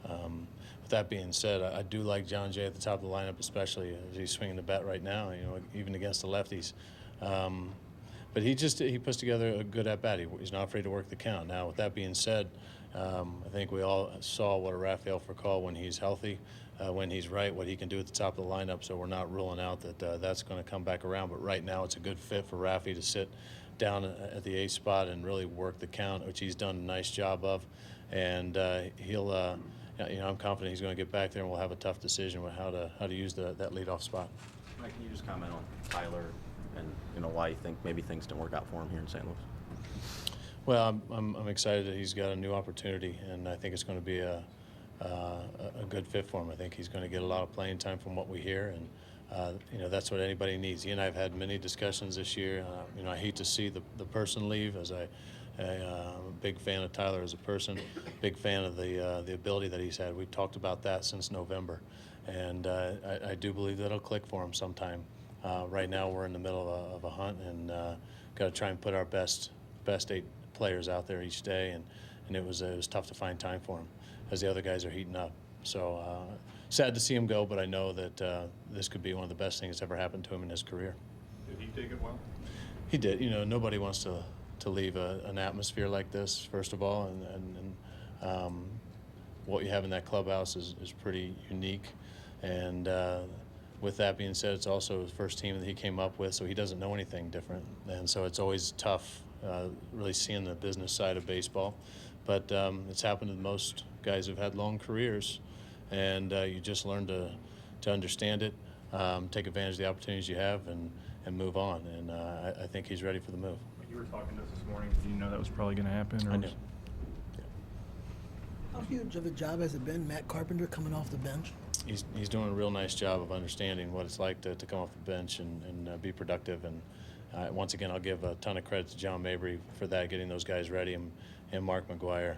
with that being said, I do like John Jay at the top of the lineup, especially as he's swinging the bat right now, even against the lefties. But he puts together a good at-bat. He's not afraid to work the count. Now, with that being said, I think we all saw what a Rafael Furcal, when he's healthy, when he's right, what he can do at the top of the lineup, so we're not ruling out that that's going to come back around. But right now it's a good fit for Rafi to sit down at the 8th spot and really work the count, which he's done a nice job of. And he'll, I'm confident he's going to get back there, and we'll have a tough decision with how to use that leadoff spot. Mike, can you just comment on Tyler and why you think maybe things didn't work out for him here in St. Louis? Well, I'm excited that he's got a new opportunity, and I think it's going to be a good fit for him. I think he's going to get a lot of playing time from what we hear, and that's what anybody needs. He and I have had many discussions this year. I hate to see the person leave, as I'm a big fan of Tyler as a person, big fan of the ability that he's had. We've talked about that since November, and I do believe that it'll click for him sometime. Right now we're in the middle of a hunt, and got to try and put our best 8 players out there each day, and it was tough to find time for him as the other guys are heating up. So sad to see him go, but I know that this could be one of the best things that's ever happened to him in his career. Did he take it well? He did. Nobody wants to leave an atmosphere like this, first of all, and what you have in that clubhouse is pretty unique. And with that being said, it's also his first team that he came up with, so he doesn't know anything different. And so it's always tough really seeing the business side of baseball. But it's happened to most guys who've had long careers, and you just learn to understand it, take advantage of the opportunities you have, and move on. And I think he's ready for the move. You were talking to us this morning. Did you know that was probably going to happen? Or I knew. How huge of a job has it been, Matt Carpenter coming off the bench? He's doing a real nice job of understanding what it's like to come off the bench and be productive. And once again, I'll give a ton of credit to John Mabry for that, getting those guys ready, and Mark McGuire,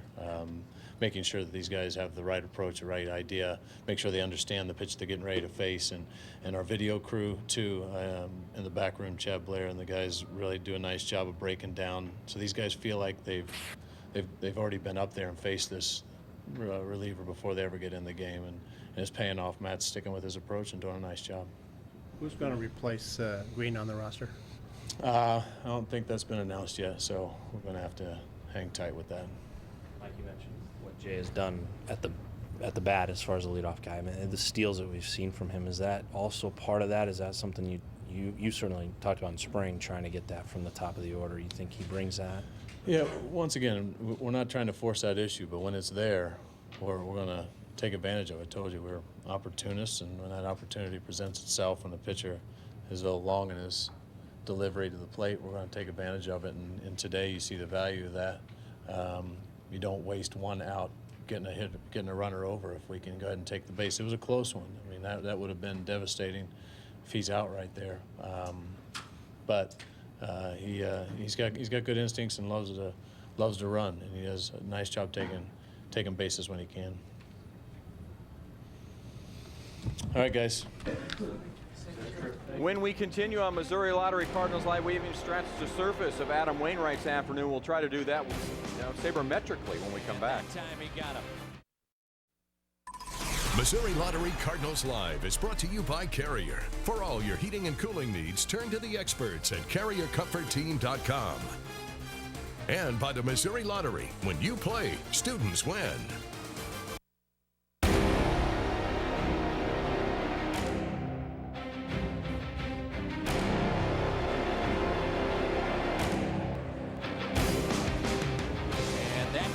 making sure that these guys have the right approach, the right idea, make sure they understand the pitch they're getting ready to face, and our video crew too, in the back room, Chad Blair and the guys really do a nice job of breaking down, so these guys feel like they've already been up there and faced this reliever before they ever get in the game, and it's paying off. Matt's sticking with his approach and doing a nice job. Who's going to replace Green on the roster? I don't think that's been announced yet, so we're going to have to hang tight with that. Like you mentioned, what Jay has done at the bat as far as the leadoff guy. I mean, the steals that we've seen from him, is that also part of that? Is that something you certainly talked about in spring, trying to get that from the top of the order? You think he brings that? Yeah, once again, we're not trying to force that issue, but when it's there, we're going to take advantage of it. I told you we're opportunists, and when that opportunity presents itself, when the pitcher is a little long in his delivery to the plate, we're going to take advantage of it. And today you see the value of that. You don't waste one out getting a runner over if we can go ahead and take the base. It was a close one. I mean, that would have been devastating if he's out right there. But he's got good instincts and loves to run, and he does a nice job taking bases when he can. All right, guys. When we continue on Missouri Lottery Cardinals Live, we even scratched the surface of Adam Wainwright's afternoon. We'll try to do that sabermetrically when we come back. Time he got him. Missouri Lottery Cardinals Live is brought to you by Carrier. For all your heating and cooling needs, turn to the experts at CarrierComfortTeam.com. And by the Missouri Lottery. When you play, students win.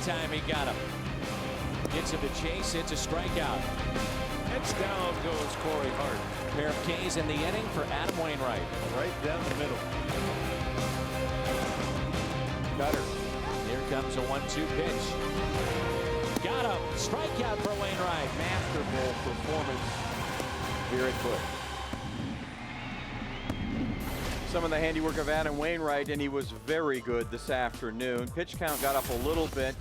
Time he got him. Gets him to chase. It's a strikeout. Heads down goes Corey Hart. Pair of Ks in the inning for Adam Wainwright. Right down the middle. Cutter. Here comes a 1-2 pitch. Got him. Strikeout for Wainwright. Masterful performance here at Foot. Some of the handiwork of Adam Wainwright, and he was very good this afternoon. Pitch count got up a little bit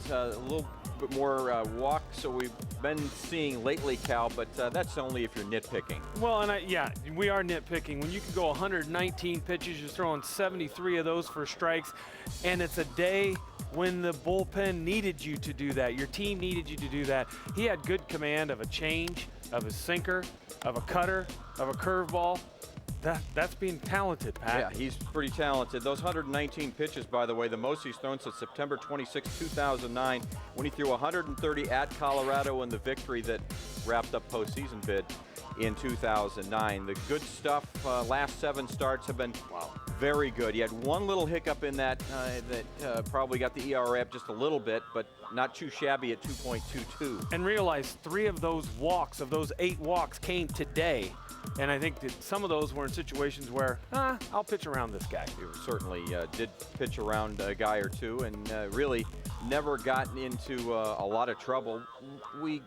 more walks, so we've been seeing lately, Cal, but that's only if you're nitpicking. Well, and yeah, we are nitpicking. When you can go 119 pitches, you're throwing 73 of those for strikes, and it's a day when the bullpen needed you to do that. Your team needed you to do that. He had good command of a change, of a sinker, of a cutter, of a curveball. That's being talented, Pat. Yeah, he's pretty talented. Those 119 pitches, by the way, the most he's thrown since September 26, 2009, when he threw 130 at Colorado in the victory that wrapped up postseason bid in 2009. The good stuff, last 7 starts have been very good. He had one little hiccup in that probably got the ERA up just a little bit, but not too shabby at 2.22. And realize 3 of those walks, of those 8 walks, came today. And I think that some of those were in situations where, I'll pitch around this guy. He certainly did pitch around a guy or two, and really never gotten into a lot of trouble. We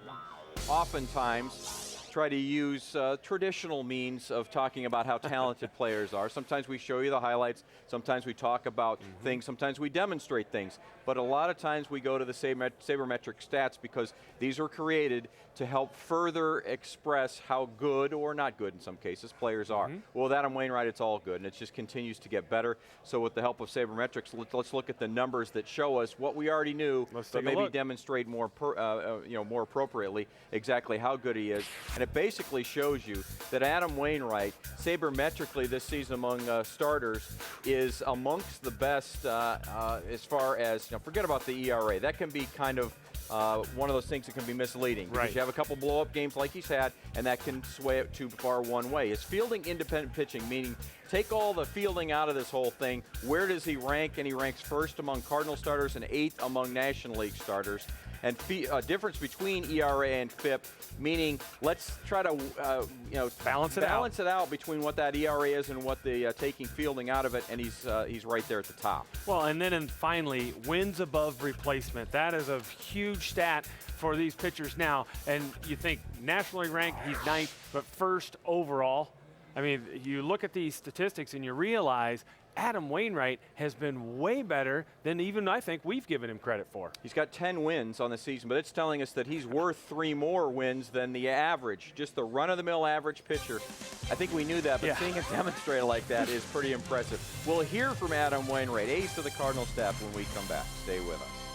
oftentimes try to use traditional means of talking about how talented players are. Sometimes we show you the highlights, sometimes we talk about things, sometimes we demonstrate things, but a lot of times we go to the sabermetric stats because these are created to help further express how good, or not good in some cases, players are. Well, with Adam Wainwright, it's all good, and it just continues to get better. So with the help of sabermetrics, let's look at the numbers that show us what we already knew, but maybe demonstrate more, more appropriately exactly how good he is. And it basically shows you that Adam Wainwright, sabermetrically this season among starters, is amongst the best as far as, forget about the ERA. That can be kind of one of those things that can be misleading. Because you have a couple blow-up games like he's had, and that can sway it too far one way. It's fielding independent pitching, meaning take all the fielding out of this whole thing. Where does he rank? And he ranks first among Cardinal starters and 8th among National League starters. And difference between ERA and FIP, meaning let's try to balance it out between what that ERA is and what the taking fielding out of it, and he's right there at the top. Well, and finally, wins above replacement. That is a huge stat for these pitchers now. And you think nationally ranked, he's 9th, but 1st overall. I mean, you look at these statistics and you realize Adam Wainwright has been way better than even I think we've given him credit for. He's got 10 wins on the season, but it's telling us that he's worth 3 more wins than the average, just the run-of-the-mill average pitcher. I think we knew that, but seeing it demonstrated like that is pretty impressive. We'll hear from Adam Wainwright, ace of the Cardinal staff, when we come back. Stay with us.